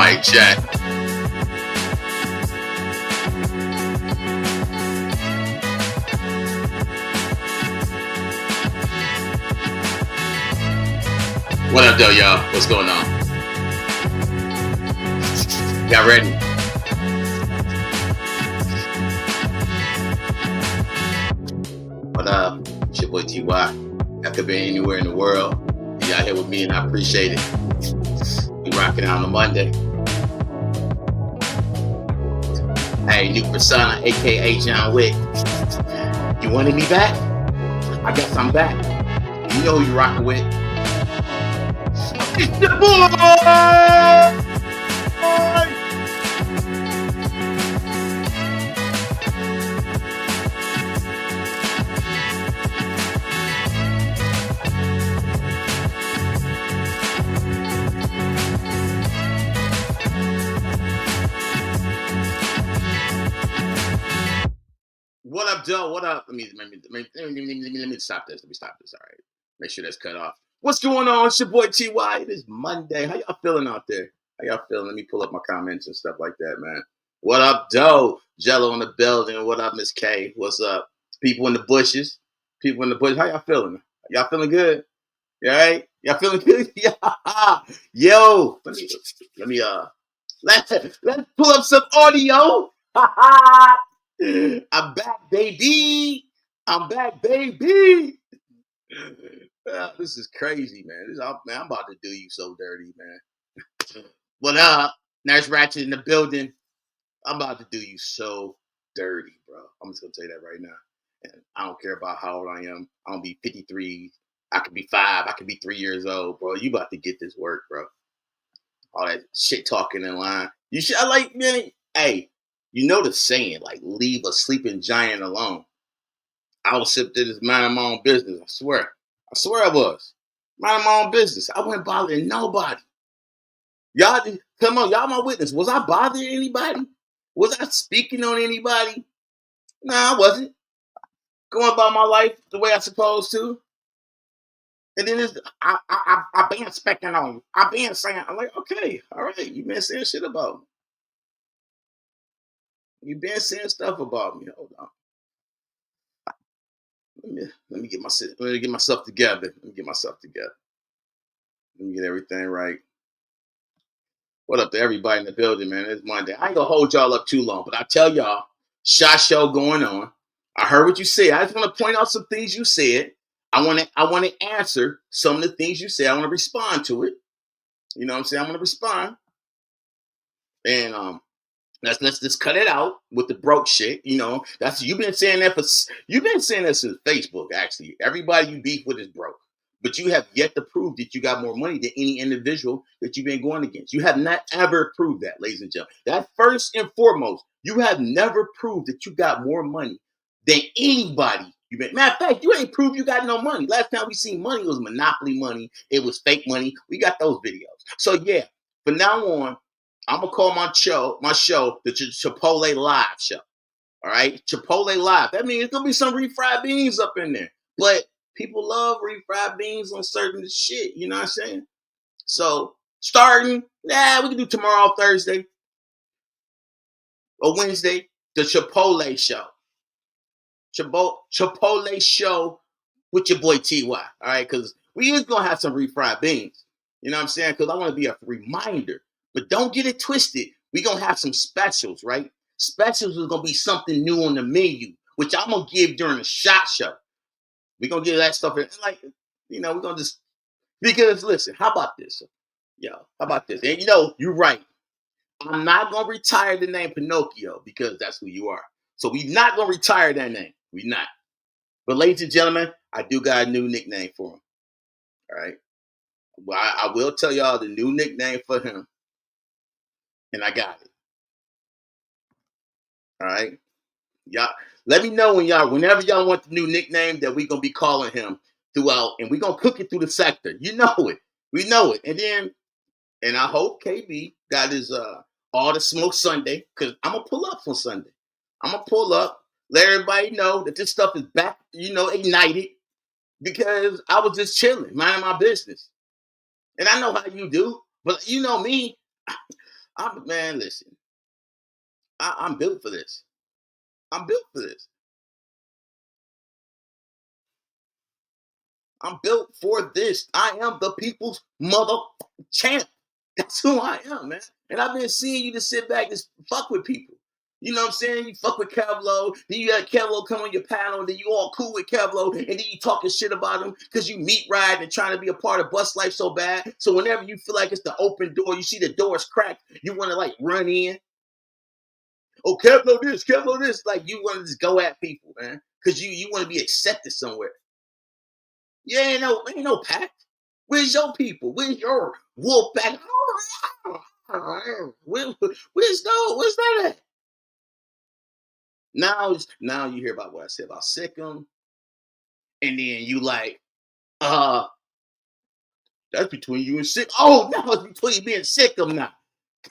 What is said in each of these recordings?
Mic check. What up, though, y'all? What's going on? Y'all ready? What up? It's your boy TY. After being anywhere in the world, y'all here with me, and I appreciate it. We rocking out on a Monday. Hey, new persona, aka John Wick. You wanted me back? I guess I'm back. You know who you rocking with? It's the boy! What up, Joe? What up? Let me stop this. Let me stop this. All right. Make sure that's cut off. What's going on? It's your boy TY. It is Monday. How y'all feeling out there? How y'all feeling? Let me pull up my comments and stuff like that, man. What up, Joe? Jello in the building. What up, Miss K? What's up? People in the bushes. People in the bushes. How y'all feeling? Y'all feeling good? All right? Y'all feeling good? Yo, let's pull up some audio. I'm back, baby. I'm back, baby. This is crazy, man. I'm about to do you so dirty, man. What up? Nurse Ratchet in the building. I'm about to do you so dirty, bro. I'm just gonna tell you that right now. And I don't care about how old I am. I'm gonna be 53. I could be 5. I could be 3 years old, bro. You about to get this work, bro. All that shit talking in line. You should. I like, man. Hey, you know the saying, like, leave a sleeping giant alone. I was sitting there just minding my own business. I swear I was minding my own business. I wasn't bothering nobody. Y'all, come on, y'all my witness. Was I bothering anybody? Was I speaking on anybody? Nah, I wasn't. Going about my life the way I supposed to. And then I been specking on you. I been saying, I'm like, okay, all right, you been saying shit about me. You been saying stuff about me. Hold on. Let me get myself together. Let me get everything right. What up to everybody in the building, man? It's Monday. I ain't gonna hold y'all up too long, but I tell y'all, shot show going on. I heard what you said. I just want to point out some things you said. I want to answer some of the things you said. I want to respond to it. You know what I'm saying? I'm gonna respond. And let's just cut it out with the broke shit. You know, you've been saying that since Facebook. Actually, everybody you beef with is broke, but you have yet to prove that you got more money than any individual that you've been going against. You have not ever proved that, ladies and gentlemen. That's first and foremost. You have never proved that you got more money than anybody. Matter of fact, you ain't proved you got no money. Last time we seen money was monopoly money. It was fake money. We got those videos. So yeah, from now on, I'm gonna call my show the Chipotle Live show. All right, Chipotle Live. That means there's gonna be some refried beans up in there. But people love refried beans on certain shit. You know what I'm saying? So starting, we can do tomorrow, Thursday or Wednesday, the Chipotle show. Chipotle show with your boy TY. All right, because we is gonna have some refried beans. You know what I'm saying? Because I want to be a reminder. But don't get it twisted. We're going to have some specials, right? Specials is going to be something new on the menu, which I'm going to give during the shot show. We're going to give that stuff. Like, we're going to just, because listen, how about this? Yo, how about this? And you're right. I'm not going to retire the name Pinocchio because that's who you are. So we're not going to retire that name. We're not. But ladies and gentlemen, I do got a new nickname for him. All right. Well, I will tell y'all the new nickname for him. And I got it. All right. Y'all, let me know whenever y'all want the new nickname that we're going to be calling him throughout. And we're going to cook it through the sector. You know it. We know it. And I hope KB got his All the Smoke Sunday, because I'm going to pull up on Sunday. I'm going to pull up, let everybody know that this stuff is back, ignited, because I was just chilling, minding my business. And I know how you do, but you know me, Man, listen, I'm built for this. I'm built for this. I'm built for this. I am the people's mother champ. That's who I am, man. And I've been seeing you just sit back and just fuck with people. You know what I'm saying? You fuck with Kevlo, then you got Kevlo come on your panel, and then you all cool with Kevlo, and then you talking shit about him because you meat riding and trying to be a part of bus life so bad. So whenever you feel like it's the open door, you see the doors cracked, you want to like run in. Oh, Kevlo this. Like you want to just go at people, man. Because you want to be accepted somewhere. Yeah, ain't no pack. Where's your people? Where's your wolf pack? Where's that at? Now you hear about what I said about Sikkim, and then you like, uh, that's between you and Sikkim. Oh, now it's between me and Sikkim now.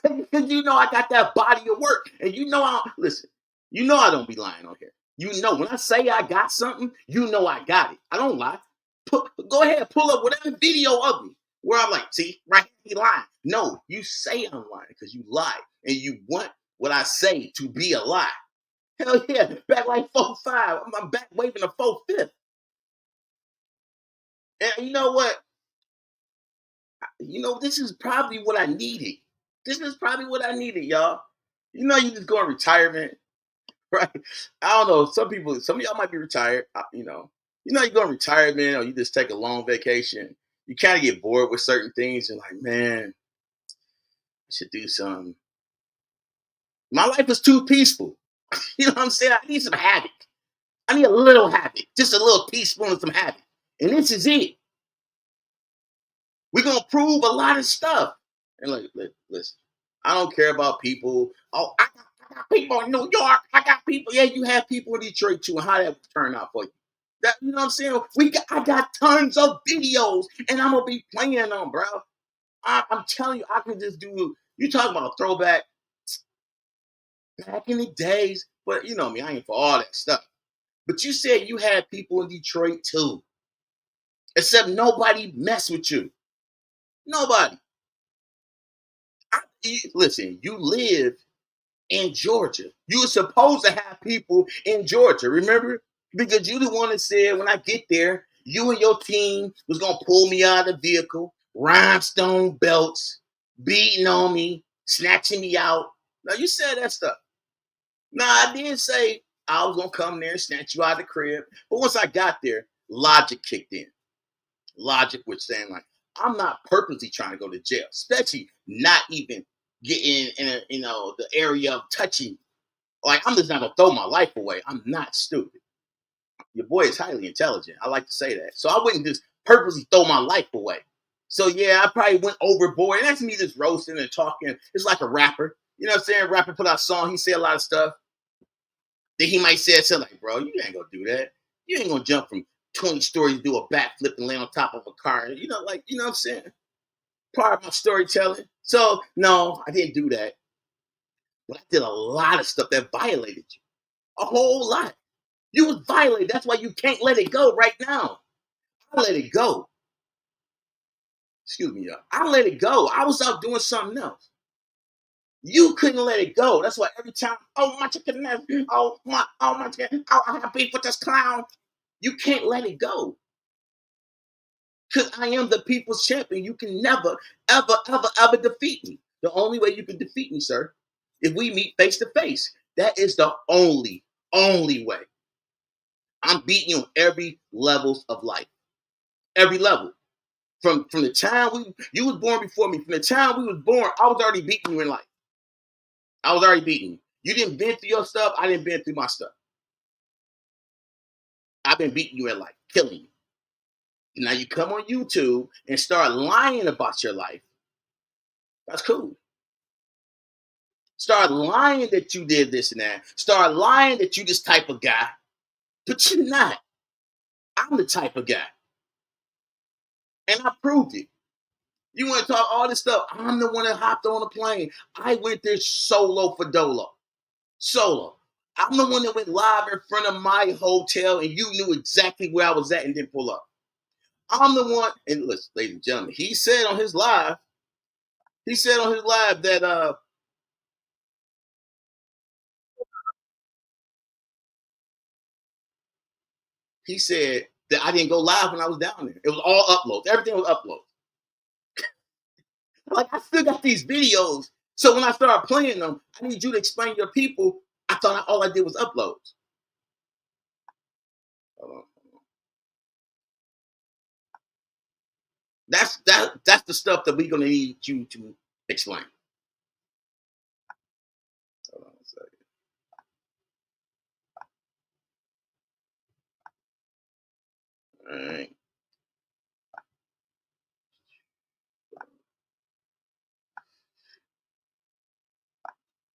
Because you know I got that body of work. And you know listen, you know I don't be lying on here. You know, when I say I got something, you know I got it. I don't lie. Go ahead, pull up whatever video of me where I'm like, see, right here, he lying. No, you say I'm lying because you lie. And you want what I say to be a lie. Hell yeah, back like 4-5. I'm back waving the 4-5. And you know what? This is probably what I needed. This is probably what I needed, y'all. You just go in retirement, right? I don't know. Some of y'all might be retired. You go in retirement or you just take a long vacation. You kind of get bored with certain things and like, man, I should do something. My life is too peaceful. You know what I'm saying? I need some havoc. I need a little havoc, just a little teaspoon of some havoc. And this is it. We're gonna prove a lot of stuff. And listen, I don't care about people. Oh, I got people in New York. I got people. Yeah, you have people in Detroit too. And how that turn out for you? You know what I'm saying? I got tons of videos, and I'm gonna be playing them, bro. I'm telling you, I can just do. You talking about a throwback back in the days, but you know me, I ain't for all that stuff. But you said you had people in Detroit too, except nobody mess with you. Nobody. Listen, you live in Georgia. You were supposed to have people in Georgia, remember? Because you the one that said when I get there, you and your team was gonna pull me out of the vehicle, rhinestone belts, beating on me, snatching me out. Now you said that stuff. Now I did say I was gonna come there and snatch you out of the crib, but once I got there, logic kicked in. Logic was saying like, I'm not purposely trying to go to jail, especially not even getting in the area of touching. Like I'm just not gonna throw my life away. I'm not stupid. Your boy is highly intelligent. I like to say that. So I wouldn't just purposely throw my life away. So yeah, I probably went overboard. And that's me just roasting and talking. It's like a rapper. You know what I'm saying? Rapper put out a song. He said a lot of stuff. Then he might say something like, bro, you ain't gonna do that. You ain't gonna jump from 20 stories, do a backflip and lay on top of a car. You know what I'm saying? Part of my storytelling. So no, I didn't do that. But I did a lot of stuff that violated you. A whole lot. You was violated. That's why you can't let it go right now. I let it go. Excuse me, y'all. I let it go. I was out doing something else. You couldn't let it go. That's why every time, oh my chicken, oh my chicken, oh I have beef with this clown. You can't let it go. Because I am the people's champion. You can never, ever, ever, ever defeat me. The only way you can defeat me, sir, if we meet face to face. That is the only way. I'm beating you on every levels of life. Every level. From the time you was born before me. From the time we was born, I was already beating you in life. I was already beating you. You didn't bend through your stuff. I didn't bend through my stuff. I've been beating you in life, killing you. Now you come on YouTube and start lying about your life. That's cool. Start lying that you did this and that. Start lying that you this type of guy. But you're not. I'm the type of guy. And I proved it. You want to talk all this stuff? I'm the one that hopped on a plane. I went there solo for Dolo. Solo. I'm the one that went live in front of my hotel and you knew exactly where I was at and didn't pull up. I'm the one, and listen, ladies and gentlemen, he said on his live that He said that I didn't go live when I was down there. It was all uploads. Everything was uploads. Like I still got these videos. So when I started playing them, I need you to explain to your people. I thought all I did was uploads. That's the stuff that we're gonna need you to explain. Hold on a second. All right.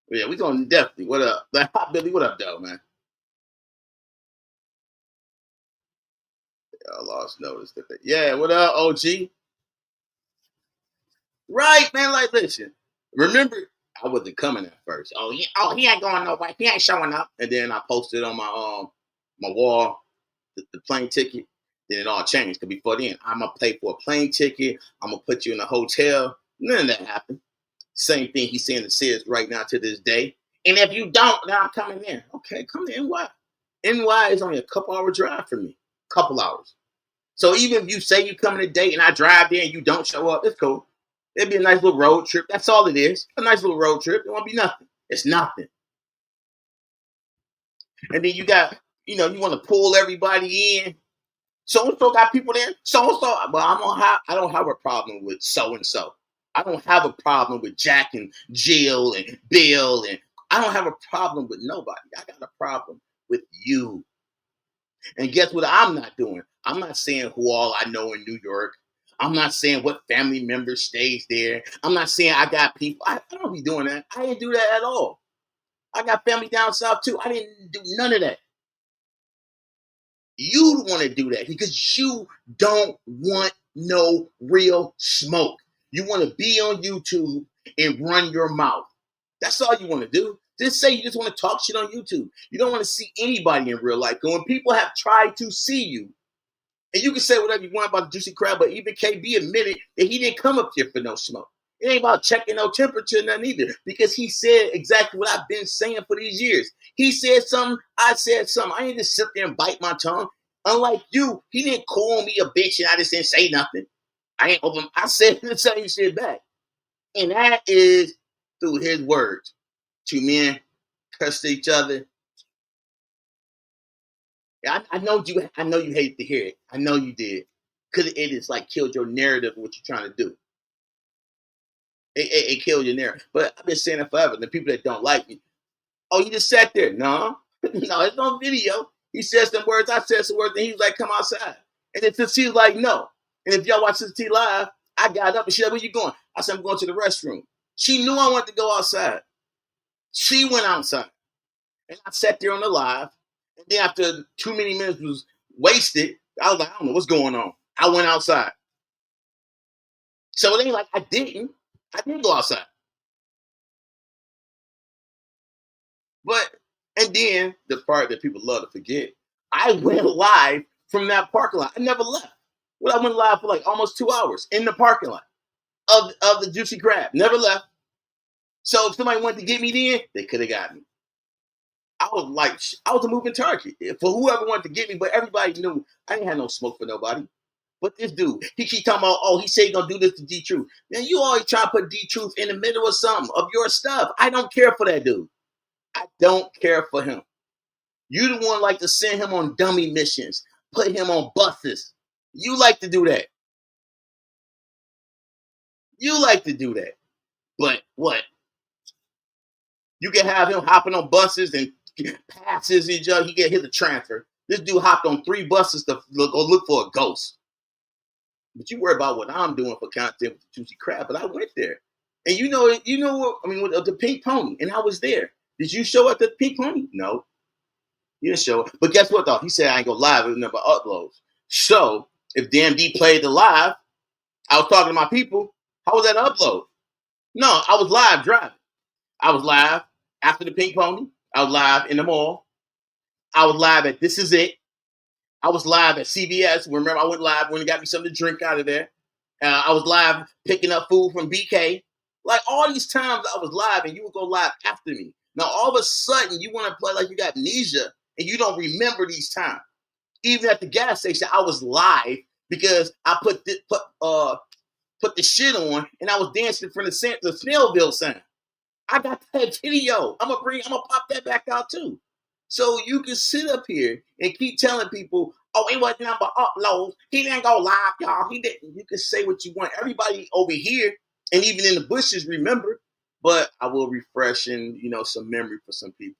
Yeah, we gonna definitely. What up? That Hot Billy, what up, though, man? I lost notice that yeah, what up, OG? Right, man. Like, listen. Remember, I wasn't coming at first. He ain't going nowhere. He ain't showing up. And then I posted on my wall the plane ticket. Then it all changed. Cause before then, I'm gonna pay for a plane ticket. I'm gonna put you in a hotel. None of that happened. Same thing he's saying to Sis right now to this day. And if you don't, then I'm coming in. Okay, come to NY. NY is only a couple hour drive for me. Couple hours. So even if you say you coming to date and I drive there and you don't show up, it's cool. It'd be a nice little road trip. That's all it is. A nice little road trip. It won't be nothing. It's nothing. And then you got, you want to pull everybody in. So and so got people there. So and so, but I don't have a problem with so and so. I don't have a problem with Jack and Jill and Bill, and I don't have a problem with nobody. I got a problem with you. And guess what I'm not doing? I'm not saying who all I know in New York. I'm not saying what family member stays there. I'm not saying I got people. I don't be doing that. I didn't do that at all. I got family down south too. I didn't do none of that. You want to do that because you don't want no real smoke. You want to be on YouTube and run your mouth. That's all you want to do. Just say you just want to talk shit on YouTube. You don't want to see anybody in real life. When people have tried to see you, and you can say whatever you want about the juicy crab, but even KB admitted that he didn't come up here for no smoke. It ain't about checking no temperature, nothing either, because he said exactly what I've been saying for these years. He said something, I said something. I didn't just sit there and bite my tongue. Unlike you, he didn't call me a bitch and I just didn't say nothing. I said the same shit back. And that is through his words. Two men cussed each other. I know you. I know you hate to hear it. I know you did, because it is like killed your narrative of what you're trying to do. It killed your narrative. But I've been saying it forever. The people that don't like me, oh, you just sat there. No, no, it's on video. He said some words. I said some words, and he was like, "Come outside." And then she was like, "No." And if y'all watch this T live, I got up and she said, "Where you going?" I said, "I'm going to the restroom." She knew I wanted to go outside. She went outside, and I sat there on the live. And then after too many minutes was wasted, I was like, I don't know what's going on. I went outside. So it ain't like I didn't. I did go outside. But, and then the part that people love to forget, I went live from that parking lot. I never left. Well, I went live for like almost 2 hours in the parking lot of the Juicy Crab. Never left. So if somebody wanted to get me then, they could have got me. I was a moving target for whoever wanted to get me, but everybody knew I didn't have no smoke for nobody. But this dude, he keep talking about, oh, he said he's gonna do this to D Truth. Man, you always try to put D Truth in the middle of something of your stuff. I don't care for that dude. I don't care for him. You the one like to send him on dummy missions, put him on buses. You like to do that. You like to do that. But what? You can have him hopping on buses and passes each other. He get hit a transfer. This dude hopped on 3 buses to go look for a ghost. But you worry about what I'm doing for content with the Juicy Crab. But I went there, and you know what? I mean, with the Pink Pony, and I was there. Did you show up at the Pink Pony? No, you didn't show up. But guess what? Though he said I ain't go live. It was never uploads. So if DMD played the live, I was talking to my people. How was that an upload? No, I was live driving. I was live after the Pink Pony. I was live in the mall. I was live at This Is It. I was live at CVS. Remember, I went live when they got me something to drink out of there. I was live picking up food from BK. Like all these times I was live and you would go live after me. Now all of a sudden you want to play like you got amnesia and you don't remember these times. Even at the gas station, I was live because I put the shit on and I was dancing from the Snellville sign. I got that video. I'm gonna pop that back out too. So you can sit up here and keep telling people, oh, it was number uploads. He didn't go live, y'all. He didn't. You can say what you want. Everybody over here and even in the bushes remember, but I will refresh and some memory for some people.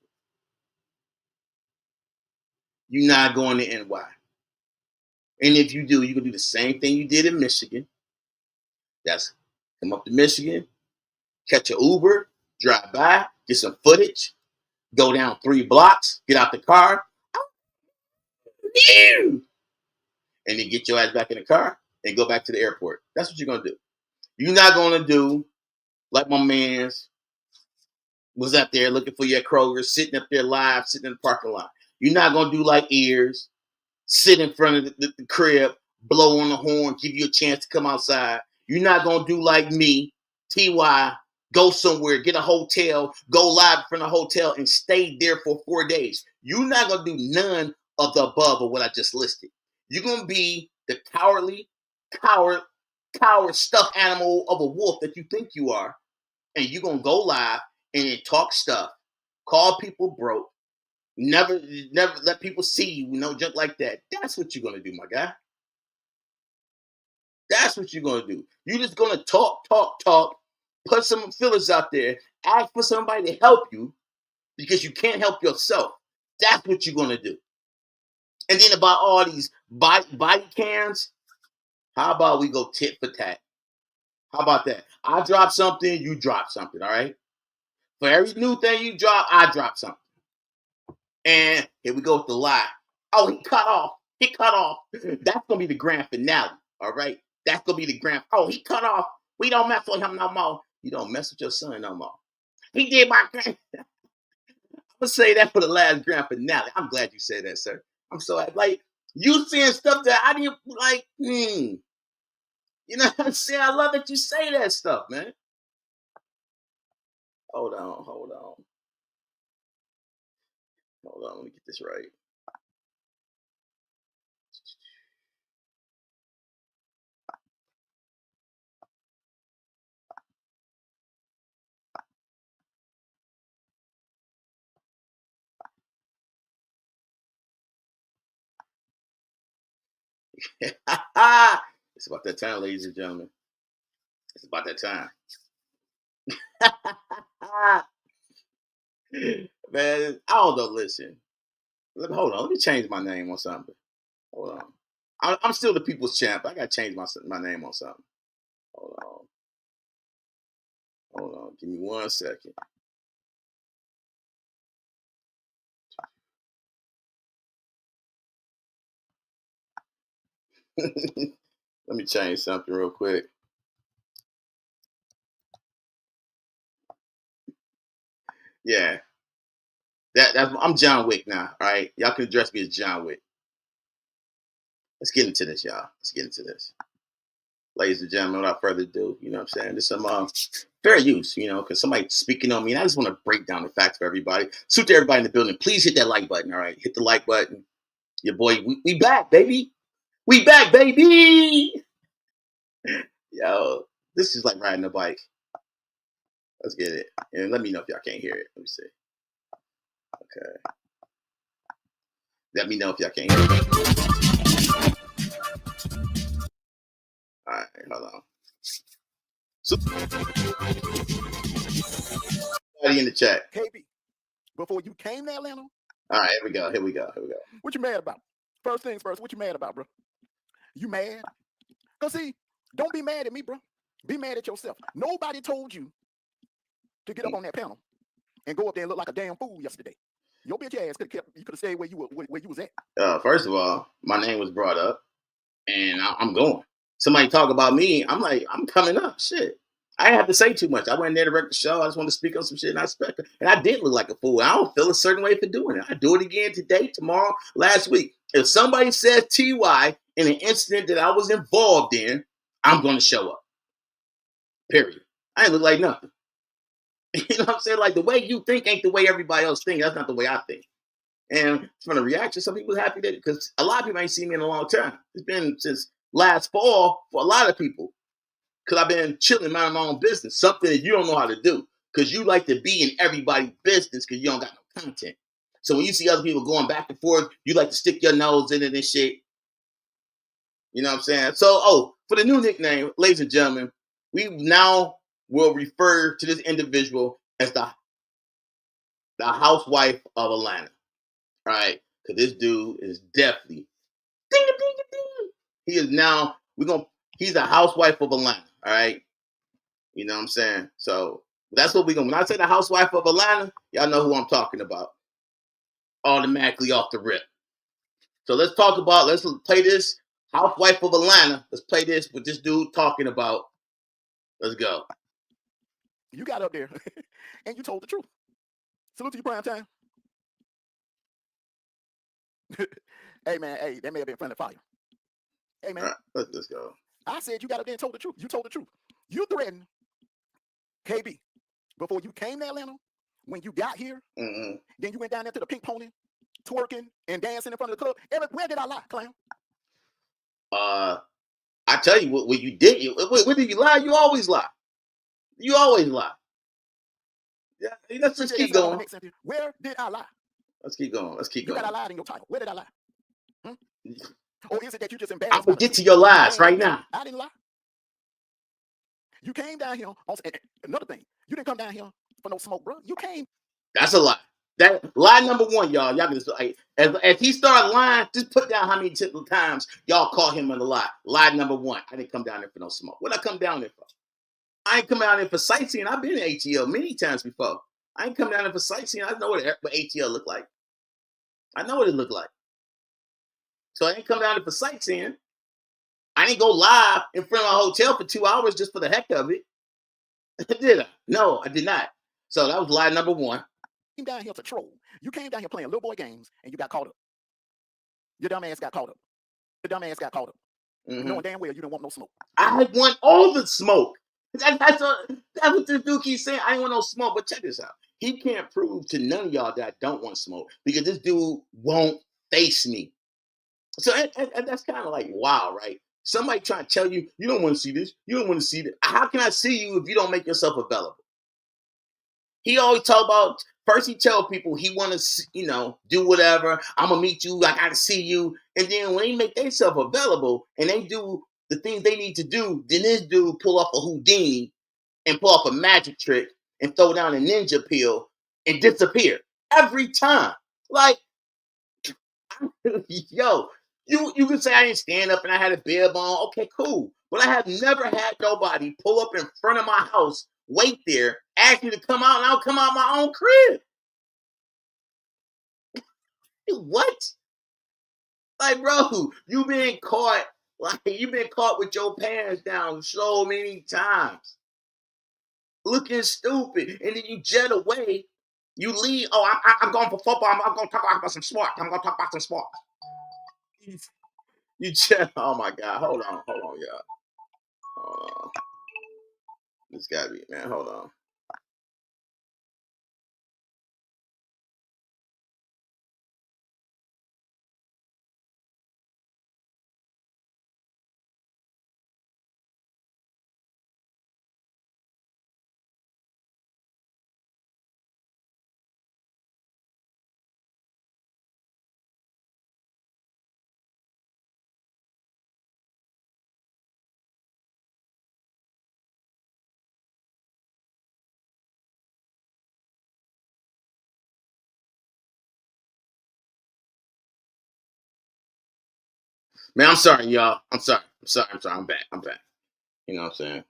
You're not going to NY. And if you do, you can do the same thing you did in Michigan. That's come up to Michigan, catch an Uber, drive by, get some footage, go down 3 blocks, get out the car, and then get your ass back in the car and go back to the airport. That's what you're gonna do. You're not gonna do like my man's was up there looking for you at Kroger, sitting up there live, sitting in the parking lot. You're not gonna do like Ears, sit in front of the crib, blow on the horn, give you a chance to come outside. You're not gonna do like me, TY, go somewhere, get a hotel, go live in front of a hotel, and stay there for 4 days. You're not gonna do none of the above of what I just listed. You're gonna be the coward, stuffed animal of a wolf that you think you are, and you're gonna go live and then talk stuff, call people broke, never let people see you, junk like that. That's what you're gonna do, my guy. That's what you're gonna do. You're just gonna talk, put some feelers out there, ask for somebody to help you because you can't help yourself. That's what you're gonna do. And then about all these body cams, how about we go tit for tat? How about that? I drop something, you drop something, all right? For every new thing you drop, I drop something. And here we go with the lie. Oh, he cut off. He cut off. That's gonna be the grand finale. All right. That's gonna be the grand. Oh, he cut off. We don't mess with him no more. You don't mess with your son no more. He did my grand. I'm gonna say that for the last grand finale. I'm glad you said that, sir. I'm so like you saying stuff that I didn't like. You know what I'm saying? I love that you say that stuff, man. Hold on, hold on. Hold on, let me get this right. It's about that time, ladies and gentlemen. It's about that time. Man, I don't know. Listen, hold on. Let me change my name on something. Hold on. I'm still the people's champ. I gotta change my name on something. Hold on. Hold on. Give me 1 second. Let me change something real quick. Yeah, I'm John Wick now. All right, y'all can address me as John Wick. Let's get into this, y'all. Let's get into this, ladies and gentlemen. Without further ado, you know what I'm saying? There's some fair use, because somebody speaking on me, and I just want to break down the facts for everybody. So to everybody in the building, please hit that like button. All right, hit the like button. Your boy, we back, baby. We back, baby. Yo, this is like riding a bike. Let's get it. And let me know if y'all can't hear it. Let me see. Okay. Let me know if y'all can't hear it. All right, hold on. So, somebody in the chat. KB, before you came to Atlanta. All right, here we go. What you mad about? First things first, what you mad about, bro? You mad? Because see, don't be mad at me, bro. Be mad at yourself. Nobody told you to get up on that panel and go up there and look like a damn fool yesterday. Your bitch ass you could have stayed where you was at. First of all, my name was brought up, and I'm going. Somebody talk about me, I'm like, I'm coming up. Shit. I didn't have to say too much. I went there to wreck the show. I just wanted to speak on some shit, and I did look like a fool. I don't feel a certain way for doing it. I do it again today, tomorrow, last week. If somebody says TY in an incident that I was involved in, I'm going to show up. Period. I ain't look like nothing. You know what I'm saying? Like the way you think ain't the way everybody else thinks. That's not the way I think. And from the reaction, some people happy that because a lot of people ain't seen me in a long time. It's been since last fall for a lot of people because I've been chilling, minding my own business. Something that you don't know how to do because you like to be in everybody's business because you don't got no content. So when you see other people going back and forth, you like to stick your nose in it and shit. You know what I'm saying? So, for the new nickname, ladies and gentlemen, we now will refer to this individual as the housewife of Atlanta. All right? Because this dude is definitely ding ding ding ding. He is now, he's the housewife of Atlanta. All right? You know what I'm saying? So that's what we're going to, when I say the housewife of Atlanta, y'all know who I'm talking about. Automatically off the rip. So let's play this housewife of Atlanta. Let's play this with this dude talking about. Let's go. You got up there and you told the truth. Salute to you, prime time. Hey, man, hey, that may have been friendly fire. Hey, man. All right, let's go. I said you got up there and told the truth. You told the truth. You threatened KB before you came to Atlanta. When you got here, then you went down there to the Pink Pony, twerking and dancing in front of the club. Where did I lie, clown? I tell you what you did. When did you lie? You always lie. You always lie. Yeah, let's just keep going. Where did I lie? Let's keep going. You got a lie in your title. Where did I lie? Or is it that you just embarrassed? I'm gonna get to your lies right now. I didn't lie. You came down here. Another thing, you didn't come down here for no smoke, bro. You came. That's a lie. That lie number one, y'all. Y'all can just like as he started lying, just put down how many times y'all caught him on the lie. Lie number one. I didn't come down there for no smoke. What I come down there for? I ain't come down there for sightseeing. I've been to ATL many times before. I ain't come down there for sightseeing. I know what ATL look like. I know what it looked like. So I ain't come down there for sightseeing. I didn't go live in front of my hotel for 2 hours just for the heck of it. Did I? No, I did not. So that was lie number one. You came down here to troll. You came down here playing little boy games and you got caught up. Your dumb ass got caught up. Knowing damn well you didn't want no smoke. I want all the smoke. That's what this dude keeps saying. I didn't want no smoke. But check this out. He can't prove to none of y'all that I don't want smoke because this dude won't face me. So and that's kind of like wow, right? Somebody trying to tell you you don't want to see this, you don't want to see that. How can I see you if you don't make yourself available? He always talk about first he tell people he want to do whatever. I'm gonna meet you. I gotta see you. And then when they make themselves available and they do the things they need to do, then this dude pull off a Houdini and pull off a magic trick and throw down a ninja pill and disappear every time. Like, yo, you can say I didn't stand up and I had a bib on. Okay, cool. But I have never had nobody pull up in front of my house, wait there, ask me to come out, and I'll come out my own crib. What? Like, bro, you've been caught with your pants down so many times. Looking stupid. And then you jet away. You leave. Oh, I'm going for football. I'm going to talk about some sports. You jet. Oh, my God. Hold on, y'all. Hold on. This got to be, man. Hold on. Man, I'm sorry, y'all. I'm sorry. I'm back. You know what I'm saying?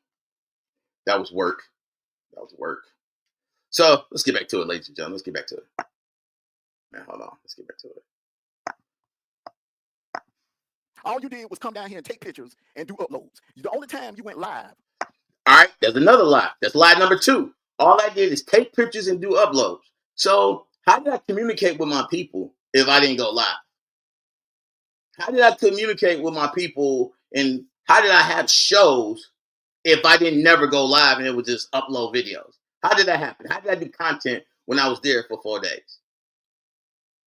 That was work. So let's get back to it, ladies and gentlemen. Let's get back to it. Man, hold on. Let's get back to it. All you did was come down here and take pictures and do uploads. The only time you went live. All right, there's another lie. That's lie number two. All I did is take pictures and do uploads. So how did I communicate with my people if I didn't go live? How did I communicate with my people and how did I have shows if I didn't never go live and it was just upload videos? How did that happen? How did I do content when I was there for 4 days?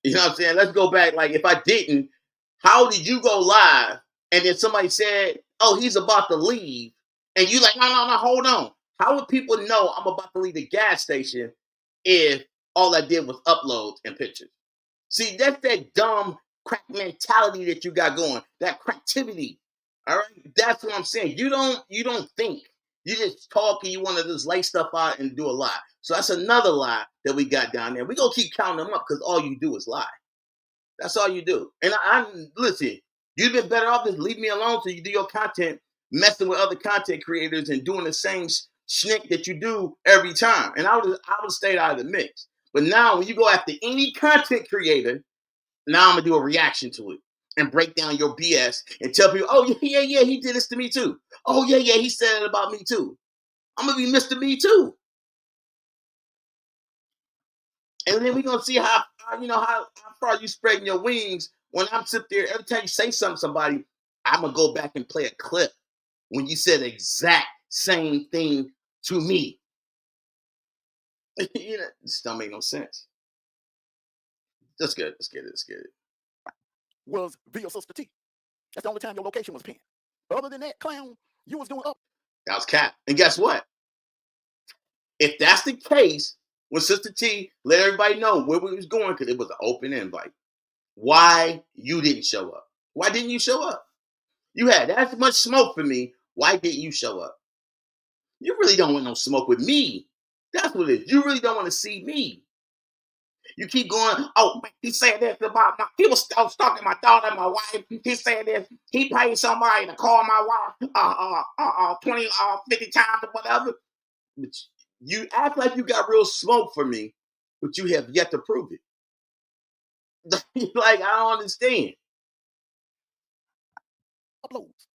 You know what I'm saying? Let's go back. Like, if I didn't, how did you go live and then somebody said, "Oh, he's about to leave," and you like, "No, no, no, hold on." How would people know I'm about to leave the gas station if all I did was upload and pictures? See, that's that dumb crack mentality that you got going. That cracktivity. All right, that's what I'm saying. You don't think. You just talk and you want to just lay stuff out and do a lie. So that's another lie that we got down there. We gonna keep counting them up because all you do is lie. That's all you do. And I listen. You've been better off just leave me alone so you do your content, messing with other content creators and doing the same schnick that you do every time. And I would stay out of the mix. But now when you go after any content creator, now I'm gonna do a reaction to it and break down your BS and tell people, oh yeah, yeah, he did this to me too. Oh yeah, yeah, he said it about me too. I'm gonna be Mr. Me too. And then we're gonna see how far you spreading your wings when I'm sitting there every time you say something to somebody, I'm gonna go back and play a clip when you said the exact same thing to me. This don't make no sense. Let's get it. Let's get it. Let's get it. Was via Sister T. That's the only time your location was pinned. Other than that, clown, you was doing up. That was cap. And guess what? If that's the case, when Sister T let everybody know where we was going, because it was an open invite, why you didn't show up? Why didn't you show up? You had that much smoke for me. Why didn't you show up? You really don't want no smoke with me. That's what it is. You really don't want to see me. You keep going, oh, he said this about he was stalking my daughter and my wife. He said this. He paid somebody to call my wife 20, 50 times or whatever. But you act like you got real smoke for me, but you have yet to prove it. Like, I don't understand. Uploads.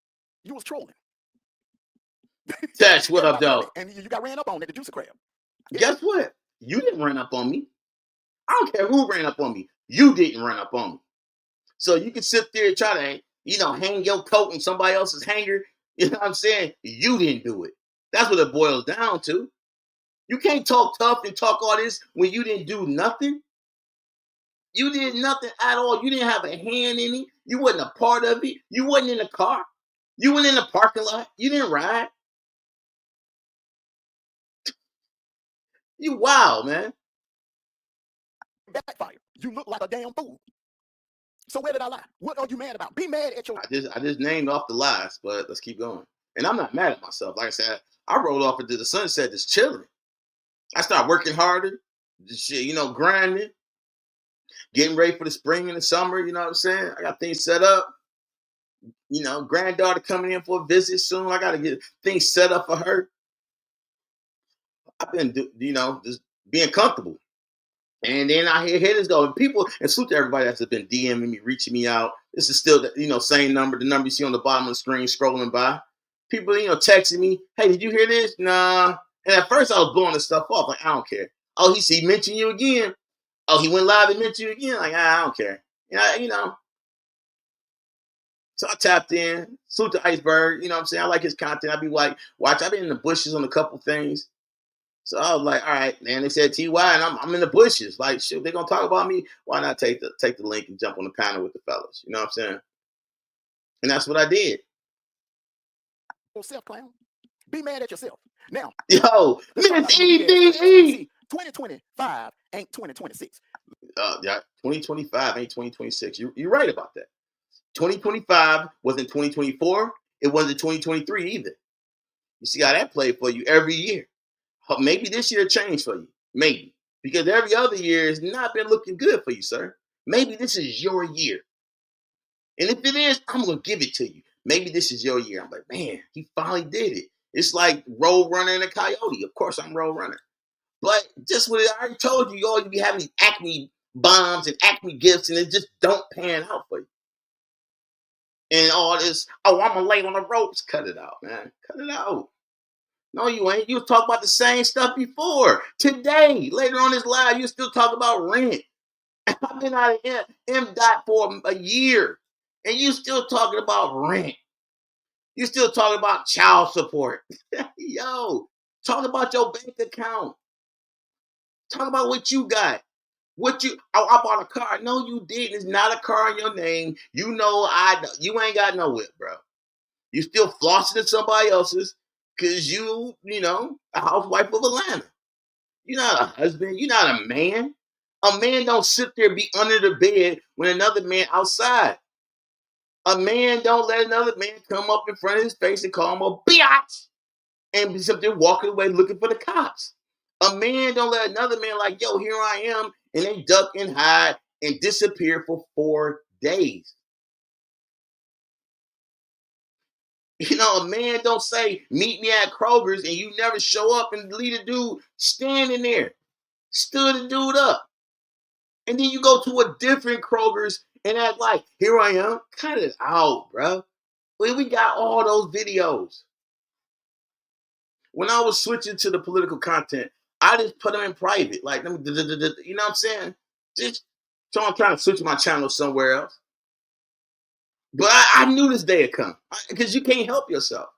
You was trolling. That's what up, though. And you got ran up on at the Juicy Crab. Guess what? You didn't run up on me. I don't care who ran up on me. You didn't run up on me. So you can sit there and try to, hang your coat in somebody else's hanger. You know what I'm saying? You didn't do it. That's what it boils down to. You can't talk tough and talk all this when you didn't do nothing. You did nothing at all. You didn't have a hand in it. You wasn't a part of it. You wasn't in the car. You went in the parking lot. You didn't ride. You wild, man. Backfire. You look like a damn fool. So where did I lie? What are you mad about? Be mad at your. I just named off the lies, but let's keep going. And I'm not mad at myself. Like I said, I rolled off into the sunset just chilling. I started working harder, just shit, grinding, getting ready for the spring and the summer. You know what I'm saying? I got things set up. Granddaughter coming in for a visit soon. I got to get things set up for her. I've been, just being comfortable. And then I hear hitters go. And people, and salute to everybody that's been DMing me, reaching me out. This is still the, same number, the number you see on the bottom of the screen scrolling by. People, texting me, hey, did you hear this? Nah. And at first I was blowing this stuff off. Like, I don't care. Oh, he mentioned you again. Oh, he went live and mentioned you again. Like, I don't care. So I tapped in. Salute to Iceberg. You know what I'm saying? I like his content. I'd be like, watch, I've been in the bushes on a couple things. So I was like, all right, man. They said TY, and I'm in the bushes. Like, shit, they're gonna talk about me. Why not take the link and jump on the panel with the fellas? You know what I'm saying? And that's what I did. Yourself, clown. Be mad at yourself. Now, yo, Miss EDE. 2025 ain't 2026. Yeah, 2025 ain't 2026. You're right about that. 2025 wasn't 2024. It wasn't 2023 either. You see how that played for you every year. Maybe this year changed for you. Maybe. Because every other year has not been looking good for you, sir. Maybe this is your year. And if it is, I'm going to give it to you. Maybe this is your year. I'm like, man, he finally did it. It's like Road Runner and a Coyote. Of course, I'm Road Runner. But just what I already told you, you be having these Acme bombs and Acme gifts, and it just don't pan out for you. And all this, oh, I'm going to lay on the ropes. Cut it out, man. Cut it out. No, you ain't. You was talking about the same stuff before. Today, later on this live, you still talk about rent. I've been out of M.Dot for a year, and you still talking about rent. You still talking about child support. Yo, talk about your bank account. Talk about what you got. What you? Oh, I bought a car. No, you didn't. It's not a car in your name. You know, you ain't got no whip, bro. You still flossing at somebody else's because you know, a housewife of Atlanta. You're not a husband. You're not a man. A man don't sit there be under the bed when another man outside. A man don't let another man come up in front of his face and call him a biatch and be something walking away looking for the cops. A man don't let another man like, yo, here I am, and they duck and hide and disappear for 4 days. You know, a man don't say, meet me at Kroger's, and you never show up and leave a dude standing there. Stood the dude up. And then you go to a different Kroger's and act like, here I am. Cut it out, bro. We got all those videos. When I was switching to the political content, I just put them in private. Like, you know what I'm saying? Just so I'm trying to switch my channel somewhere else. But I knew this day had come because you can't help yourself.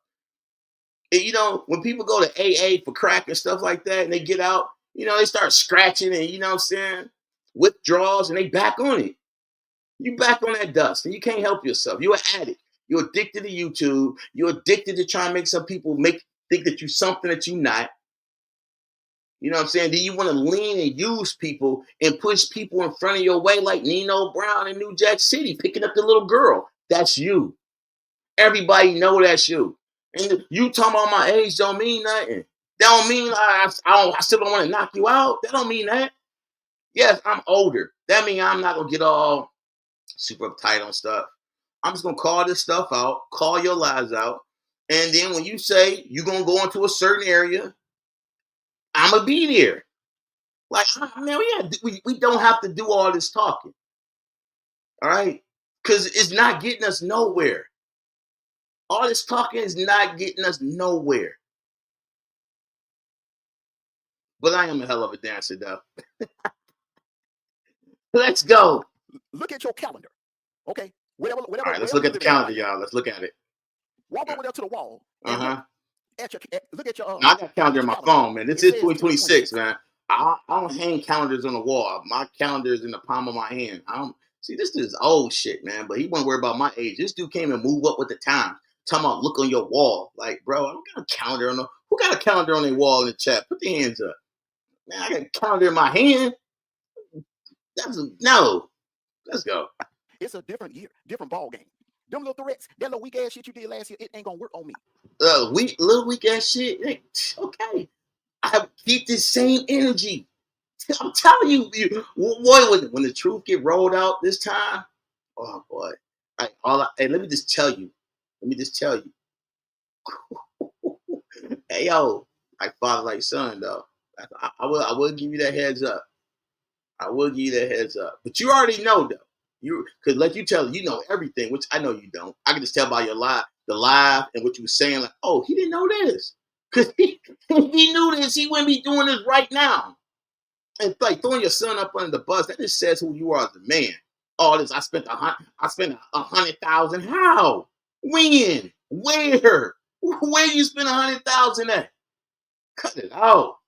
And, you know, when people go to AA for crack and stuff like that and they get out, you know, they start scratching and, you know what I'm saying, withdrawals and they back on it. You back on that dust and you can't help yourself. You're an addict. You're addicted to YouTube. You're addicted to trying to make some people think that you're something that you're not. You know what I'm saying? Then you want to lean and use people and push people in front of your way like Nino Brown in New Jack City, picking up the little girl. That's you. Everybody know that's you. And you talking about my age don't mean nothing. That don't mean I still don't want to knock you out. That don't mean that. Yes, I'm older. That means I'm not going to get all super uptight on stuff. I'm just going to call this stuff out, call your lies out. And then when you say you're going to go into a certain area, I'm going to be there. Like, man, we don't have to do all this talking. All right? Because it's not getting us nowhere. All this talking is not getting us nowhere. But I am a hell of a dancer, though. Let's go. Look at your calendar. Okay. Whatever, all right, let's look at the calendar, y'all. Let's look at it. Walk over there to the wall. Look at your. No, I got a calendar on my phone, man. This is 2026, man. I don't hang calendars on the wall. My calendar is in the palm of my hand. I don't see this is old shit, man. But he wasn't worried about my age. This dude came and move up with the time. Talking about look on your wall, like, bro, I don't got a calendar on the. Who got a calendar on their wall in the chat? Put their hands up, man. I got a calendar in my hand. No. Let's go. It's a different year, different ball game. Them little threats, that little weak ass shit you did last year, it ain't gonna work on me. Little weak ass shit. Okay, I keep this same energy. I'm telling you, boy, when the truth get rolled out this time, oh boy. Hey, let me just tell you. Hey, yo, like father, like son, though. I will give you that heads up. But you already know, though. Because let you tell you know everything, which I know you don't. I can just tell by your the live, and what you were saying, like, oh, he didn't know this. Because if he knew this, he wouldn't be doing this right now. And like throwing your son up under the bus, that just says who you are as a man. All this, I spent $100,000. How? When? Where? Where you spend $100,000 at? Cut it out.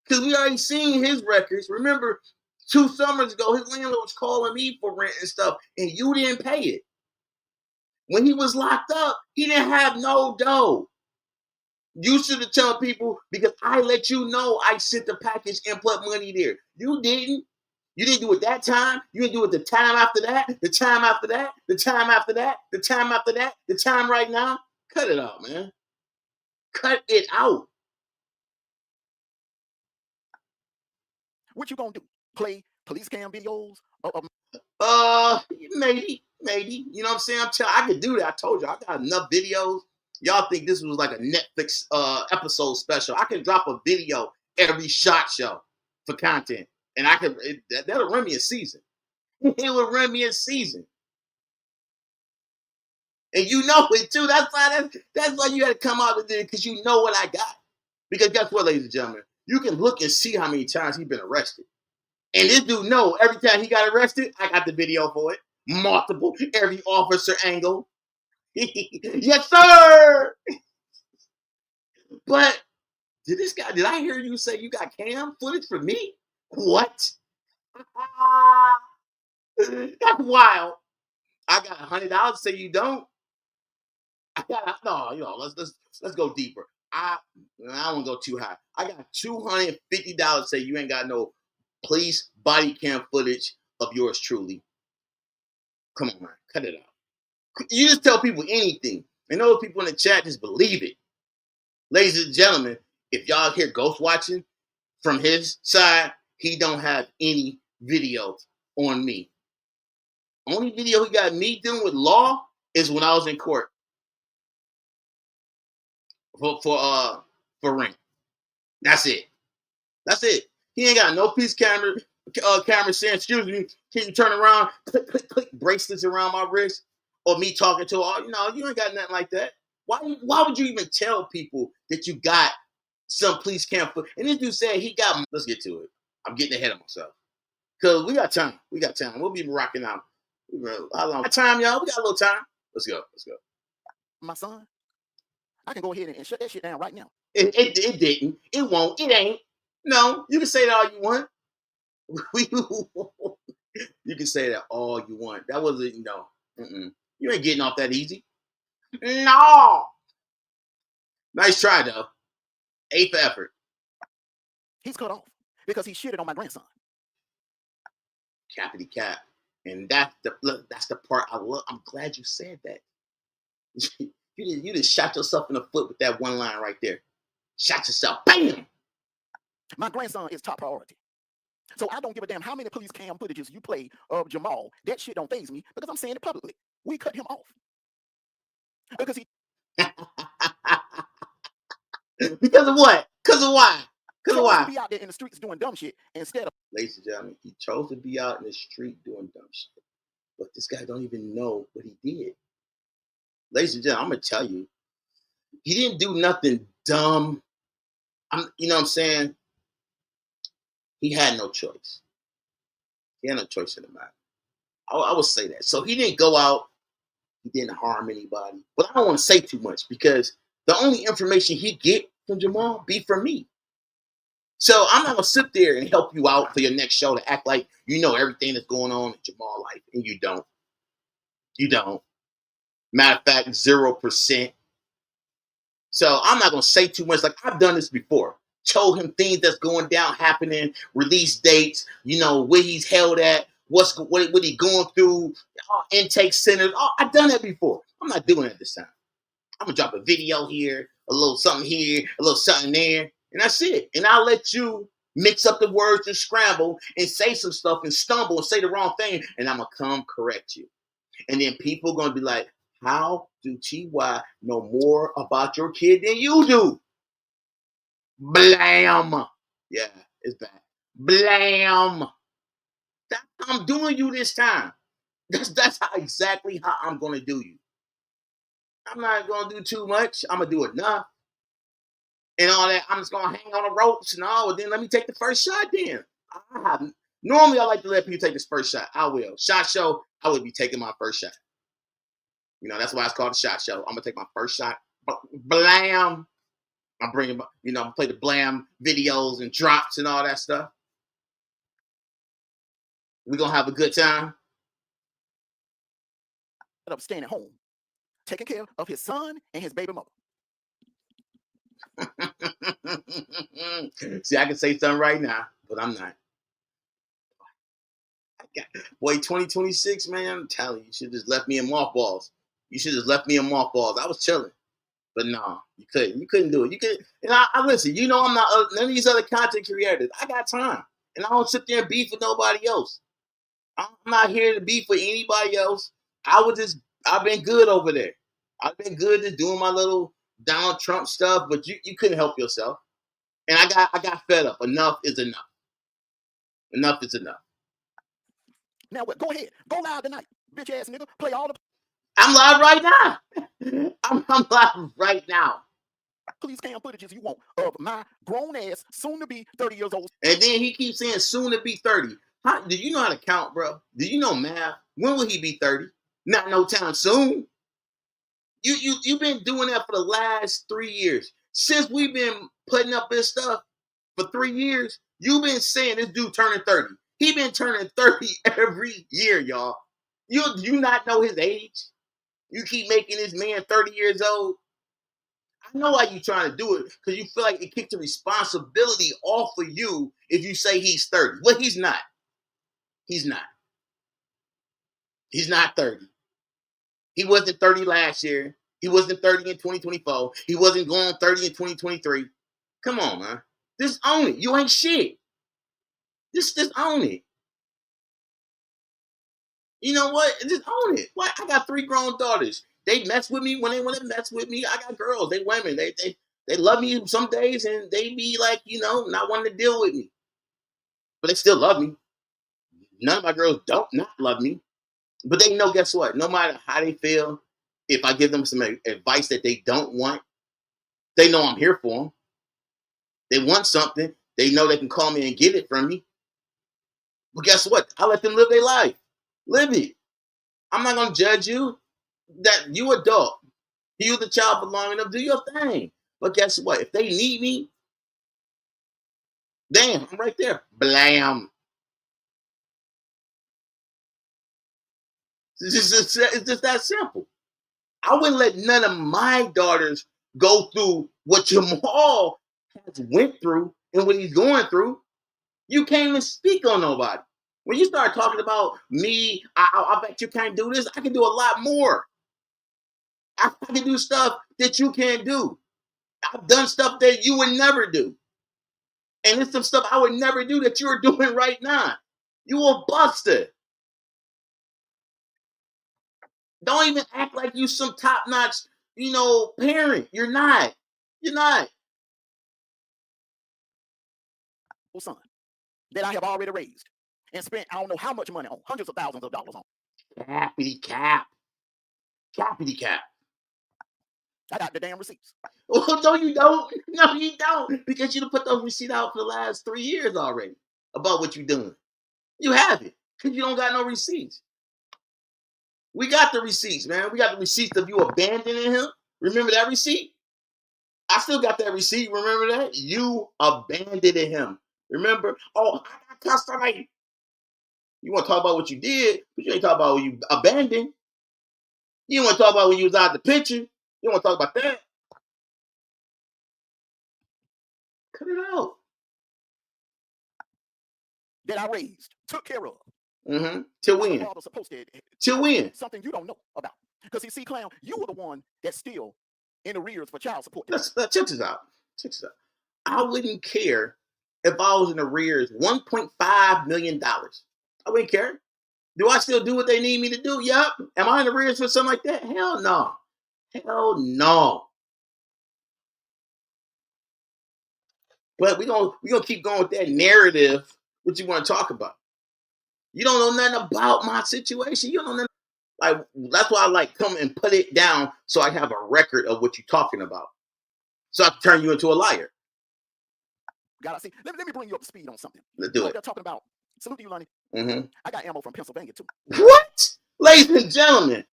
Because we already seen his records. Remember, 2 summers ago, his landlord was calling me for rent and stuff, and you didn't pay it. When he was locked up, he didn't have no dough. You should have told people because I let you know I sent the package and put money there. You didn't. You didn't do it that time. You didn't do it the time after that, the time after that, the time after that, the time after that, the time right now. Cut it out, man. Cut it out. What you gonna do? Play police cam videos? Maybe. You know what I'm saying? I could do that. I told you, I got enough videos. Y'all think this was like a Netflix episode special? I can drop a video every shot show for content, and that'll run me a season. It will run me a season, and you know it too. That's why you got to come out with it because you know what I got. Because guess what, ladies and gentlemen, you can look and see how many times he's been arrested. And this dude know every time he got arrested, I got the video for it. Multiple, every officer angle. Yes, sir. But did I hear you say you got cam footage for me? What? That's wild. I got $100. Say you don't. I got no. Let's go deeper. I don't go too high. I got $250. Say you ain't got no police body cam footage of yours truly. Come on, man, cut it out. You just tell people anything, and those people in the chat just believe it. Ladies and gentlemen, if y'all hear ghost watching from his side, he don't have any video on me. Only video he got me dealing with law is when I was in court for rent. That's it. That's it. He ain't got no piece camera saying, "Excuse me, can you turn around?" Click, click, click, bracelets around my wrist, or me talking to her. You ain't got nothing like that. Why would you even tell people that you got some police cam foot? And this dude said he got. Let's get to it. I'm getting ahead of myself because we got time. We got time. We'll be rocking out. How long? Time, y'all. We got a little time. Let's go. Let's go. My son, I can go ahead and shut that shit down right now. It didn't. It won't. It ain't. No, you can say that all you want. You can say that all you want. That wasn't no. You ain't getting off that easy. No. Nice try though. A for effort. He's cut off because he shitted on my grandson. Cappity cap. And that's the part I love. I'm glad you said that. You just shot yourself in the foot with that one line right there. Shot yourself. Bam. My grandson is top priority. So I don't give a damn how many police cam footages you play of Jamal. That shit don't faze me because I'm saying it publicly. We cut him off. Because he Because of what? Because of why? Because of chose why? to be out there in the streets doing dumb shit instead of. Ladies and gentlemen, he chose to be out in the street doing dumb shit. But this guy don't even know what he did. Ladies and gentlemen, I'm gonna tell you, he didn't do nothing dumb. You know what I'm saying? He had no choice. He had no choice in the matter. I would say that. So he didn't go out. He didn't harm anybody. But I don't want to say too much because the only information he get from Jamal be from me. So I'm not gonna sit there and help you out for your next show to act like you know everything that's going on in Jamal's life, and you don't. You don't. Matter of fact, 0%. So I'm not gonna say too much. Like I've done this before. Told him things that's going down, happening, release dates, where he's held at, what he going through, intake centers. I've done that before. I'm not doing it this time. I'm gonna drop a video here, a little something here, a little something there, and that's it. And I'll let you mix up the words and scramble and say some stuff and stumble and say the wrong thing, and I'm gonna come correct you. And then people are gonna be like, how do TY know more about your kid than you do? Blam. Yeah, it's bad. Blam. That's how I'm doing you this time. That's exactly how I'm gonna do you. I'm not gonna do too much. I'm gonna do enough. And all that. I'm just gonna hang on the ropes and all. Then let me take the first shot. Then normally I like to let people take this first shot. I will. Shot show. I would be taking my first shot. That's why it's called a shot show. I'm gonna take my first shot. Blam. I'm bringing, play the blam videos and drops and all that stuff. We're gonna have a good time. Of staying at home, taking care of his son and his baby mother. See, I can say something right now, but I'm not. Boy, 2026, man, I'm telling you, you should just left me in mothballs. You should have left me in mothballs. I was chilling. But no, you couldn't. You couldn't do it. You could. And I listen. I'm not none of these other content creators. I got time, and I don't sit there and beef with nobody else. I'm not here to beef with anybody else. I've been good over there. I've been good at doing my little Donald Trump stuff, but you couldn't help yourself. And I got fed up. Enough is enough. Enough is enough. Now what? Go ahead. Go live tonight, bitch ass nigga. Play all the. I'm live right now. I'm live right now. Police cam footages you want of my grown ass, soon to be 30 years old. And then he keeps saying soon to be 30. Do you know how to count, bro? Do you know math? When will he be 30? Not no time soon. You've been doing that for the last 3 years. Since we've been putting up this stuff for 3 years, you've been saying this dude turning 30. He been turning 30 every year, y'all. You not know his age? You keep making this man 30 years old. I know why you trying to do it, because you feel like it kicks the responsibility off of you if you say he's 30. Well, he's not. He's not. He's not 30. He wasn't 30 last year. He wasn't 30 in 2024. He wasn't going 30 in 2023. Come on, man. Just own it. You ain't shit. Just own it. You know what? Just own it. Like, I got 3 grown daughters. They mess with me when they want to mess with me. I got girls. They women. They love me some days, and they be like, not wanting to deal with me. But they still love me. None of my girls don't not love me. But they know, guess what? No matter how they feel, if I give them some advice that they don't want, they know I'm here for them. They want something. They know they can call me and get it from me. But guess what? I let them live their life. Live it. I'm not gonna judge you. That you adult. You the child belonging to, do your thing. But guess what? If they need me, damn, I'm right there. Blam. It's just that simple. I wouldn't let none of my daughters go through what Jamal has went through and what he's going through. You can't even speak on nobody. When you start talking about me, I bet you can't do this. I can do a lot more. I can do stuff that you can't do. I've done stuff that you would never do. And it's some stuff I would never do that you're doing right now. You a buster. Don't even act like you some top-notch, parent. You're not. You're not. Son that I have already raised and spent I don't know how much money on, hundreds of thousands of dollars on. Cappity cap. Cappity cap. I got the damn receipts. Well, no, you don't. No, you don't. Because you done put those receipts out for the last 3 years already about what you're doing. You have it. Because you don't got no receipts. We got the receipts, man. We got the receipts of you abandoning him. Remember that receipt? I still got that receipt. Remember that? You abandoned him. Remember? Oh, I got custody. You want to talk about what you did, but you ain't talk about what you abandoned. You want to talk about when you was out the picture. You don't want to talk about that. Cut it out. That I raised, took care of. Mm-hmm. Till when? Supposed to, till when? Something you don't know about. Because you see, Clown, you were the one that's still in arrears for child support. Check this out. I wouldn't care if I was in arrears $1.5 million. I wouldn't care. Do I still do what they need me to do? Yep. Am I in arrears for something like that? Hell no. Hell no. But we gonna keep going with that narrative. What you want to talk about? You don't know nothing about my situation. You don't know nothing. Like, that's why I like come and put it down so I have a record of what you're talking about. So I can turn you into a liar. God, I see. Let me bring you up to speed on something. Let's do it. They're talking about. Salute to you, Lonnie. Mm-hmm. I got ammo from Pennsylvania too. What? Ladies and gentlemen,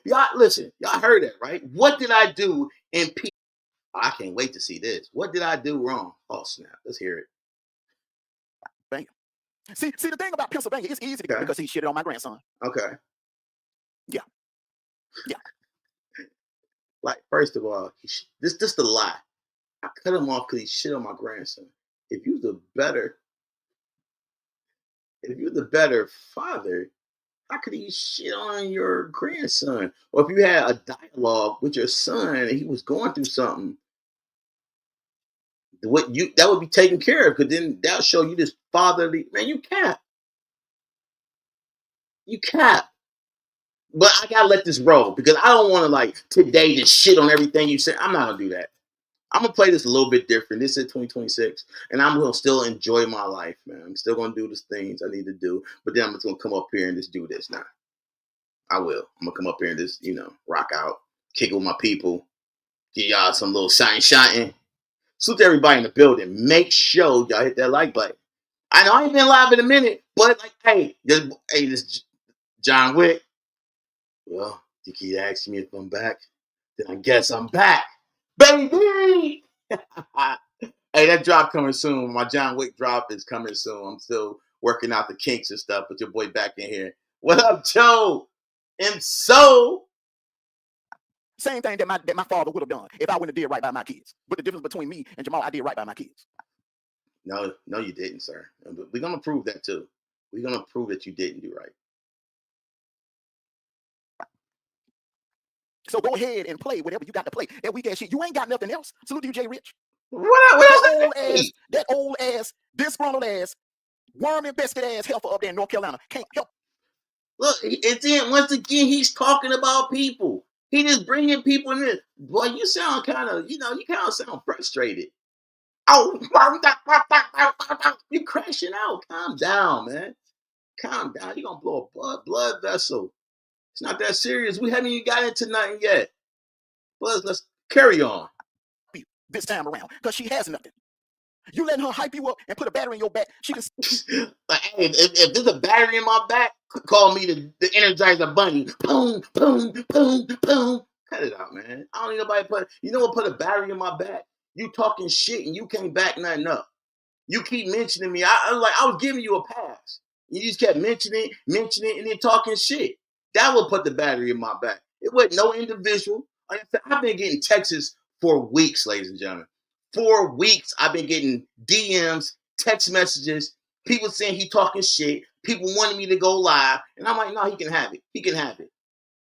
y'all listen. Y'all heard that, right? What did I do in P? I can't wait to see this. What did I do wrong? Oh snap! Let's hear it. Bam. See the thing about Pennsylvania, it's easy to get because he shitted on my grandson. Okay. Yeah. Like, first of all, this the lie. I cut him off because he shit on my grandson. If you're the better father, how could he shit on your grandson? Or if you had a dialogue with your son and he was going through something, that would be taken care of, because then that'll show you this fatherly man. You cap. But I gotta let this roll because I don't want to like today just shit on everything you said. I'm not gonna do that. I'm gonna play this a little bit different. This is 2026, and I'm gonna still enjoy my life, man. I'm still gonna do the things I need to do, but then I'm just gonna come up here and just do this now. I will. I'm gonna come up here and just, rock out, kick it with my people, give y'all some little shine. Salute to everybody in the building. Make sure y'all hit that like button. I know I ain't been live in a minute, but like, hey, this John Wick. Well, you keep asking me if I'm back, then I guess I'm back, baby. Hey, that drop coming soon. My John Wick drop is coming soon. I'm still working out the kinks and stuff. But your boy back in here. What up, Joe? And so Same thing that my father would have done if I wouldn't have did right by my kids. But the difference between me and Jamal, I did right by my kids. no, you didn't, sir. We're gonna prove that too. We're gonna prove that you didn't do right. So go ahead and play whatever you got to play. That weak ass shit. You ain't got nothing else. Salute to you, Jay Rich. What That old ass, disgruntled ass, worm infested ass helper up there in North Carolina can't help. Look, and then once again, he's talking about people. He just bringing people in this. Boy, you sound kind of, you kind of sound frustrated. Oh, you crashing out. Calm down, man. Calm down. You're going to blow a blood vessel. It's not that serious. We haven't even got into nothing yet. But let's carry on. This time around, because she has nothing. You letting her hype you up and put a battery in your back. She can. Like, hey, if there's a battery in my back, call me the Energizer Bunny. Boom, boom, boom, boom. Cut it out, man. I don't need nobody put a battery in my back. You talking shit and you can't back nothing up. You keep mentioning me. I was giving you a pass. You just kept mentioning, and then talking shit. That would put the battery in my back. It wasn't no individual. Like I said, I've been getting texts for weeks, ladies and gentlemen. 4 weeks, I've been getting DMs, text messages, people saying he talking shit, people wanting me to go live, and I'm like, no, he can have it. He can have it.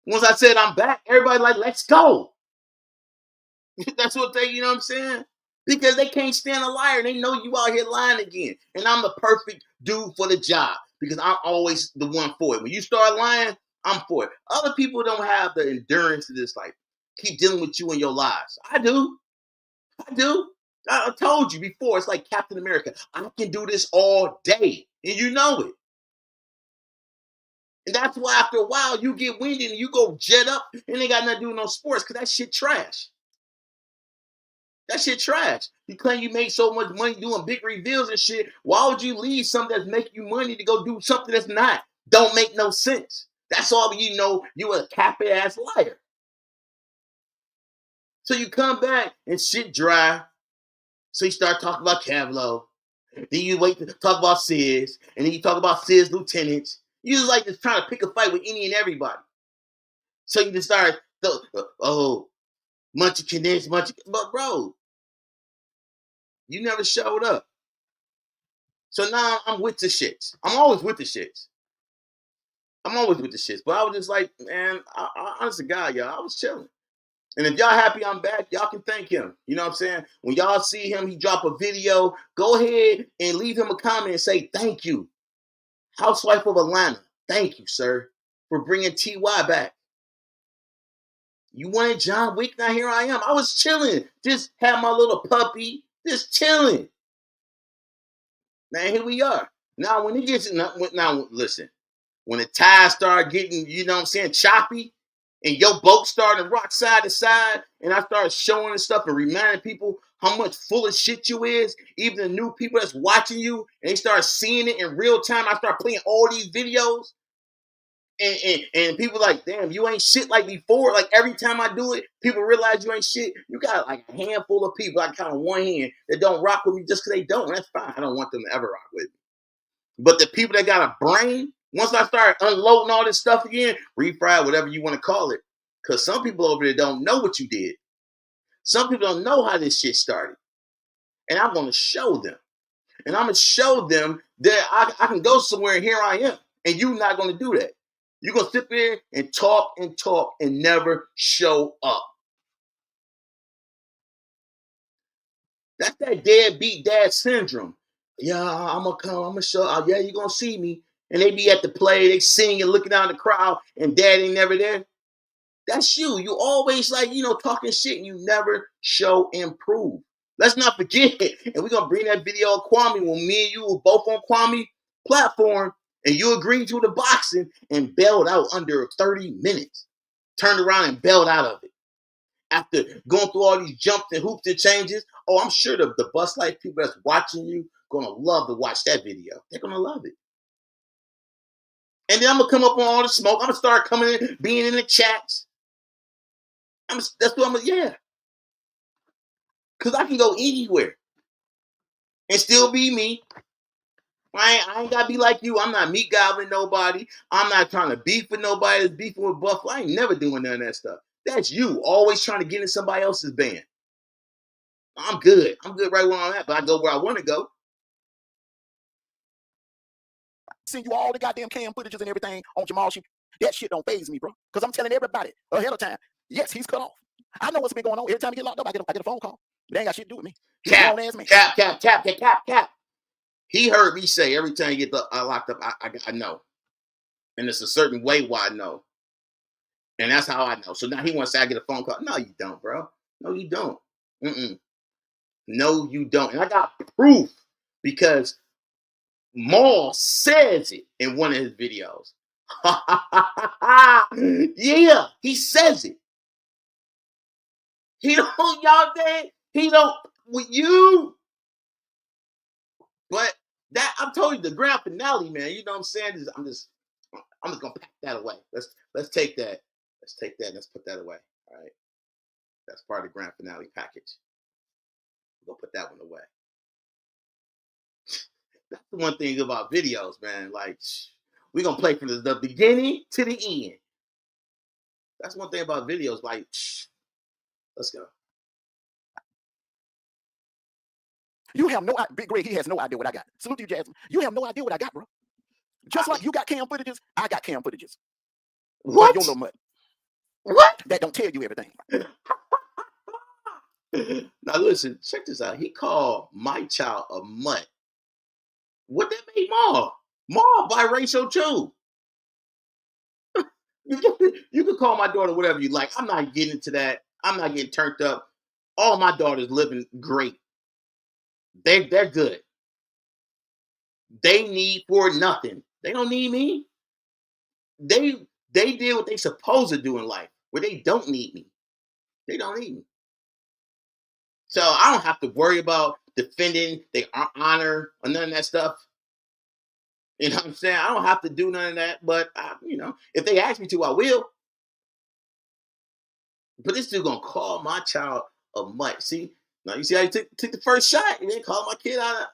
Once I said I'm back, everybody like, let's go. That's what they, you know what I'm saying? Because they can't stand a liar. They know you out here lying again. And I'm the perfect dude for the job because I'm always the one for it. When you start lying, I'm for it. Other people don't have the endurance to just like keep dealing with you and your lies. I do. I told you before, it's like Captain America. I can do this all day, and you know it. And that's why after a while, you get winded and you go jet up, and they got nothing to do with no sports, because that shit trash. That shit trash. You claim you made so much money doing big reveals and shit. Why would you leave something that's making you money to go do something that's not? Don't make no sense. That's all you know. You a cap-ass liar. So you come back and shit dry. So you start talking about Cavalo. Then you wait to talk about Sis, and then you talk about Sis lieutenants. You just like just trying to pick a fight with any and everybody. So you just start, munchy condensed, munchy. But bro, you never showed up. So now I'm with the shits. I'm always with the shits. But I was just like, man, honest to God, y'all, I was chilling. And if y'all happy I'm back, y'all can thank him. You know what I'm saying? When y'all see him, he drop a video, go ahead and leave him a comment and say, thank you. Housewife of Atlanta, thank you, sir, for bringing T.Y. back. You wanted John Wick, now here I am. I was chilling. Just had my little puppy, just chilling. Now here we are. Now when it gets, now listen, when the tides start getting, you know what I'm saying, choppy, and your boat started to rock side to side, and I started showing and stuff and reminding people how much full of shit you is, even the new people that's watching you, and they start seeing it in real time. I start playing all these videos, and people like, damn, you ain't shit like before. Like every time I do it, people realize you ain't shit. You got like a handful of people, I count on one hand, that don't rock with me just because they don't. That's fine. I don't want them to ever rock with me. But the people that got a brain, once I start unloading all this stuff again, refried, whatever you want to call it, because some people over there don't know what you did. Some people don't know how this shit started. And I'm going to show them. And I'm going to show them that I can go somewhere and here I am. And you're not going to do that. You're going to sit there and talk and never show up. That's that deadbeat dad syndrome. Yeah, I'm going to come. I'm going to show up. Yeah, you're going to see me. And they be at the play, they sing and looking down the crowd, and dad ain't never there. That's you. You always like, talking shit, and you never show and prove. Let's not forget, and we're going to bring that video of Kwame when me and you were both on Kwame platform, and you agreed to the boxing and bailed out under 30 minutes. Turned around and bailed out of it. After going through all these jumps and hoops and changes, I'm sure the Bus Life people that's watching you going to love to watch that video. They're going to love it. And then I'm going to come up on all the smoke. I'm going to start coming in, being in the chats. That's what I'm going to, yeah. Because I can go anywhere and still be me. I ain't gotta be like you. I'm not meat gobbling nobody. I'm not trying to beef with nobody that's beefing with Buffalo. I ain't never doing none of that stuff. That's you always trying to get in somebody else's band. I'm good. I'm good right where I'm at, but I go where I want to go. Send you all the goddamn cam footages and everything on Jamal Sheep. That shit don't faze me, bro. Because I'm telling everybody ahead of time, yes, he's cut off. I know what's been going on. Every time he get locked up, I get a phone call. But they ain't got shit to do with me. He's a Cap, grown ass man. cap. He heard me say every time you get locked up, I know. And it's a certain way why I know. And that's how I know. So now he wants to say I get a phone call. No, you don't, bro. No, you don't. No, you don't. And I got proof because Maul says it in one of his videos. Yeah, he says it. He don't, y'all think he don't with you. But that I'm telling you, the grand finale, man. You know what I'm saying? I'm just gonna pack that away. Let's take that. Let's take that. Let's put that away. All right. That's part of the grand finale package. We'll put that one away. That's the one thing about videos, man. Like we're gonna play from the beginning to the end. That's one thing about videos. Like, let's go. You have no idea. Big Greg, he has no idea what I got. Salute to you, Jasmine. You have no idea what I got, bro. Just like you got cam footages, I got cam footages. What? Your little mutt. What? That don't tell you everything. Now listen, check this out. He called my child a mutt. What that made Maul? Maul biracial too. You can call my daughter whatever you like. I'm not getting into that. I'm not getting turned up. All my daughters living great. They're good. They need for nothing. They don't need me. They did what they supposed to do in life, where they don't need me. They don't need me. So I don't have to worry about defending their honor or none of that stuff. You know what I'm saying? I don't have to do none of that. But if they ask me to, I will. But this dude gonna call my child a mutt. See, now you see how he took the first shot and then called my kid out.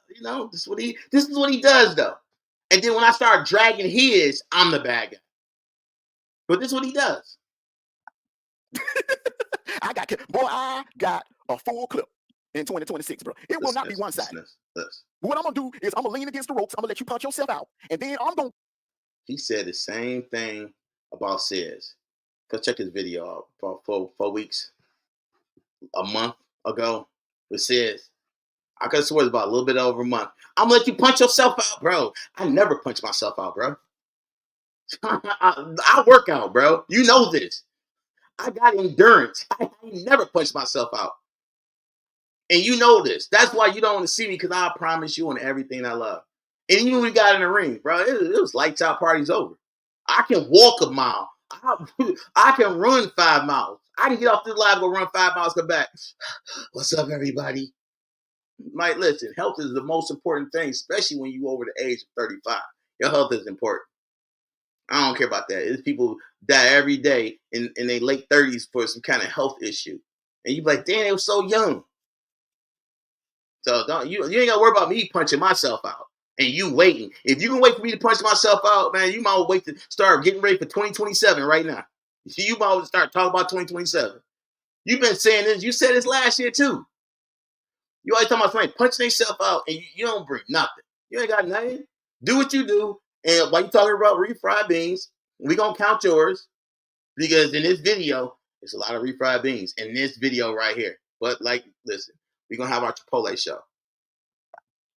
This is what he does though. And then when I start dragging his, I'm the bad guy. But this is what he does. I got a full clip in 2026, bro. It will not be one-sided. What I'm gonna do is I'm gonna lean against the ropes. I'm gonna let you punch yourself out, and then I'm gonna. He said the same thing about Sis. Go check his video out for 4 weeks, a month ago. It says, I could swear it's about a little bit over a month. I'm gonna let you punch yourself out, bro. I never punch myself out, bro. I work out, bro. You know this. I got endurance. I never punch myself out. And you know this. That's why you don't want to see me, because I promise you on everything I love. And even when we got in the ring, bro, it was lights out, party's over. I can walk a mile. I can run 5 miles. I can get off this live, go run 5 miles, come back. What's up, everybody? Mike, listen, health is the most important thing, especially when you over the age of 35. Your health is important. I don't care about that. There's people die every day in their late 30s for some kind of health issue. And you be like, damn, they were so young. So you ain't gotta worry about me punching myself out. And you waiting. If you can wait for me to punch myself out, man, you might well wait to start getting ready for 2027 right now. You might well start talking about 2027. You've been saying this. You said this last year too. You always talking about somebody punching themselves out and you don't bring nothing. You ain't got nothing. Do what you do. And while you talking about refried beans, we gonna count yours. Because in this video, it's a lot of refried beans in this video right here. But listen, we're gonna have our Chipotle show.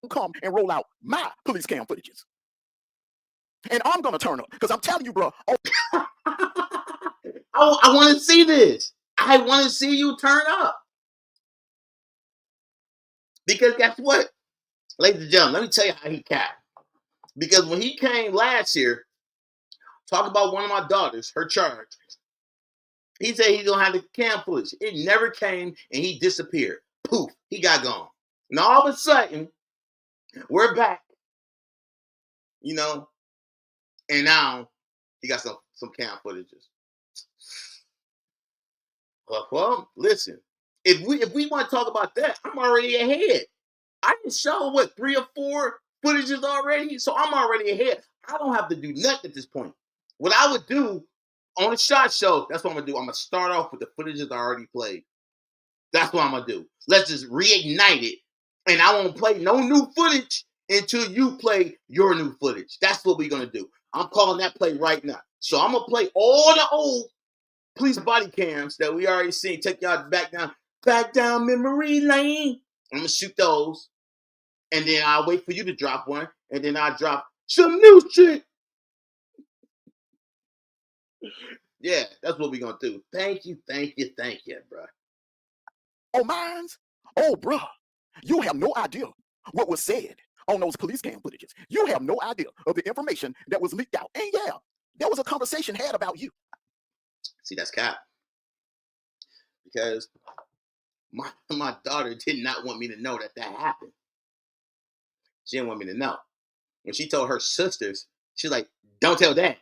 Come and roll out my police cam footages. And I'm gonna turn up. Because I'm telling you, bro. I want to see this. I want to see you turn up. Because guess what? Ladies and gentlemen, let me tell you how he capped. Because when he came last year, talk about one of my daughters, her charge. He said he's gonna have the cam footage. It never came and he disappeared. Poof, he got gone. And all of a sudden, we're back. And now he got some cam footages. Well, listen. If we want to talk about that, I'm already ahead. I can show 3 or 4 footages already, so I'm already ahead. I don't have to do nothing at this point. What I would do on the shot show, that's what I'm gonna do. I'm gonna start off with the footages I already played. That's what I'm gonna do. Let's just reignite it, and I won't play no new footage until you play your new footage. That's what we're gonna do. I'm calling that play right now. So I'm gonna play all the old police body cams that we already seen. Take y'all back down memory lane. I'm gonna shoot those, and then I'll wait for you to drop one, and then I'll drop some new shit. Yeah, that's what we're gonna do. Thank you, bro. Oh, mines? Oh, bruh, you have no idea what was said on those police cam footages. You have no idea of the information that was leaked out. And yeah, there was a conversation had about you. See, that's cap. Because my daughter did not want me to know that happened. She didn't want me to know. When she told her sisters, she's like, "Don't tell Dad."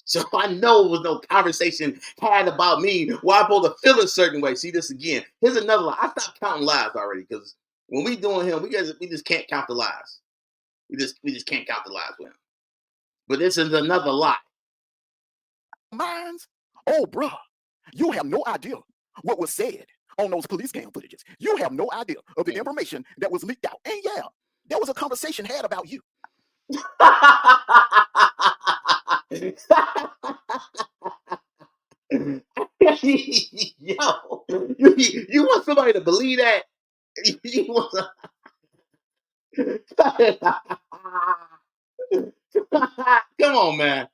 So I know it was no conversation had about me. Why I'm supposed to feel a certain way. See this again. Here's another lie. I stopped counting lies already because when we doing him, we just can't count the lies. We just can't count the lies with him. But this is another lie. Mines? Oh, bruh, you have no idea what was said on those police cam footages. You have no idea of the information that was leaked out. And yeah, there was a conversation had about you. Yo, you want somebody to believe that? You want Come on, man.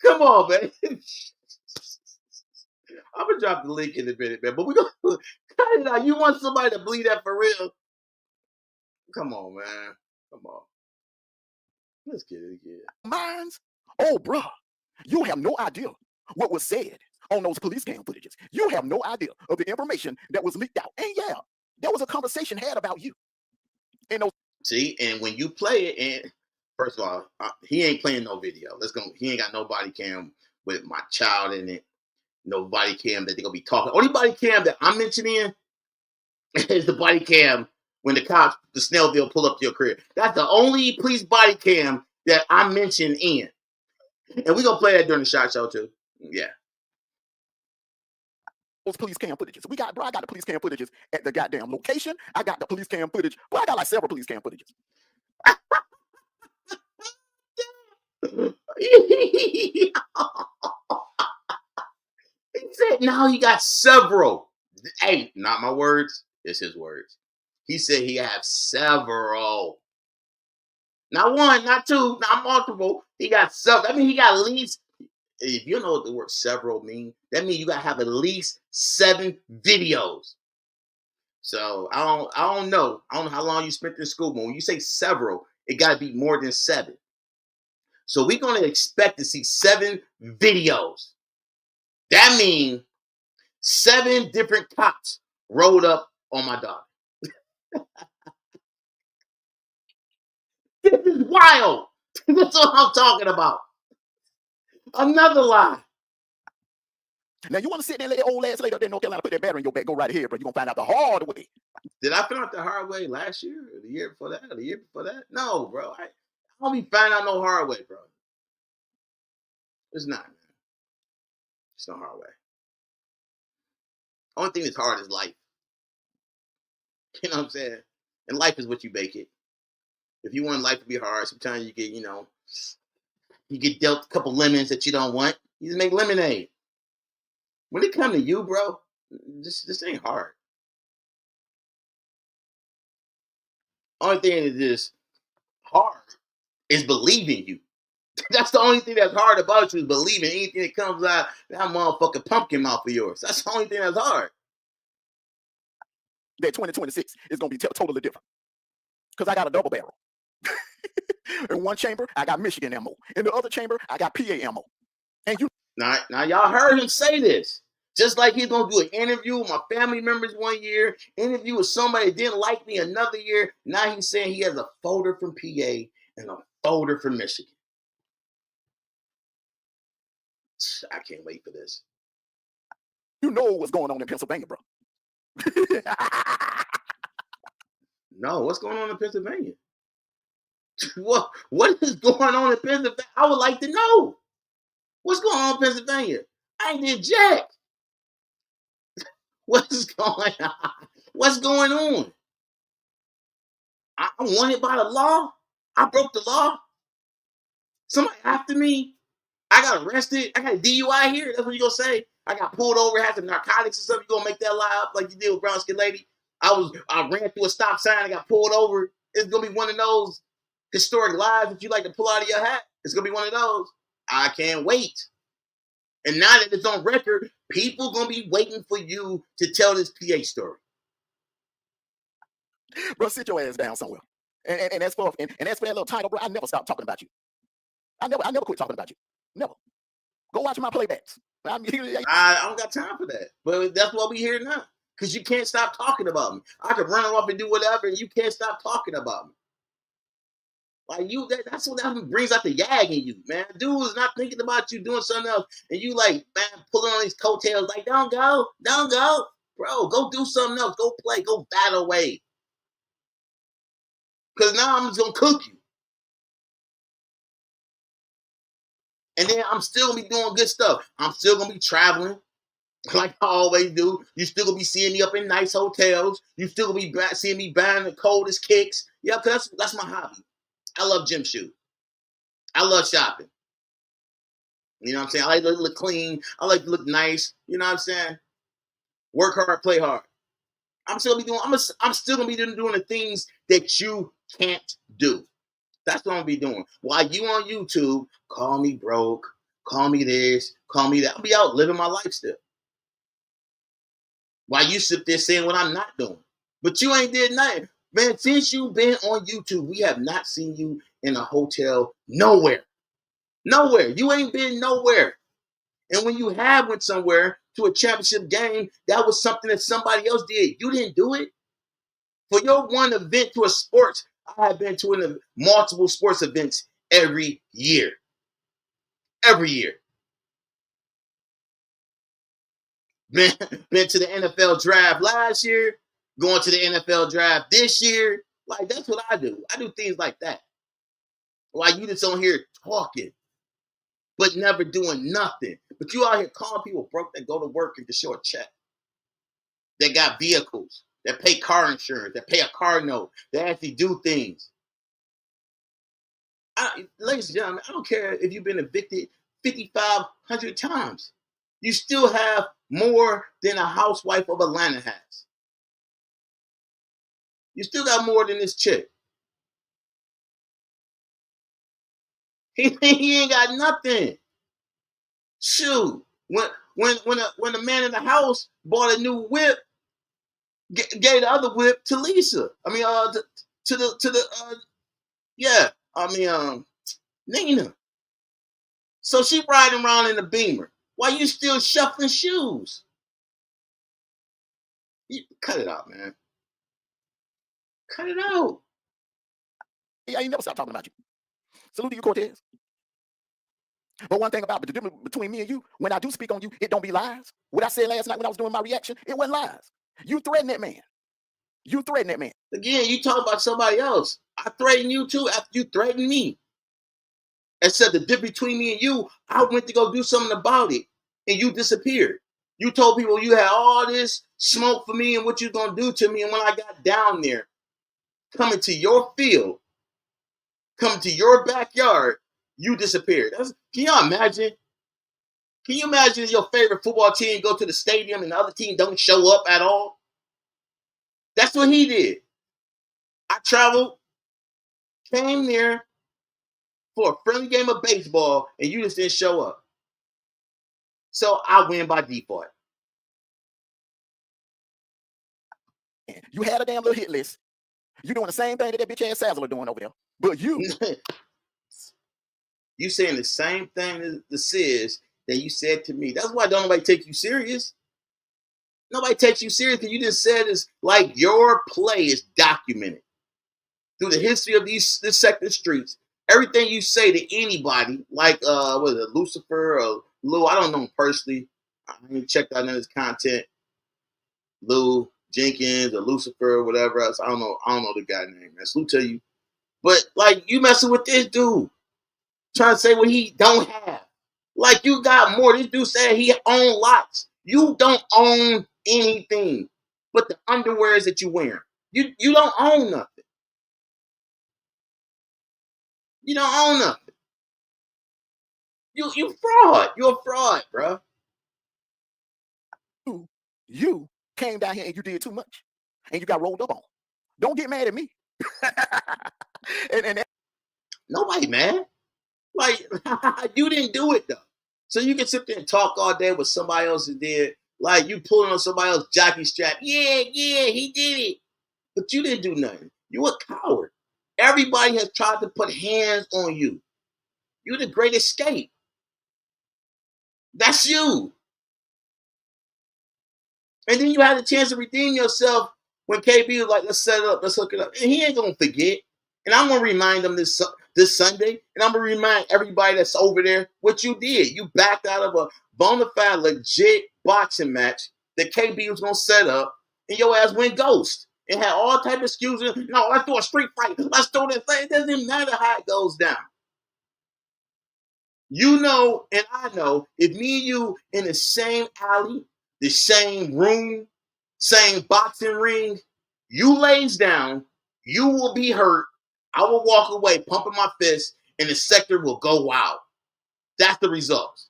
Come on, man. I'm gonna drop the link in a minute, man. But we gonna cut it out. You want somebody to believe that for real? Come on, man. Come on. Let's get it again. Mines? Oh, bruh, you have no idea what was said on those police cam footages. You have no idea of the information that was leaked out. And yeah, there was a conversation had about you. And those See, and when you play it, and first of all, he ain't playing no video. Let's go. He ain't got no body cam with my child in it. No body cam that they gonna be talking. Only body cam that I'm mentioning is the body cam when the cops, the Snellville, pull up to your crib. That's the only police body cam that I mentioned in. And we gonna play that during the shot show too. Yeah. those police cam footages. I got the police cam footages at the goddamn location. I got the police cam footage. Well, I got like several police cam footages. He said, "Now he got several." Hey, not my words. It's his words. He said he has several. Not one, not two, not multiple. He got several. I mean, he got at least. If you know what the word several means, that means you gotta have at least 7 videos. So I don't know. I don't know how long you spent in school, but when you say several, it gotta be more than 7. So we're gonna expect to see 7 videos. That means 7 different cops rolled up on my daughter. This is wild. That's what I'm talking about. Another lie. Now you want to sit there and let the old ass lady up there in North Carolina put that battery in your back? Go right ahead, bro. You're gonna find out the hard way. Did I find out the hard way last year? Or the year before that? Or the year before that? No, bro. I don't be finding out no hard way, bro. It's not, man. It's no hard way. Only thing that's hard is life. You know what I'm saying? And life is what you make it. If you want life to be hard, sometimes you get, you get dealt a couple lemons that you don't want. You just make lemonade. When it come to you, bro, this ain't hard. Only thing that is hard is believing you. That's the only thing that's hard about you is believing anything that comes out that motherfucking pumpkin mouth of yours. That's the only thing that's hard. That 2026 is gonna be totally different. Because I got a double barrel. In one chamber, I got Michigan ammo. In the other chamber, I got PA ammo. And you Now y'all heard him say this. Just like he's gonna do an interview with my family members one year, interview with somebody that didn't like me another year. Now he's saying he has a folder from PA and a folder from Michigan. I can't wait for this. you know what's going on in Pennsylvania, bro. No, what's going on in Pennsylvania? What is going on in Pennsylvania? I would like to know. What's going on in Pennsylvania? I ain't did jack. What's going on? What's going on? I'm wanted by the law. I broke the law. Somebody after me. I got arrested. I got a DUI here. That's what you gonna say. I got pulled over, had some narcotics and stuff. You gonna make that lie up like you did with Brown Skin Lady? I ran through a stop sign. I got pulled over. It's gonna be one of those historic lies that you like to pull out of your hat. It's gonna be one of those. I can't wait. And now that it's on record, people gonna be waiting for you to tell this PA story. Bro, sit your ass down somewhere. And as for that little title, bro, I never stopped talking about you. I never quit talking about you. Never. Go watch my playbacks. I don't got time for that. But that's why we here now. Because you can't stop talking about me. I could run off and do whatever, and you can't stop talking about me. Like that's what brings out the yag in you, man. Dude is not thinking about you doing something else, and you like, man, pulling on these coattails, like, don't go, bro, go do something else, go play, go battle away. Because now I'm just gonna cook you, and then I'm still gonna be doing good stuff. I'm still gonna be traveling, like I always do. You still gonna be seeing me up in nice hotels. You still gonna be seeing me buying the coldest kicks. Yeah, because that's my hobby. I love gym shoes. I love shopping. You know what I'm saying? I like to look clean. I like to look nice. You know what I'm saying? Work hard, play hard. I'm still gonna be doing the things that you can't do. That's what I'm gonna be doing. While you on YouTube, call me broke, call me this, call me that. I'll be out living my life still. While you sit there saying what I'm not doing. But you ain't did nothing. Man, since you've been on YouTube, we have not seen you in a hotel nowhere. Nowhere. You ain't been nowhere. And when you have went somewhere to a championship game, that was something that somebody else did. You didn't do it. For your one event to a sports, I have been to multiple sports events every year. Every year. Been to the NFL draft last year, going to the NFL draft this year. Like, that's what I do. I do things like that. Like, you just on here talking, but never doing nothing. But you out here calling people broke that go to work and get show a check. That got vehicles, that pay car insurance, that pay a car note, that actually do things. Ladies and gentlemen, I don't care if you've been evicted 5,500 times. You still have more than a housewife of Atlanta has. You still got more than this chick. He ain't got nothing. Shoot, when the man in the house bought a new whip, gave the other whip to Lisa. I mean, Nina. So she riding around in the Beamer while you still shuffling shoes. Cut it out, man. Cut it out. I ain't never stopped talking about you. Salute to you, Cortez. But one thing about the difference between me and you, when I do speak on you, it don't be lies. What I said last night when I was doing my reaction, it wasn't lies. You threatened that man. Again, you talk about somebody else. I threatened you too after you threatened me. Except the difference between me and you, I went to go do something about it, and you disappeared. You told people you had all this smoke for me and what you're going to do to me, and when I got down there, coming to your field, coming to your backyard, you disappeared. Can y'all imagine? Can you imagine your favorite football team go to the stadium and the other team don't show up at all? That's what he did. I traveled, came there for a friendly game of baseball, and you just didn't show up. So I win by default. You had a damn little hit list. You doing the same thing that bitch ass Sazzler doing over there. But you saying the same thing as the Sis that you said to me. That's why don't nobody take you serious. Nobody takes you serious because you just said it's like your play is documented through the history of this sector streets. Everything you say to anybody, like was it Lucifer or Lou? I don't know him personally. I haven't checked out none of his content. Lou Jenkins or Lucifer or whatever else. I don't know the guy name, man. Salute to you. But like you messing with this dude, trying to say what he don't have. Like you got more. This dude said he own lots. You don't own anything but the underwears that you wear. You don't own nothing. You don't own nothing. You fraud. You're a fraud, bro. You came down here and you did too much, and you got rolled up on. Don't get mad at me. and Nobody mad. Like you didn't do it though. So you can sit there and talk all day with somebody else that did. Like you pulling on somebody else's jockey strap. Yeah, he did it. But you didn't do nothing. You a coward. Everybody has tried to put hands on you. You're the great escape. That's you. And then you had a chance to redeem yourself when KB was like, let's set it up, let's hook it up. And he ain't gonna forget. And I'm gonna remind him this Sunday, and I'm gonna remind everybody that's over there what you did. You backed out of a bona fide, legit boxing match that KB was gonna set up, and your ass went ghost and had all type of excuses. No, let's do a street fight. Let's do this thing. It doesn't matter how it goes down. You know, and I know, if me and you in the same alley, the same room, same boxing ring, you lays down, you will be hurt. I will walk away pumping my fist, and the sector will go wild. That's the results.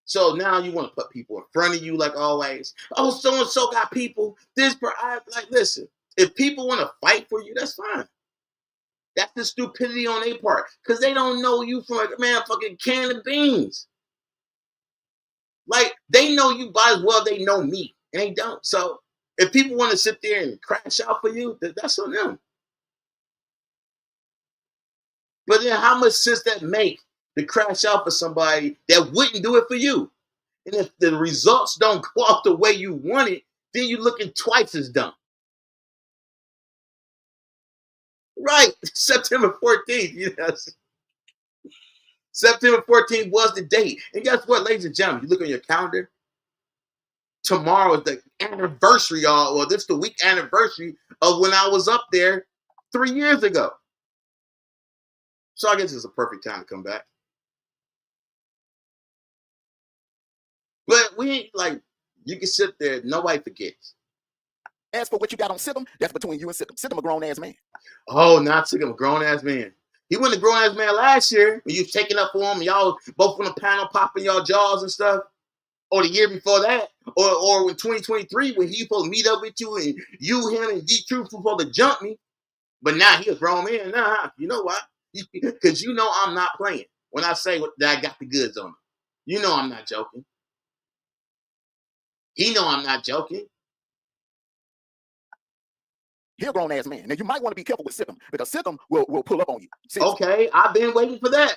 So now you want to put people in front of you like always. Oh, so and so got people. Like, listen, if people want to fight for you, that's fine. That's the stupidity on their part, because they don't know you from a man fucking can of beans. Like they know you by as well they know me, and they don't. So if people want to sit there and crash out for you, that's on them. But then how much sense that make to crash out for somebody that wouldn't do it for you? And if the results don't go out the way you want it, then you're looking twice as dumb. Right. September 14th. Yes. September 14th was the date. And guess what, ladies and gentlemen? You look on your calendar. Tomorrow is the anniversary, y'all. Well, this is the week anniversary of when I was up there 3 years ago. So I guess it's a perfect time to come back. But we ain't like, you can sit there, nobody forgets. As for what you got on Sikkim, that's between you and Sikkim. Sikkim a grown ass man. Oh, not Sikkim, a grown ass man. He wasn't a grown ass man last year when you was taking up for him and y'all both on the panel popping y'all jaws and stuff. Or the year before that. Or in 2023 when he supposed to meet up with you and you, him, and D-Truth supposed to jump me. But now he a grown man. Nah, you know why? Because you know I'm not playing when I say that I got the goods on him. You know I'm not joking. He know I'm not joking. He a grown ass man. Now you might want to be careful with Sikkim because Sikkim will pull up on you. Okay, I've been waiting for that.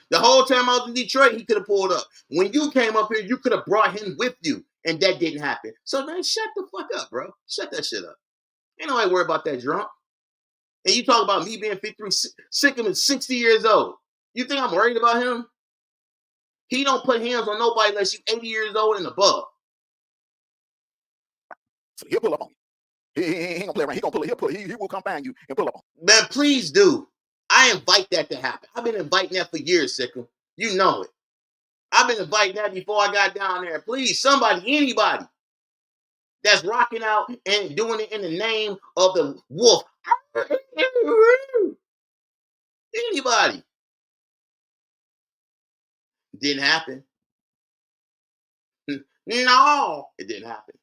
The whole time I was in Detroit, he could have pulled up. When you came up here, you could have brought him with you, and that didn't happen. So man, shut the fuck up, bro. Shut that shit up. Ain't nobody worry about that drunk. And you talk about me being 53, Sikkim is 60 years old. You think I'm worried about him? He don't put hands on nobody unless you 80 years old and above. So he'll pull up on you. He ain't gonna play around. He will come find you and pull up on you. Man, please do. I invite that to happen. I've been inviting that for years, Sikkim. You know it. I've been inviting that before I got down there. Please, somebody, anybody that's rocking out and doing it in the name of the wolf. Anybody. Didn't happen. No, it didn't happen.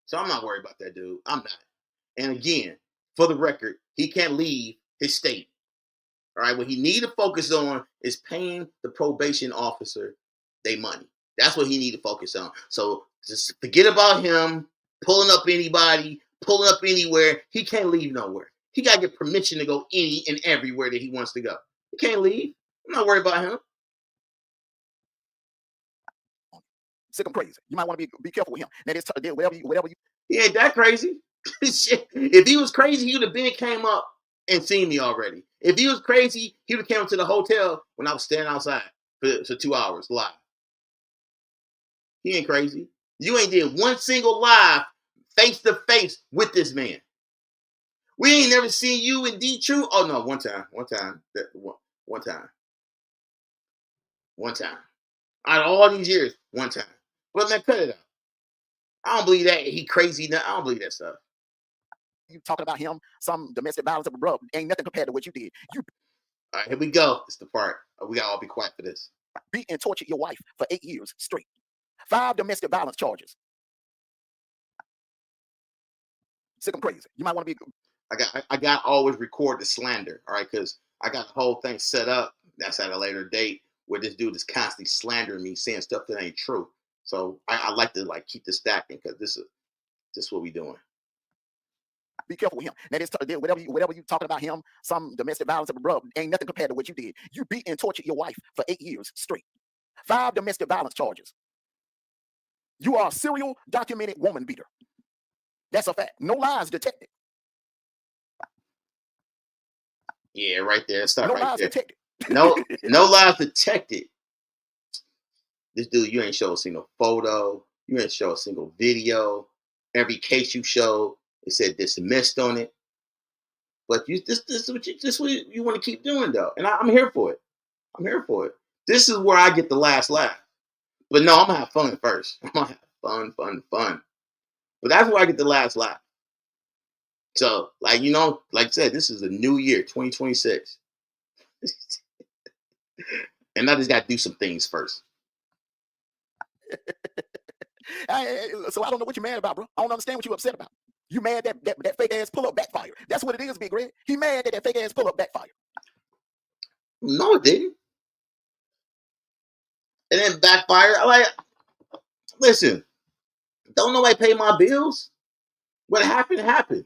So I'm not worried about that dude. I'm not. And again, for the record, he can't leave his state. All right, what he need to focus on is paying the probation officer their money. That's what he need to focus on. So just forget about him pulling up anybody, pulling up anywhere. He can't leave nowhere. He got to get permission to go any and everywhere that he wants to go. He can't leave. I'm not worried about him. Sikkim crazy. You might want to be careful with him. Now, whatever you. He ain't that crazy. If he was crazy, he would have been came up and seen me already. If he was crazy, he would have came to the hotel when I was standing outside for 2 hours live. He ain't crazy. You ain't did one single live face to face with this man. We ain't never seen you in Detroit. Oh no, one time. One time. One time. Out of all these years, one time. But man, cut it out. I don't believe that he crazy. I don't believe that stuff. You talking about him, some domestic violence, bro, ain't nothing compared to what you did. You All right, here we go. It's the part. We gotta all be quiet for this. beat and tortured your wife for 8 years straight. 5 domestic violence charges. Sick, I'm crazy. You might want to be. I got to always record the slander, all right? Because I got the whole thing set up. That's at a later date where this dude is constantly slandering me, saying stuff that ain't true. So I like to like keep the stacking because this is what we doing. Be careful with him. Now, whatever you talking about him, some domestic violence, bro, ain't nothing compared to what you did. You beat and tortured your wife for 8 years straight. 5 domestic violence charges. You are a serial documented woman beater. That's a fact. No lies detected. Yeah, right there. Stop no right lies there. detected. No lies detected. This dude, you ain't show a single photo. You ain't show a single video. Every case you showed, it said dismissed on it. But this is what you want to keep doing though, and I'm here for it. I'm here for it. This is where I get the last laugh. But no, I'm gonna have fun first. I'm gonna have fun. But that's where I get the last laugh. So, like like I said, this is a new year, 2026, and I just got to do some things first. So I don't know what you're mad about, bro. I don't understand what you're upset about. You mad that fake ass pull up backfire? That's what it is, Big Red. He mad that fake ass pull up backfire. No, it didn't. It didn't backfire. Listen, don't nobody pay my bills. What happened, happened.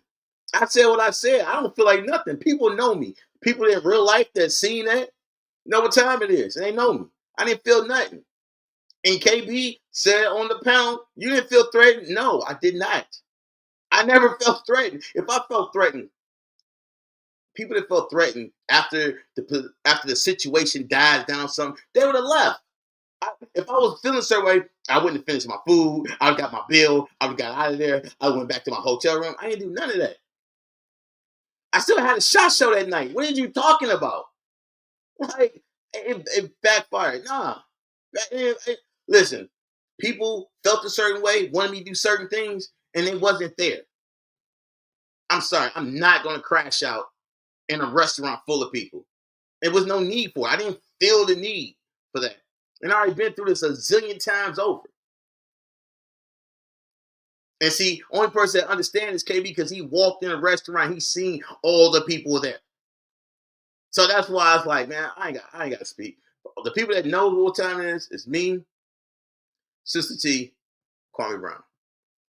I said what I said. I don't feel like nothing. People know me. People in real life that seen that know what time it is. They know me. I didn't feel nothing. And KB said on the panel, you didn't feel threatened? No, I did not. I never felt threatened. If I felt threatened, people that felt threatened after the situation dies down, something, they would have left. If I was feeling a certain way, I wouldn't have finished my food. I would have got my bill. I would have got out of there. I went back to my hotel room. I didn't do none of that. I still had a shot show that night. What are you talking about? Like, it backfired. Nah. Listen, people felt a certain way, wanted me to do certain things, and it wasn't there. I'm sorry. I'm not going to crash out in a restaurant full of people. There was no need for it. I didn't feel the need for that. And I already been through this a zillion times over. And see, only person that understands is KB because he walked in a restaurant, he's seen all the people there. So that's why I was like, man, I ain't got to speak. The people that know what time it is me, Sister T, Kwame Brown.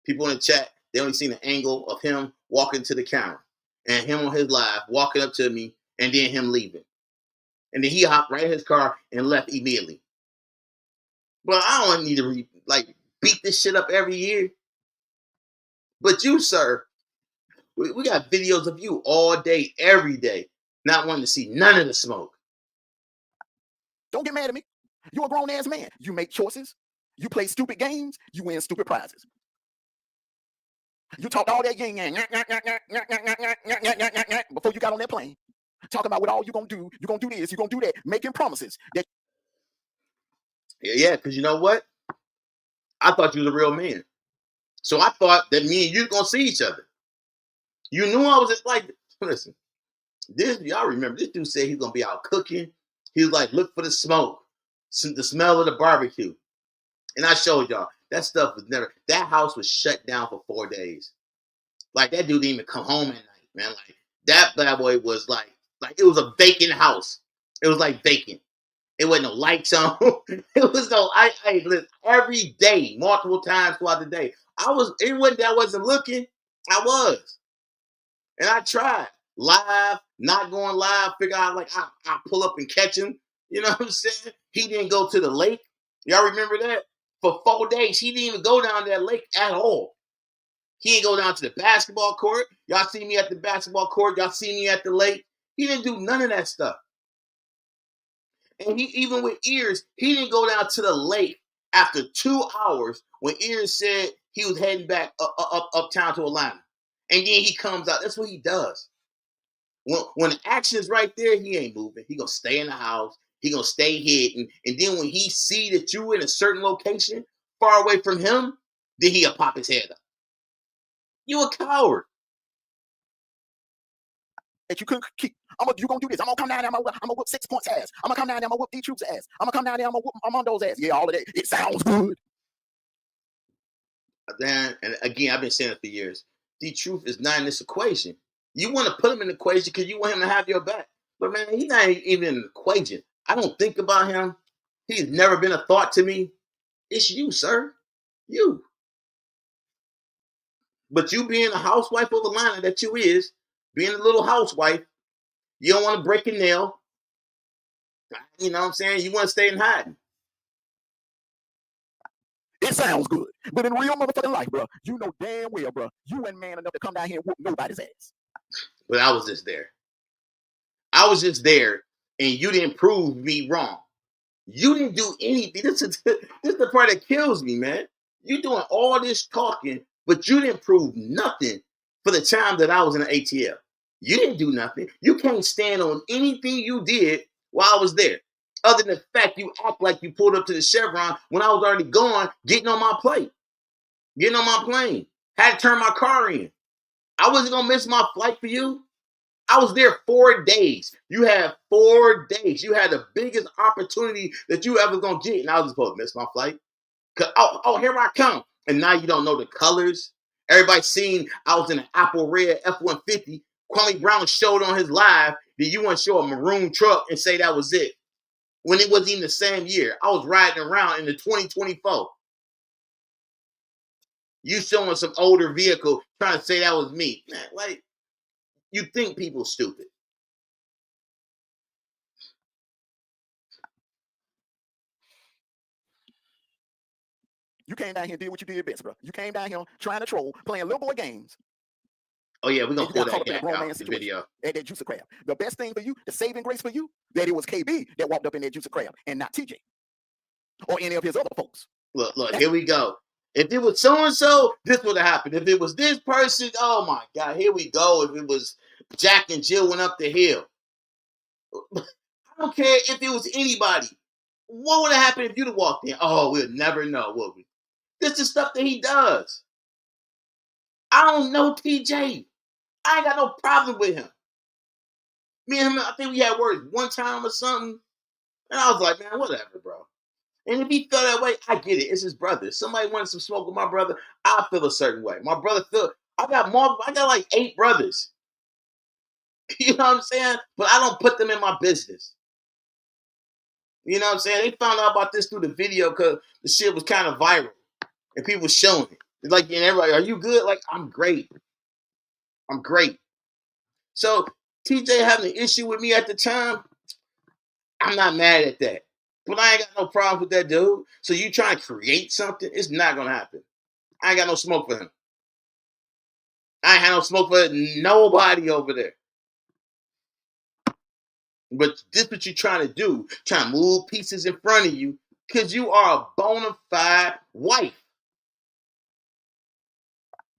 People in the chat, they only seen the angle of him walking to the camera and him on his live walking up to me and then him leaving. And then he hopped right in his car and left immediately. But I don't need to beat this shit up every year. But you, sir, we got videos of you all day, every day, not wanting to see none of the smoke. Don't get mad at me. You're a grown ass man. You make choices. You play stupid games. You win stupid prizes. You talked all that yin yang before you got on that plane. Talking about what all you're gonna do. You're gonna do this. You're gonna do that. Making promises that. Yeah, because you know what? I thought you was a real man. So I thought that me and you gonna see each other. You knew I was just like, listen, y'all remember, this dude said he's gonna be out cooking. He was like, look for the smoke, the smell of the barbecue. And I showed y'all, that stuff was that house was shut down for 4 days. Like, that dude didn't even come home at night, man. Like, that bad boy was like it was a vacant house. It was like vacant. It wasn't no lights on. It was no, I listen, every day, multiple times throughout the day. It wasn't that I wasn't looking. I was. And I tried. Live, not going live, figure out I pull up and catch him. You know what I'm saying? He didn't go to the lake. Y'all remember that? For 4 days, he didn't even go down to that lake at all. He didn't go down to the basketball court. Y'all see me at the basketball court. Y'all see me at the lake. He didn't do none of that stuff. And he, even with Ears, he didn't go down to the lake after 2 hours when Ears said he was heading back uptown to Atlanta. And then he comes out. That's what he does. When the action's right there, he ain't moving. He gonna stay in the house. He gonna stay hidden. And then when he see that you in a certain location, far away from him, then he'll pop his head up. You a coward. That you couldn't keep. You gonna do this. I'm gonna come down there, I'm gonna whoop 6 points ass. I'm gonna come down there, I'm gonna whoop D-Troop's ass. I'm gonna come down there, I'm gonna whoop Armando's ass. Yeah, all of that. It sounds good. Then, and again, I've been saying it for years. D-Truth is not in this equation. You want to put him in the equation because you want him to have your back. But man, he's not even in the equation. I don't think about him. He's never been a thought to me. It's you, sir. You. But you being a housewife of Atlanta that you is, being a little housewife, you don't want to break a nail. You know what I'm saying? You want to stay in hiding. It sounds good. But in real motherfucking life, bro, you know damn well, bro, you ain't man enough to come down here and whoop nobody's ass. But I was just there. I was just there, and you didn't prove me wrong. You didn't do anything. This is the part that kills me, man. You doing all this talking, but you didn't prove nothing for the time that I was in the ATL. You didn't do nothing. You can't stand on anything you did while I was there. Other than the fact you act like you pulled up to the Chevron when I was already gone, getting on my plane, getting on my plane. Had to turn my car in. I wasn't gonna miss my flight for you. I was there 4 days. You had 4 days. You had the biggest opportunity that you ever gonna get, and I was supposed to miss my flight. Oh, here I come. And now you don't know the colors. Everybody seen I was in an apple red F-150. Kwame Brown showed on his live that you want to show a maroon truck and say that was it. When it wasn't even the same year. I was riding around in the 2024. You showing some older vehicle trying to say that was me. Man, like, you think people stupid. You came down here and did what you did best, bro. You came down here trying to troll, playing little boy games. Oh yeah, we're gonna pull that cat out the video. And that juice of crab. The best thing for you, the saving grace for you, that it was KB that walked up in that juice of crab and not TJ. Or any of his other folks. Look, here we go. If it was so-and-so, this would have happened. If it was this person, oh my God, here we go. If it was Jack and Jill went up the hill. I don't care if it was anybody. What would have happened if you'd have walked in? Oh, we'll never know, would we? This is stuff that he does. I don't know TJ. I ain't got no problem with him. Me and him, I think we had words one time or something. And I was like, man, whatever, bro. And if he felt that way, I get it. It's his brother. If somebody wanted some smoke with my brother, I feel a certain way. My brother feel. I got like 8 brothers. You know what I'm saying? But I don't put them in my business. You know what I'm saying? They found out about this through the video because the shit was kind of viral and people showing it. It's like, and everybody, are you good? Like, I'm great. I'm great. So TJ having an issue with me at the time, I'm not mad at that. But I ain't got no problem with that dude. So you trying to create something, it's not gonna happen. I ain't got no smoke for him. I ain't had no smoke for nobody over there. But this what you trying to do, trying to move pieces in front of you, because you are a bona fide wife.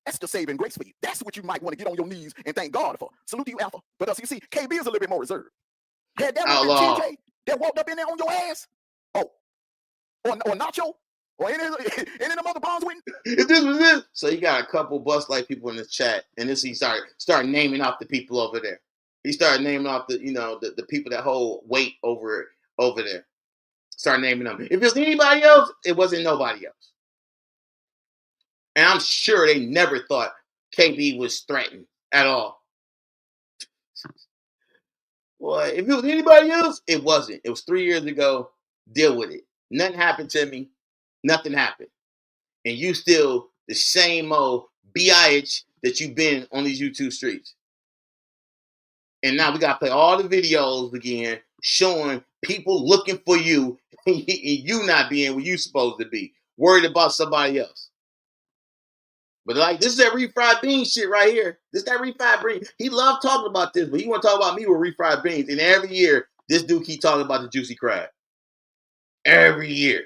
That's the saving grace for you. That's what you might want to get on your knees and thank God for. Salute to you, Alpha. But you see, KB is a little bit more reserved. Had that been TJ that walked up in there on your ass, or Nacho, or any of them other bonds with. If this was it, so you got a couple bus like people in the chat, and this he start naming off the people over there. He started naming off the people that hold weight over there. Start naming them. If it was anybody else, it wasn't nobody else. And I'm sure they never thought KB was threatened at all. Boy, if it was anybody else, it wasn't. It was 3 years ago. Deal with it. Nothing happened to me. Nothing happened. And you still the same old BIH that you've been on these YouTube streets. And now we got to play all the videos again showing people looking for you and you not being where you supposed to be. Worried about somebody else. But like, this is that refried beans shit right here. This that refried beans. He loved talking about this, but he want to talk about me with refried beans. And every year, this dude keep talking about the juicy crab. Every year.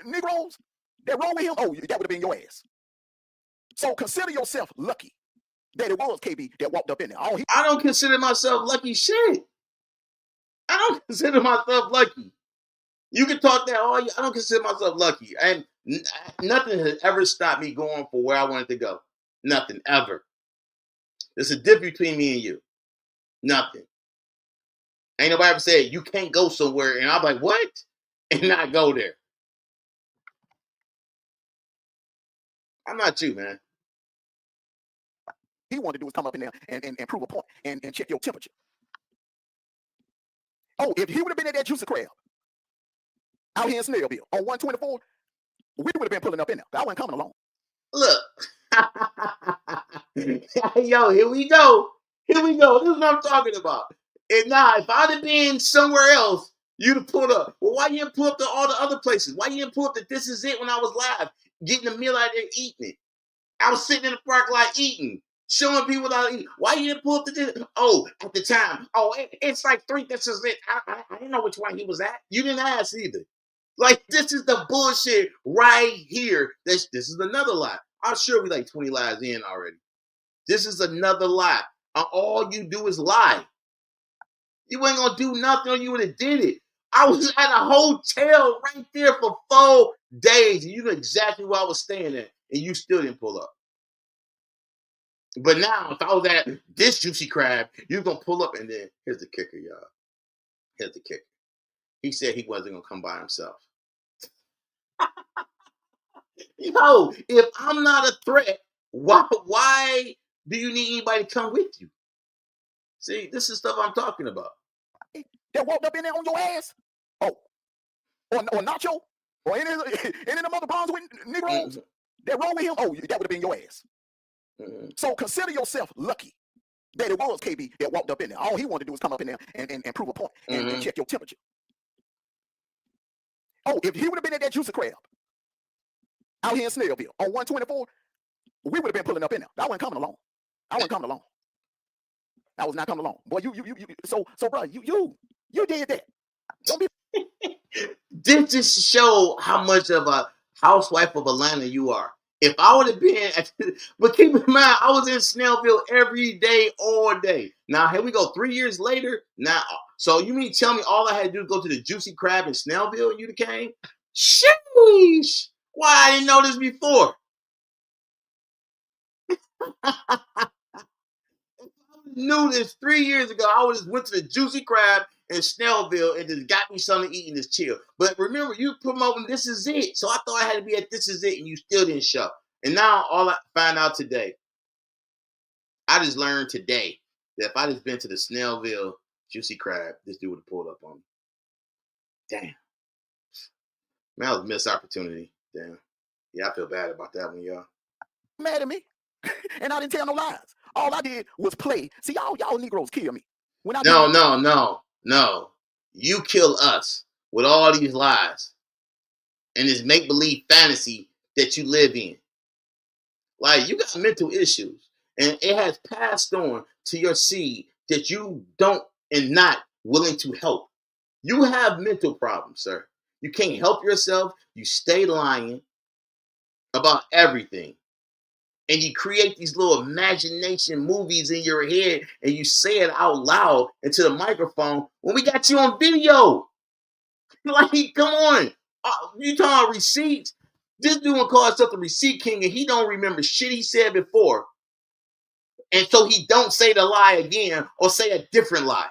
Negroes that roll with him, oh, that would have been your ass. So consider yourself lucky that it was KB that walked up in there. All he I don't consider myself lucky shit. I don't consider myself lucky. You can talk that all you. I don't consider myself lucky, and nothing has ever stopped me going for where I wanted to go. Nothing ever. There's a difference between me and you. Nothing. Ain't nobody ever said you can't go somewhere, and I'm like, what? And not go there. I'm not you, man. wanted to do was come up in there and prove a point and check your temperature. Oh, if he would have been at that juicy crab out here in Snellville on 124, we would have been pulling up in there. I wasn't coming along. Look. Yo, here we go. Here we go. This is what I'm talking about. And now, if I'd have been somewhere else, you'd have pulled up. Well, why you didn't pull up to all the other places? Why you didn't pull up to This Is It when I was live, getting a meal out there, eating it? I was sitting in the park lot eating, showing people how to eat. Why you didn't pull up to this? Oh, at the time. Oh, it's like 3 This Is It. I didn't know which one he was at. You didn't ask either. Like, this is the bullshit right here. This is another lie. I'm sure we like 20 lies in already. This is another lie. All you do is lie. You ain't gonna do nothing or you would have did it. I was at a hotel right there for 4 days, and you know exactly where I was staying at, and you still didn't pull up. But now, if I was at this juicy crab, you're gonna pull up, and then here's the kicker, y'all. Here's the kicker. He said he wasn't gonna come by himself. Yo, if I'm not a threat, why do you need anybody to come with you? See, this is stuff I'm talking about. That walked up in there on your ass. Oh, or Nacho, or any of them other Brunswick Negroes that roll with him. Oh, that would have been your ass. So consider yourself lucky that it was KB that walked up in there. All he wanted to do was come up in there and prove a point and check your temperature. Oh, if he would have been at that juicy crab out here in Snellville on 124, we would have been pulling up in there. I wasn't coming along. I wasn't coming along. I was not coming along. Boy, so bro, you did that. Don't be. This just show how much of a housewife of Atlanta you are. If I would have been, but keep in mind, I was in Snellville every day, all day. Now, here we go, 3 years later. Now, so you mean tell me all I had to do was go to the Juicy Crab in Snellville and you'd have came? Sheesh! Why I didn't know this before? Knew this 3 years ago, I would just went to the Juicy Crab in Snellville and just got me something to eat and just chill. But remember, you promoting This Is It, so I thought I had to be at This Is It, and you still didn't show. And now all I find out today, I just learned today that if I just been to the Snellville Juicy Crab, this dude would have pulled up on me. Damn, man, that was a missed opportunity. Damn, yeah, I feel bad about that one, y'all. Mad at me, and I didn't tell no lies. All I did was play. See, y'all Negroes kill me. When I No. You kill us with all these lies and this make-believe fantasy that you live in. Like, you got mental issues, and it has passed on to your seed that you don't and not willing to help. You have mental problems, sir. You can't help yourself. You stay lying about everything. And you create these little imagination movies in your head and you say it out loud into the microphone when we got you on video. Like, come on. You talking about receipts? This dude calls himself the receipt king and he don't remember shit he said before. And so he don't say the lie again or say a different lie.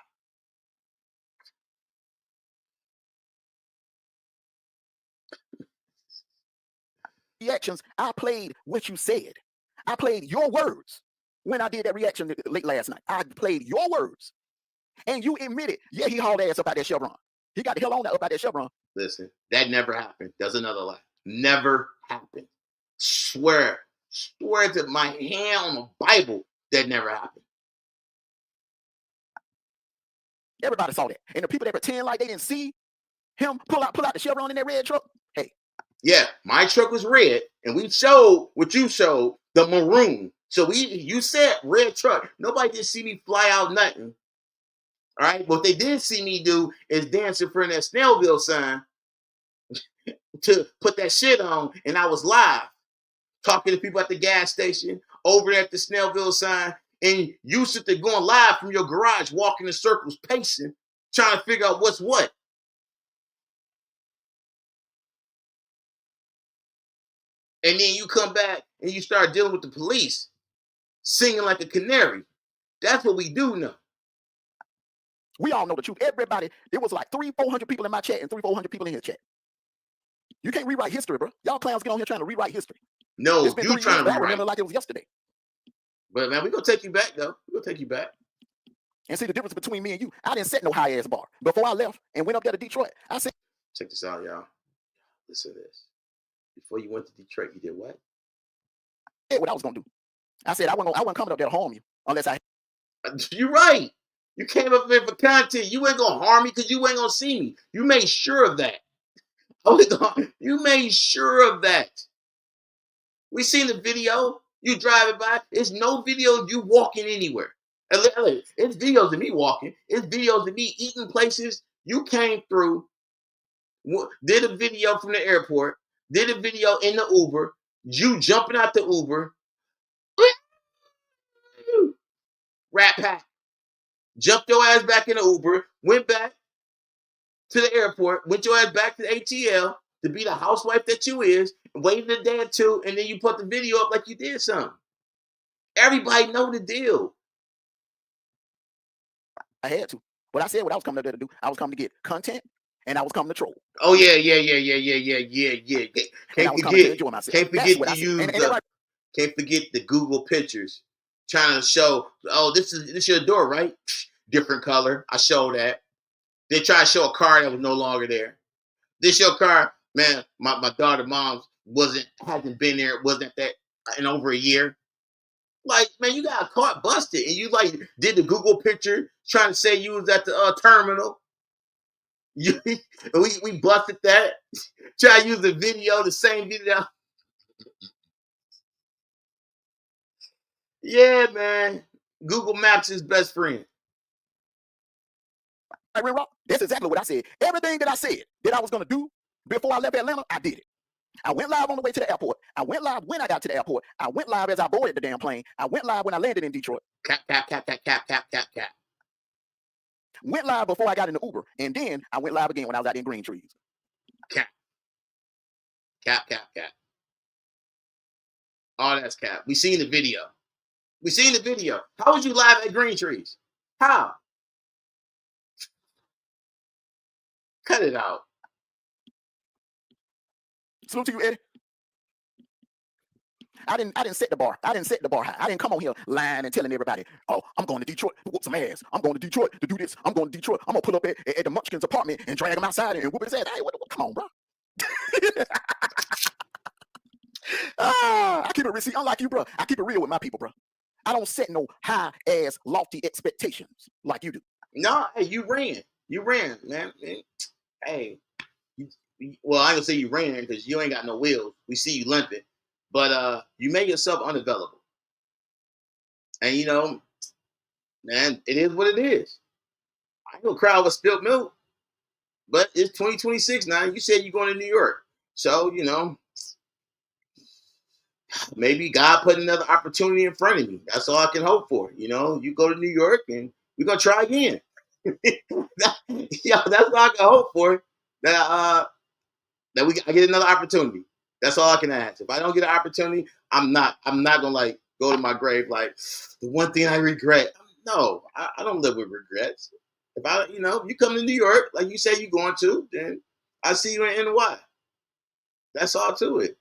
Reactions, I played what you said. I played your words when I did that reaction late last night. I played your words. And you admitted, yeah, he hauled ass up out that Chevron. He got the hell on up out that Chevron. Listen, that never happened. That's another lie. Never happened. Swear to my hand on the Bible, that never happened. Everybody saw that. And the people that pretend like they didn't see him pull out the Chevron in that red truck, hey. Yeah, my truck was red, and we showed what you showed, the maroon. So you said red truck. Nobody did see me fly out nothing. All right, what they did see me do is dance in front of that Snellville sign to put that shit on, and I was live talking to people at the gas station. over at the Snellville sign, and you sit there going live from your garage, walking in circles, pacing, trying to figure out what's what. And then you come back and you start dealing with the police, singing like a canary. That's what we do now. We all know the truth. Everybody, it was like 300-400 people in my chat and 300-400 people in his chat. You can't rewrite history, bro. Y'all clowns get on here trying to rewrite history. No, It's been you 3 years, trying to but I rewrite. remember like it was yesterday. But man, we're gonna take you back though. We're gonna take you back. And see the difference between me and you. I didn't set no high ass bar. Before I left and went up there to Detroit, I said, check this out, y'all. Listen to this. Before you went to Detroit, you did what? What I was gonna do. I said I wasn't coming up there to harm you unless I. You're right. You came up there for content. You ain't gonna harm me because you ain't gonna see me. You made sure of that. You made sure of that. We seen the video. You driving by. There's no video of you walking anywhere. It's videos of me walking. It's videos of me eating places. You came through, did a video from the airport, did a video in the Uber, you jumping out the Uber, Rat Pack, jumped your ass back in the Uber, went back to the airport, went your ass back to the ATL to be the housewife that you is, waited a day or two, and then you put the video up like you did something. Everybody know the deal. I had to. But I said what I was coming up there to do. I was coming to get content, and I was coming to troll. Oh yeah. Can't forget the Google pictures, trying to show. Oh, this is your door, right? Different color. I show that. They try to show a car that was no longer there. This your car, man. My daughter, mom's hasn't been there. Wasn't that in over a year. Like, man, you got caught busted, and you like did the Google picture trying to say you was at the terminal. We busted that. Try to use the video, the same video. Yeah, man. Google Maps is best friend. That's exactly what I said. Everything that I said that I was going to do before I left Atlanta, I did it. I went live on the way to the airport. I went live when I got to the airport. I went live as I boarded the damn plane. I went live when I landed in Detroit. Cap. Went live before I got in the Uber. And then I went live again when I was out in Green Trees. Cap. All that's cap. We seen the video. How was you live at Green Trees? How? Cut it out. Salute to you, Eddie. I didn't set the bar. I didn't set the bar high. I didn't come on here lying and telling everybody, oh, I'm going to Detroit to whoop some ass. I'm going to Detroit to do this. I'm going to Detroit. I'm going to pull up at the Munchkin's apartment and drag him outside and whoop his ass. Hey, come on, bro. I keep it real. See, unlike you, bro, I keep it real with my people, bro. I don't set no high-ass, lofty expectations like you do. No, hey, you ran, man. Hey, well, I ain't gonna say you ran because you ain't got no wheels. We see you limping. But you made yourself unavailable. And you know, man, it is what it is. I ain't gonna cry over spilled milk. But it's 2026 now. You said you're going to New York. So, you know, maybe God put another opportunity in front of me. That's all I can hope for. You know, you go to New York and we're gonna try again. Yeah, that's all I can hope for. That I get another opportunity. That's all I can ask. If I don't get an opportunity, I'm not gonna like go to my grave like the one thing I regret. No, I don't live with regrets. If you come to New York like you say you're going to, then I see you in NY. That's all to it.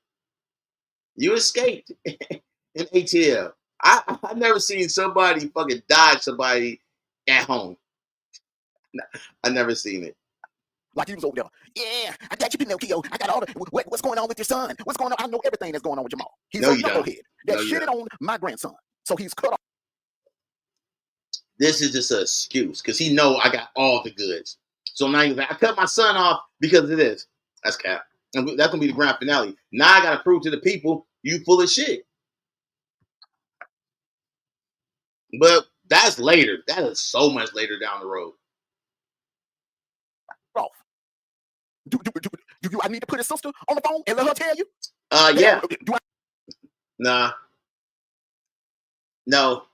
You escaped in ATL. I never seen somebody fucking dodge somebody at home. I never seen it. Like he was over there. Yeah, I got you, Pinocchio. I got all the. What's going on with your son? What's going on? I know everything that's going on with Jamal. He's a knucklehead that shitted on my grandson. So he's cut off. This is just an excuse because he know I got all the goods. So now I cut my son off because of this. That's cap. And that's gonna be the grand finale. Now I gotta prove to the people you full of shit. But that's later. That is so much later down the road. Do I need to put his sister on the phone and let her tell you? Yeah. Nah. No,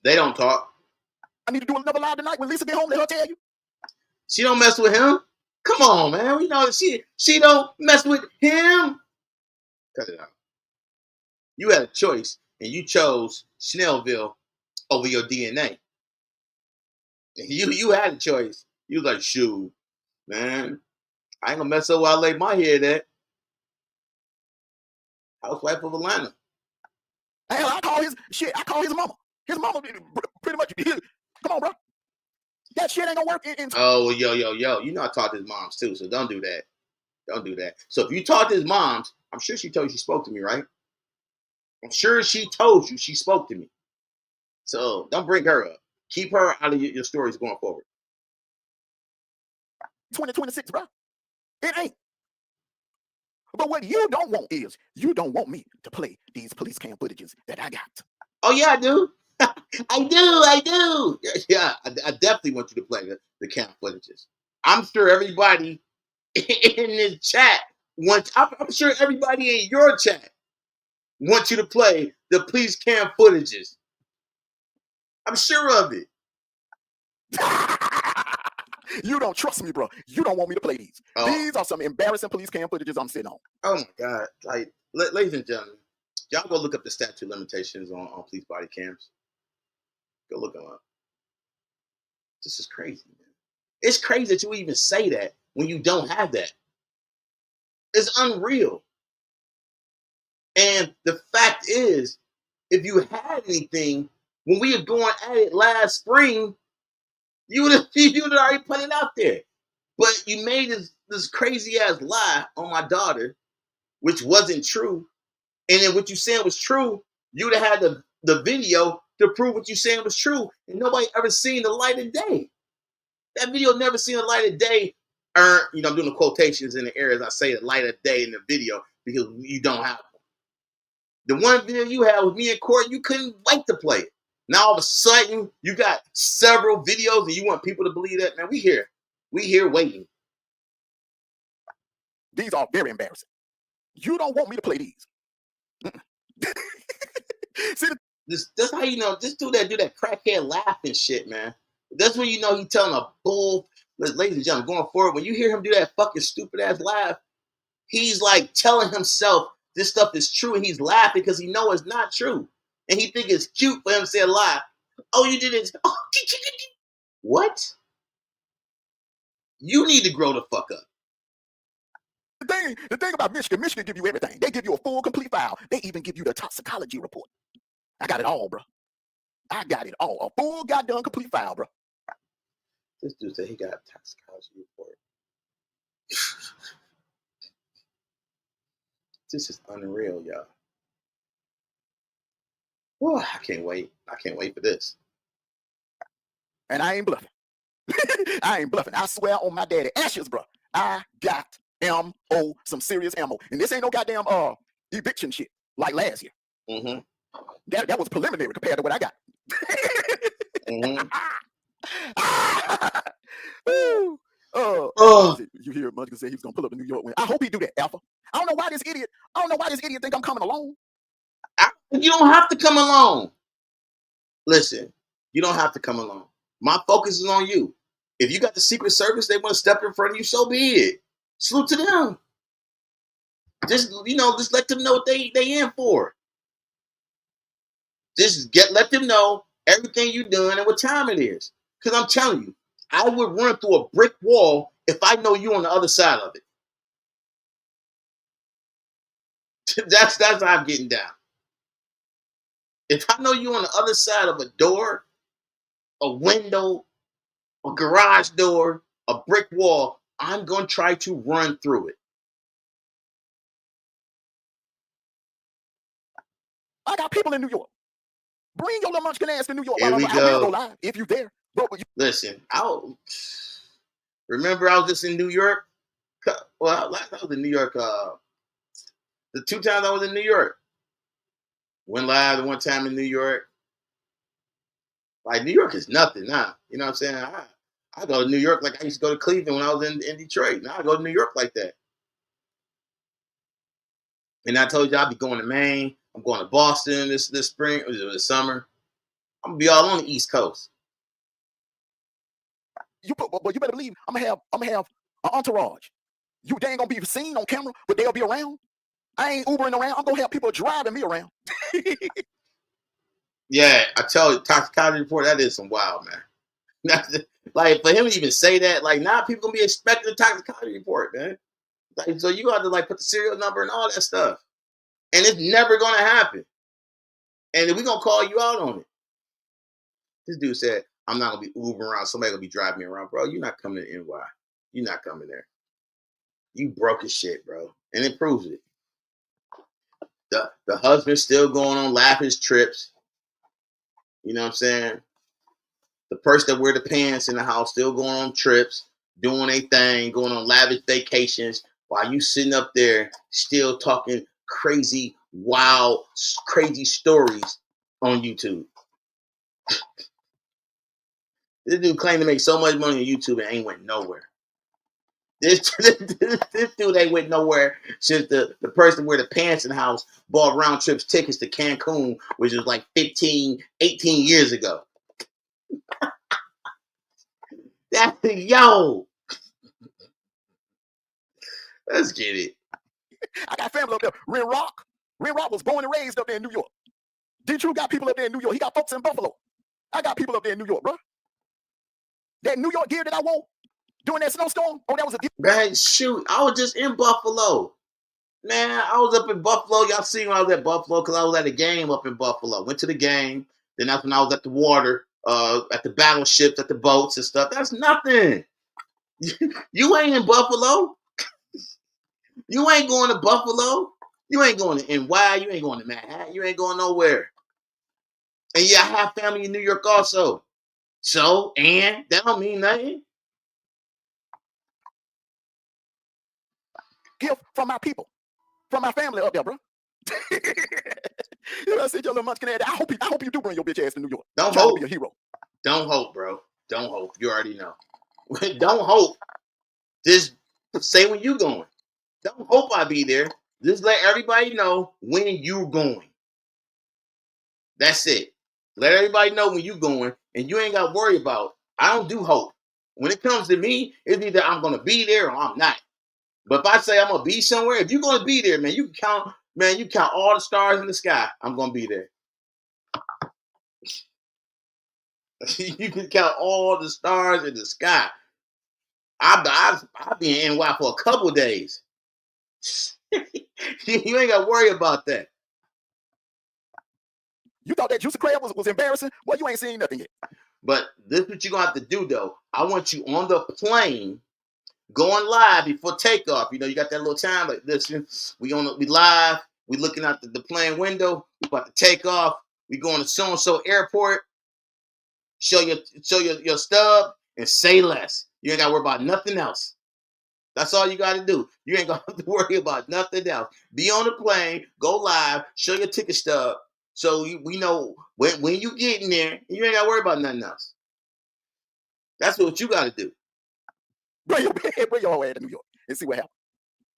they don't talk. I need to do another live tonight when Lisa get home. Let her tell you. She don't mess with him. Come on, man. We know she don't mess with him. Cut it out. You had a choice, and you chose Snellville over your DNA. You had a choice. You was like, shoot, man, I ain't gonna mess up where I lay my head at. Housewife of Atlanta. Hell, I call his mama. His mama pretty much. Come on, bro. That shit ain't gonna work. Oh, yo. You know I talked to his moms too, so don't do that. Don't do that. So if you talked to his moms, I'm sure she told you she spoke to me, right? I'm sure she told you she spoke to me. So don't bring her up. Keep her out of your stories going forward. 2026, bro. It ain't. But what you don't want is you don't want me to play these police cam footages that I got. Oh yeah, I do. I do. Yeah, I definitely want you to play the camp footages. I'm sure everybody in this chat wants. I'm sure everybody in your chat wants you to play the police cam footages. I'm sure of it. You don't trust me, bro. You don't want me to play these. Oh. These are some embarrassing police cam footages I'm sitting on. Oh my God. Like, ladies and gentlemen, y'all go look up the statute limitations on police body cams. Go look them up. This is crazy, man. It's crazy that you even say that when you don't have that. It's unreal. And the fact is, if you had anything, when we were going at it last spring, you would have already put it out there. But you made this crazy ass lie on my daughter, which wasn't true. And then what you saying was true, you would have had the video to prove what you saying was true. And nobody ever seen the light of day. That video never seen the light of day. I'm doing the quotations in the air as I say the light of day in the video because you don't have them. The one video you had with me in court, you couldn't wait to play it. Now all of a sudden, you got several videos and you want people to believe that? Man, we here waiting. These are very embarrassing. You don't want me to play these. See, that's how you know. Just do that crackhead laughing shit, man. That's when you know he's telling a bull. Ladies and gentlemen, going forward, when you hear him do that fucking stupid ass laugh, he's like telling himself this stuff is true, and he's laughing because he know it's not true, and he think it's cute for him to say a lie. Oh, you did it. Oh, what? You need to grow the fuck up. The thing about Michigan give you everything. They give you a full, complete file. They even give you the toxicology report. I got it all, bro. I got it all. A full, goddamn, complete file, bro. This dude said he got a toxicology report. This is unreal, y'all. Whew, I can't wait. I can't wait for this. And I ain't bluffing. I ain't bluffing. I swear on my daddy ashes, bro. I got ammo, some serious ammo. And this ain't no goddamn eviction shit like last year. Mm-hmm. That was preliminary compared to what I got. Mm-hmm. You hear Munchkin say he was gonna pull up to New York. I hope he do that, Alpha. I don't know why this idiot think I'm coming along. You don't have to come along. Listen, you don't have to come along. My focus is on you. If you got the Secret Service, they want to step in front of you, so be it. Salute to them. Just let them know what they in for. Just let them know everything you're doing and what time it is. Because I'm telling you, I would run through a brick wall if I know you on the other side of it. That's how I'm getting down. If I know you on the other side of a door, a window, a garage door, a brick wall, I'm going to try to run through it. I got people in New York. Bring your little munchkin ass to New York. Here we I will go live if you there. Listen, remember I was just in New York. Well, I was in New York. The 2 times I was in New York. Went live the 1 time in New York. Like, New York is nothing now. You know what I'm saying? I go to New York like I used to go to Cleveland when I was in Detroit. Now I go to New York like that. And I told you I'll be going to Maine. I'm going to Boston this spring or this summer. I'm gonna be all on the East Coast. But you better believe I'm gonna have an entourage. They ain't gonna be seen on camera, but they'll be around. I ain't Ubering around. I'm gonna have people driving me around. Yeah, I tell you, toxicology report, that is some wild, man. Like for him to even say that, like now people gonna be expecting a toxicology report, man. Like so you got to like put the serial number and all that stuff, and it's never gonna happen. And then we gonna call you out on it. This dude said, "I'm not gonna be Ubering around. Somebody gonna be driving me around, bro. You're not coming to NY. You're not coming there. You broke as shit, bro." And it proves it. The husband's still going on lavish trips. You know what I'm saying? The person that wear the pants in the house still going on trips, doing a thing, going on lavish vacations, while you sitting up there still talking crazy, wild, crazy stories on YouTube. This dude claimed to make so much money on YouTube and ain't went nowhere. This dude ain't went nowhere since the person wear the pants in the house bought round trips tickets to Cancun, which was like 15, 18 years ago. Yo, let's get it. I got family up there. Ren Rock was born and raised up there in New York. D-True got people up there in New York. He got folks in Buffalo. I got people up there in New York, bro. That New York gear that I wore during that snowstorm, oh, that was a gift. Man, shoot, I was just in Buffalo. Man, I was up in Buffalo. Y'all seen when I was at Buffalo because I was at a game up in Buffalo. Went to the game. Then that's when I was at the water, at the battleships, at the boats and stuff. That's nothing. You ain't in Buffalo. You ain't going to Buffalo. You ain't going to NY. You ain't going to Manhattan. You ain't going nowhere. And yeah, I have family in New York also. So, and that don't mean nothing. Gift from my people, from my family up there, bro. You know, I said your little munchkin. I hope you do bring your bitch ass to New York. Don't Trying hope. to be a hero. Don't hope, bro. Don't hope. You already know. Don't hope. Just say when you going. Don't hope I be there. Just let everybody know when you going. That's it. Let everybody know when you going, and you ain't got to worry about. I don't do hope. When it comes to me, it's either I'm gonna be there or I'm not. But if I say I'm gonna be somewhere, if you're gonna be there, man, you count all the stars in the sky. I'm gonna be there. You can count all the stars in the sky. I'll be in NY for a couple of days. You ain't got to worry about that. You thought that Juicy Crab was embarrassing? Well, you ain't seen nothing yet. But this is what you're going to have to do, though. I want you on the plane going live before takeoff. You know, you got that little time. Like, listen, we live. We looking out the plane window. We about to take off. We going to so-and-so airport. Show your stub and say less. You ain't got to worry about nothing else. That's all you got to do. You ain't going to have to worry about nothing else. Be on the plane, go live, show your ticket stub, so we know when you get in there, you ain't got to worry about nothing else. That's what you got to do. Bring your ass to New York and see what happens.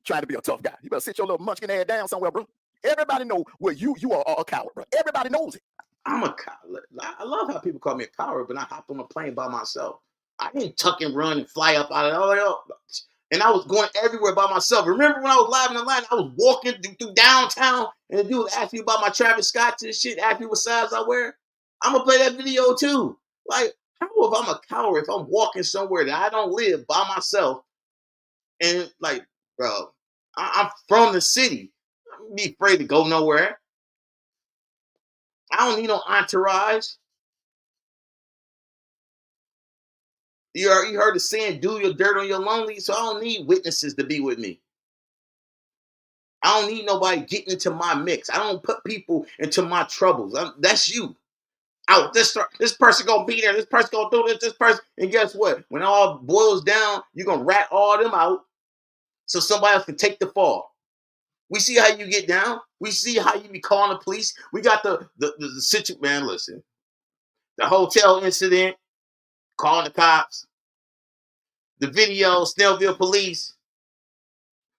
Trying to be a tough guy. You better sit your little munchkin ass down somewhere, bro. Everybody know where you are a coward, bro. Everybody knows it. I'm a coward. I love how people call me a coward, but I hopped on a plane by myself. I didn't tuck and run and fly up out of it. And I was going everywhere by myself. Remember when I was live in Atlanta, I was walking through downtown and the dude was asking me about my Travis Scott and shit, asking me what size I wear. I'm going to play that video too. Like, how if I'm a coward if I'm walking somewhere that I don't live by myself and like, bro, I'm from the city. I'm be afraid to go nowhere. I don't need no entourage. You heard the saying, do your dirt on your lonely, so I don't need witnesses to be with me. I don't need nobody getting into my mix. I don't put people into my troubles. That's you. Out this person gonna be there. This person gonna do this. This person, and guess what? When it all boils down, you're gonna rat all them out, so somebody else can take the fall. We see how you get down. We see how you be calling the police. We got the situation. Man, listen, the hotel incident, calling the cops, the video, Snellville police.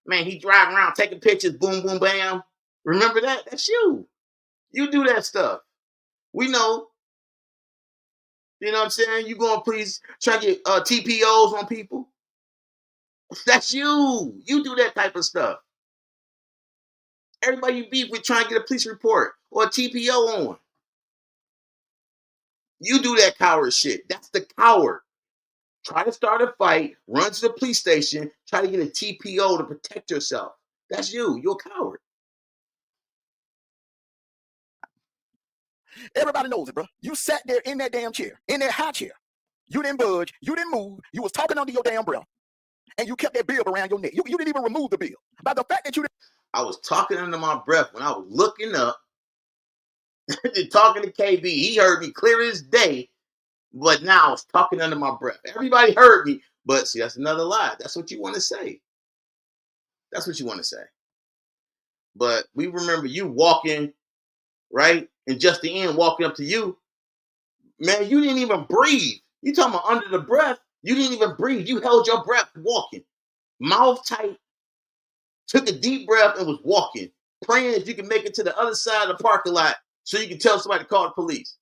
Man, he driving around taking pictures. Boom, boom, bam. Remember that? That's you. You do that stuff. We know. You know what I'm saying? You going to please try to get TPOs on people. That's you. You do that type of stuff. Everybody you beef with trying to get a police report or a TPO on. You do that coward shit. That's the coward. Try to start a fight, run to the police station, try to get a TPO to protect yourself. That's you. You're a coward. Everybody knows it, bro. You sat there in that damn chair, in that high chair. You didn't budge. You didn't move. You was talking under your damn breath. And you kept that bib around your neck. You didn't even remove the bib. By the fact that you didn't. I was talking under my breath when I was looking up, talking to KB. He heard me clear as day, but now I was talking under my breath. Everybody heard me, but see, that's another lie. That's what you want to say. That's what you want to say. But we remember you walking, right? And just the end walking up to you. Man, you didn't even breathe. You talking about under the breath? You didn't even breathe. You held your breath walking, mouth tight, took a deep breath and was walking, praying that you can make it to the other side of the parking lot so you can tell somebody to call the police.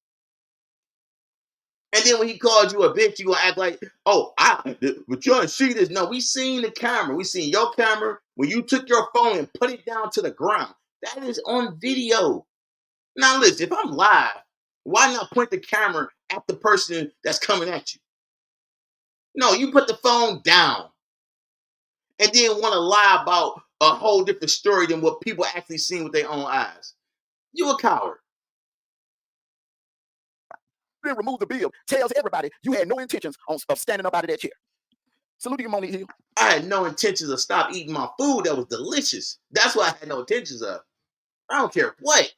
And then when he called you a bitch, you gonna act like, oh, but you don't see this. No, we seen the camera. We seen your camera when you took your phone and put it down to the ground. That is on video. Now listen, if I'm live, why not point the camera at the person that's coming at you? No, you put the phone down and then want to lie about a whole different story than what people actually seen with their own eyes. You a coward. Didn't remove the bib tells everybody you had no intentions of standing up out of that chair. Salute you, Monique Hill. I had no intentions of stop eating my food that was delicious. That's what I had no intentions of. I don't care what.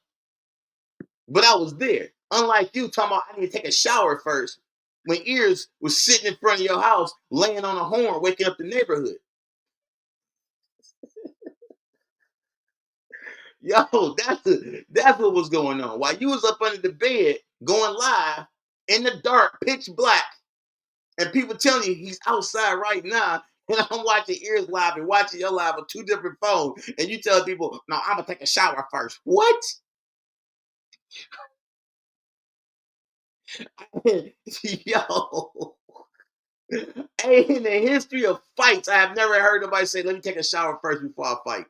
But I was there. Unlike you talking about I need to take a shower first when Ears was sitting in front of your house laying on a horn waking up the neighborhood. Yo, that's what was going on. While you was up under the bed going live in the dark, pitch black, and people telling you he's outside right now, and I'm watching Ears live and watching your live on two different phones, and you tell people, no, I'm gonna take a shower first. What? Yo. Hey, in the history of fights, I have never heard nobody say, let me take a shower first before I fight.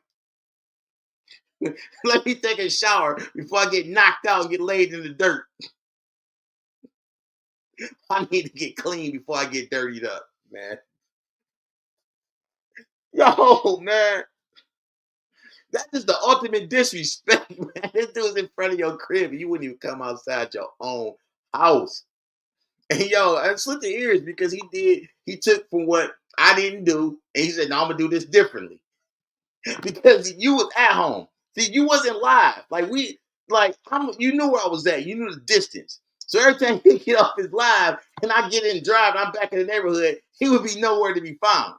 Let me take a shower before I get knocked out and get laid in the dirt. I need to get clean before I get dirtied up, man. Yo, man. That is the ultimate disrespect, man. This dude's in front of your crib and you wouldn't even come outside your own house. And yo, I slit the ears because he took from what I didn't do and he said, no, I'm gonna do this differently. Because you was at home. See, you wasn't live. You knew where I was at. You knew the distance. So every time he get off his live and I get in and drive and I'm back in the neighborhood, he would be nowhere to be found.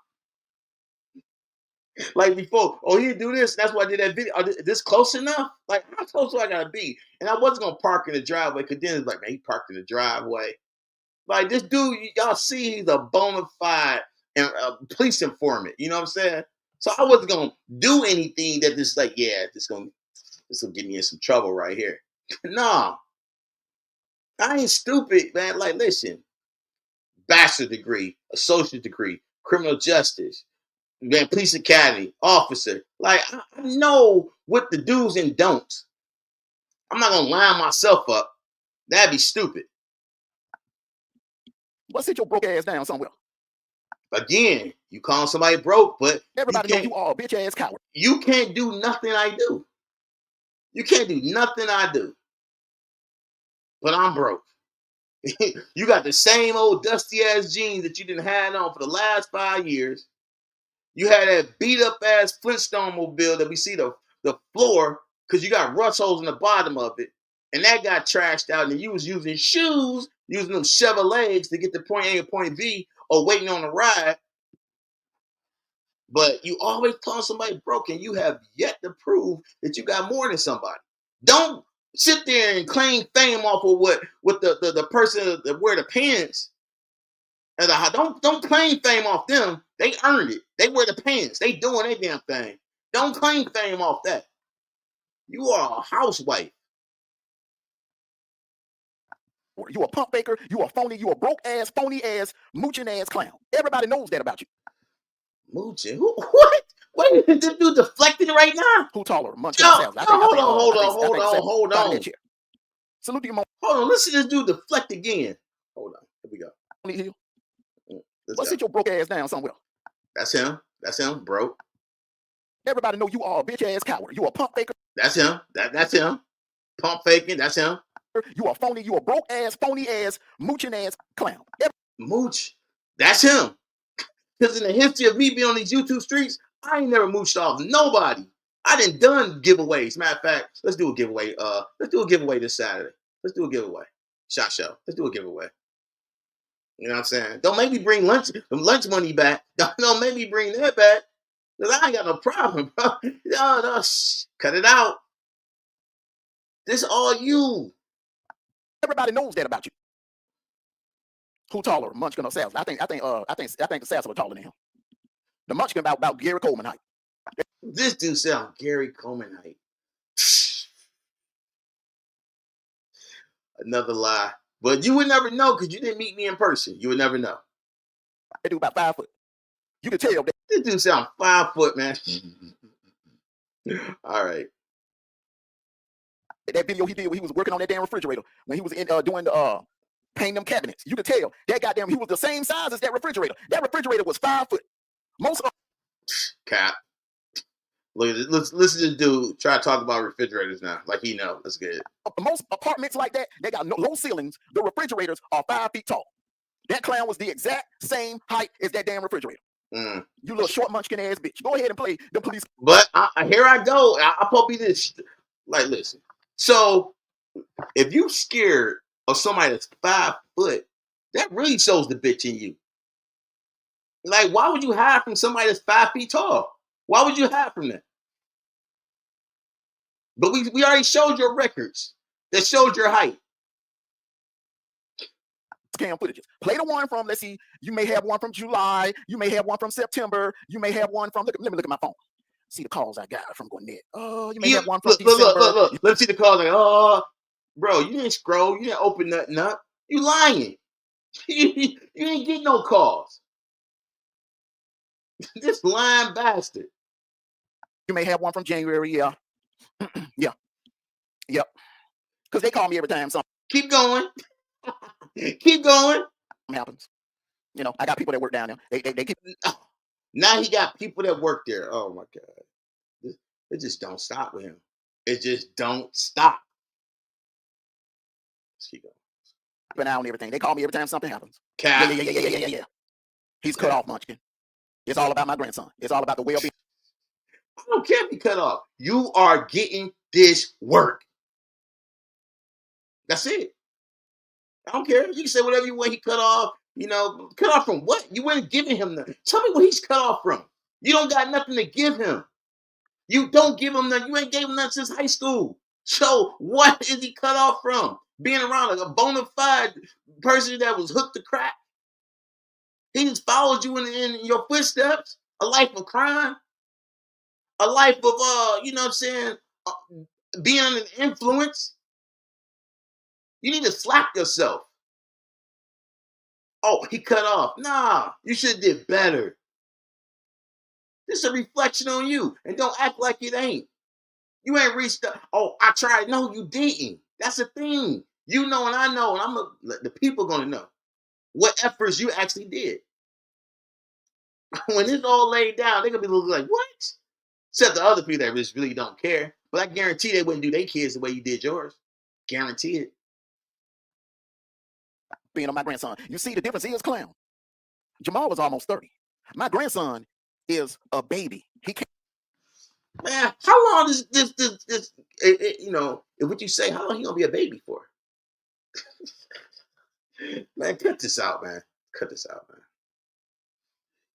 Like before, oh, he do this. That's why I did that video. This close enough? Like, how close do I gotta be? And I wasn't gonna park in the driveway because then it's like, man, he parked in the driveway. Like this dude, y'all see, he's a bona fide police informant. You know what I'm saying? So I wasn't gonna do anything that this like, yeah, this will get me in some trouble right here. No, I ain't stupid, man. Like, listen, bachelor degree, associate degree, criminal justice, man, police academy, officer. Like, I know what the do's and don'ts. I'm not gonna line myself up. That'd be stupid. Well, sit your broke ass down somewhere. Again, you calling somebody broke, but everybody know you are a bitch ass coward. You can't do nothing I do. You can't do nothing I do. But I'm broke. You got the same old dusty ass jeans that you didn't have on for the last 5 years. You had that beat up ass Flintstone mobile that we see the floor because you got rust holes in the bottom of it. And that got trashed out, and you was using shoes, using them Chevrolets to get to point A and point B or waiting on a ride. But you always call somebody broke, and you have yet to prove that you got more than somebody. Don't sit there and claim fame off of what the person that wear the pants. And don't claim fame off them. They earned it. They wear the pants. They doing their damn thing. Don't claim fame off that. You are a housewife. You a pump faker. You a phony. You a broke ass, phony ass, mooching ass clown. Everybody knows that about you. Mooching? Who? What? Wait, this dude deflecting right now? Who taller? Munchkin Yo, or Sales? hold on. Hold on. Salute to you, Hold on, listen to this dude deflect again. Hold on, here we go. Let's sit your broke ass down somewhere. That's him, bro. Everybody know you are a bitch ass coward. You a pump faker. That's him. That's him. Pump faking. That's him. You a phony. You a broke ass, phony ass, mooching ass clown. Mooch. That's him. Because in the history of me being on these YouTube streets, I ain't never mooched off nobody. I done giveaways. Matter of fact, let's do a giveaway. Let's do a giveaway this Saturday. Let's do a giveaway. Shot show. Let's do a giveaway. You know what I'm saying? Don't make me bring lunch money back. Don't make me bring that back. Because I ain't got no problem, bro. No, cut it out. This all you. Everybody knows that about you. Who taller, Munchkin or Sales? I think Sales was taller than him. The Munchkin about Gary Coleman height. This dude sound Gary Coleman height. Another lie. But you would never know because you didn't meet me in person. You would never know. That dude about 5 foot. You can tell that. This dude sound 5 foot, man. All right. That video he did when he was working on that damn refrigerator, when he was doing the painting them cabinets. You could tell that goddamn he was the same size as that refrigerator. That refrigerator was 5 foot. Most of Cap. Look, listen to the dude try to talk about refrigerators now. Like he know. Let's get it. Most apartments like that, they got low ceilings. The refrigerators are 5 feet tall. That clown was the exact same height as that damn refrigerator. You little short munchkin ass bitch. Go ahead and play the police. But here I go. I'll probably this. Like, listen. So, if you scared of somebody that's 5 foot, that really shows the bitch in you. Like, why would you hide from somebody that's 5 feet tall? Why would you hide from that? But we already showed your records that showed your height. Scam footages. Play the one from, let's see, you may have one from July, you may have one from September, you may have one from, let me look at my phone. See the calls I got from Gwinnett. Oh, you may have one from December. Look. Let's see the calls. Like, oh, bro, you didn't scroll. You didn't open nothing up. You lying. You didn't get no calls. This lying bastard. You may have one from January, yeah. Yeah. Yep. Because they call me every time something. Keep going. Keep going. Happens. You know, I got people that work down there. They keep. Now he got people that work there. Oh my God. It just don't stop with him. It just don't stop. Let's keep going. Keep an eye on everything. They call me every time something happens. Cap. Yeah. He's cut off, Munchkin. It's all about my grandson. It's all about the well-being. I don't care if he cut off. You are getting this work. That's it. I don't care. You can say whatever you want. He cut off. You know, cut off from what? You weren't giving him nothing. Tell me what he's cut off from. You don't got nothing to give him. You don't give him nothing. You ain't gave him nothing since high school. So what is he cut off from? Being around like a bona fide person that was hooked to crack. He just followed you in your footsteps. A life of crime. A life of you know what I'm saying, being an influence. You need to slap yourself. Oh, he cut off. Nah, you should have did better. This is a reflection on you. And don't act like it ain't. You ain't reached the, oh, I tried. No, you didn't. That's the thing. You know and I know, and the people gonna know what efforts you actually did. When it's all laid down, they're gonna be looking like, what? Except the other people that just really don't care. But I guarantee they wouldn't do their kids the way you did yours. Guarantee it. Being on my grandson. You see, the difference is, clown. Jamal was almost 30. My grandson is a baby. He can't. Man, how long does this you know, what you say, how long he gonna be a baby for? Man, cut this out, man. Cut this out, man.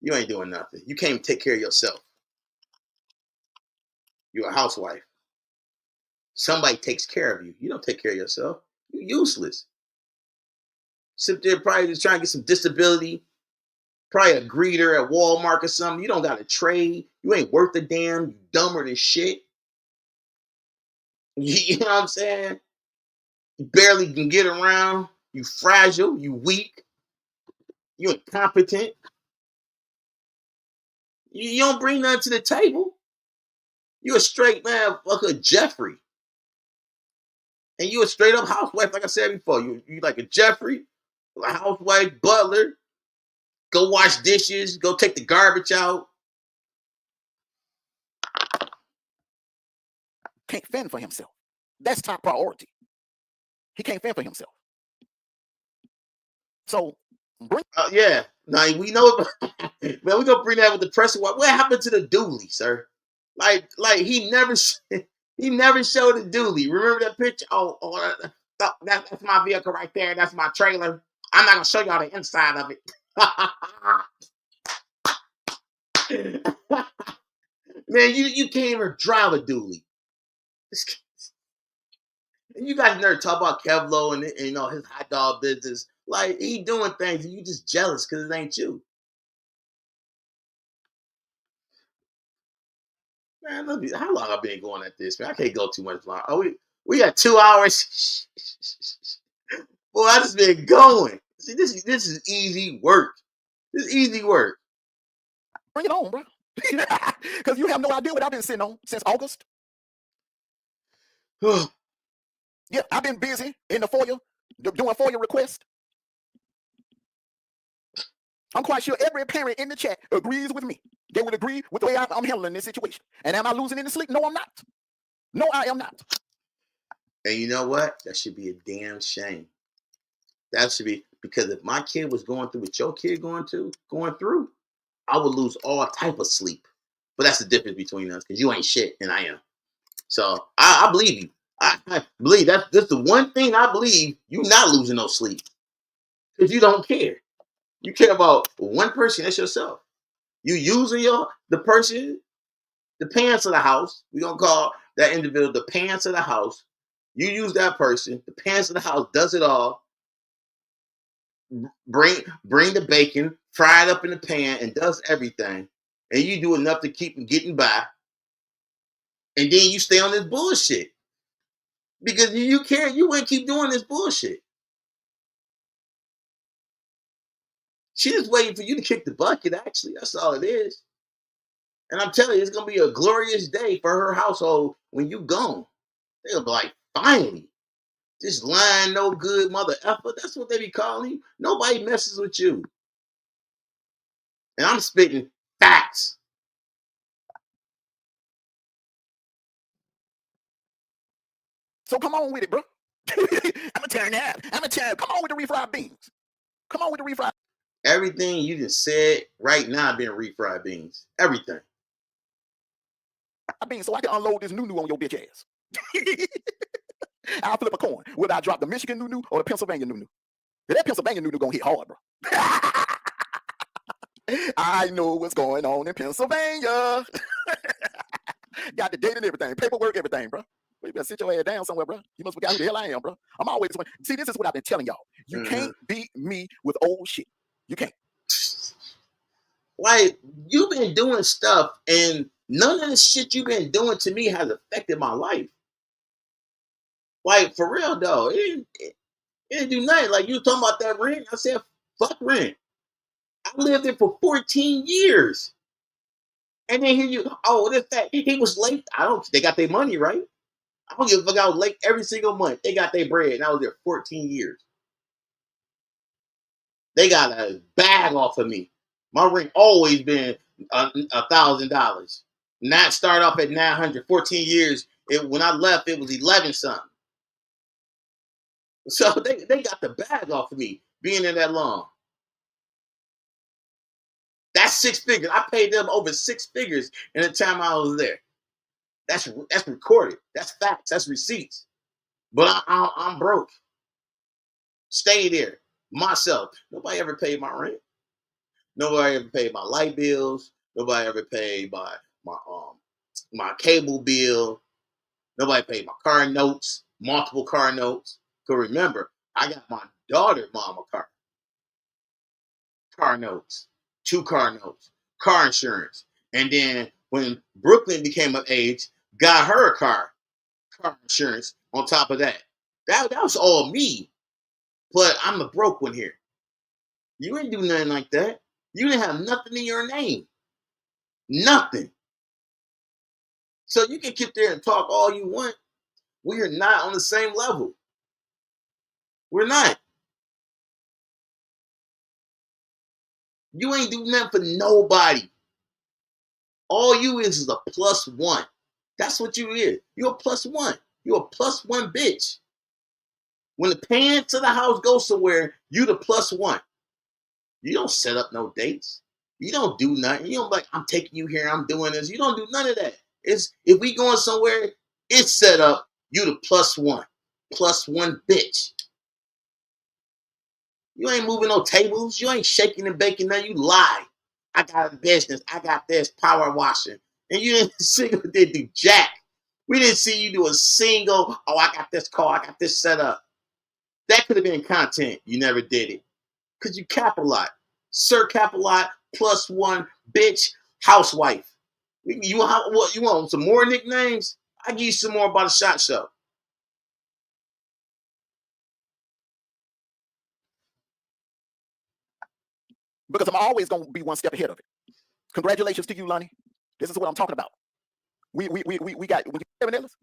You ain't doing nothing. You can't even take care of yourself. You're a housewife. Somebody takes care of you. You don't take care of yourself. You're useless. Sit there probably just trying to get some disability. Probably a greeter at Walmart or something. You don't got a trade. You ain't worth a damn. You dumber than shit. You know what I'm saying? You barely can get around. You fragile. You weak. You incompetent. You don't bring nothing to the table. You a straight man, like a Jeffrey, and you a straight up housewife. Like I said before, you like a Jeffrey, a housewife, butler. Go wash dishes. Go take the garbage out. Can't fend for himself. That's top priority. He can't fend for himself. So bring Yeah. Now we know, man. We gonna bring that with the press. What happened to the dually, sir? Like he never, he never showed the dually. Remember that picture? That's my vehicle right there. That's my trailer. I'm not gonna show y'all the inside of it. Man, you can't even drive a dually. And you guys never talk about Kevlo and you know his hot dog business. Like he doing things and you just jealous because it ain't you. Man, look, how long I been going at this, man? I can't go too much long. Oh, we got 2 hours. Boy, I just been going. See, this is easy work. This is easy work. it on, bro. Because you have no idea what I've been sitting on since August. Yeah, I've been busy in the foyer doing FOIA requests. I'm quite sure every parent in the chat agrees with me. They would agree with the way I'm handling this situation. And am I losing any sleep? No, I'm not. No, I am not. And you know what? That should be a damn shame. That should be, because if my kid was going through what your kid going through, I would lose all type of sleep. But that's the difference between us, because you ain't shit and I am. So I believe you. I believe that's the one thing I believe, you not losing no sleep. Because you don't care. You care about one person, that's yourself. You using the person, the pants of the house. We gonna call that individual the pants of the house. You use that person, the pants of the house does it all. Bring the bacon, fry it up in the pan, and does everything. And you do enough to keep them getting by. And then you stay on this bullshit. Because you care, you wouldn't keep doing this bullshit. She just waiting for you to kick the bucket, actually. That's all it is. And I'm telling you, it's gonna be a glorious day for her household when you gone. They'll be like, finally, this lying no good mother effer. That's what they be calling you. Nobody messes with you. And I'm spitting facts. So come on with it, bro. I'm gonna turn that. I'm gonna turn. Come on with the refried beans. Come on with the refried Everything you just said right now being refried beans. Everything. beans, so I can unload this new on your bitch ass. I'll flip a coin. Will I drop the Michigan new or the Pennsylvania new? That Pennsylvania new gonna hit hard, bro. I know what's going on in Pennsylvania. Got the date and everything, paperwork, everything, bro. You better sit your ass down somewhere, bro. You must forget who the hell I am, bro. I'm always see. This is what I've been telling y'all. You can't beat me with old shit. You can't. Like, you've been doing stuff, and none of the shit you've been doing to me has affected my life. Like, for real though, it didn't do nothing. Like, you were talking about that rent. I said, fuck rent. I lived there for 14 years. And then here you, oh, this that he was late. They got their money, right? I don't give a fuck. I was late every single month. They got their bread, and I was there 14 years. They got a bag off of me. My rent always been $1,000. Not start off at 900. 14 years. When I left, it was 11 something. So they got the bag off of me being there that long. That's 6 figures. I paid them over 6 figures in the time I was there. That's recorded. That's facts. That's receipts. But I'm broke. Stay there myself. Nobody ever paid my rent. Nobody ever paid my light bills. Nobody ever paid my cable bill. Nobody paid my car notes, multiple car notes. Cause remember, I got my daughter mama car notes, 2 car notes, car insurance. And then when Brooklyn became of age, got her a car car insurance on top of that. That was all me. But I'm the broke one here. You ain't do nothing like that. You didn't have nothing in your name. Nothing. So you can keep there and talk all you want. We are not on the same level. We're not. You ain't do nothing for nobody. All you is a plus one. That's what you is. You're a plus one. You're a plus one bitch. When the pants of the house go somewhere, you the plus one. You don't set up no dates. You don't do nothing. You don't like, I'm taking you here, I'm doing this. You don't do none of that. It's if we going somewhere, it's set up. You the plus one. Plus one bitch. You ain't moving no tables. You ain't shaking and baking nothing. You lie. I got a business. I got this power washing. And you didn't didn't do jack. We didn't see you do a single, oh, I got this car, I got this set up. That could have been content. You never did it. Because you cap a lot. Sir cap a lot, plus one, bitch, housewife. You want some more nicknames? I give you some more about a shot show. Because I'm always going to be one step ahead of it. Congratulations to you, Lonnie. This is what I'm talking about. We got Kevin Ellis.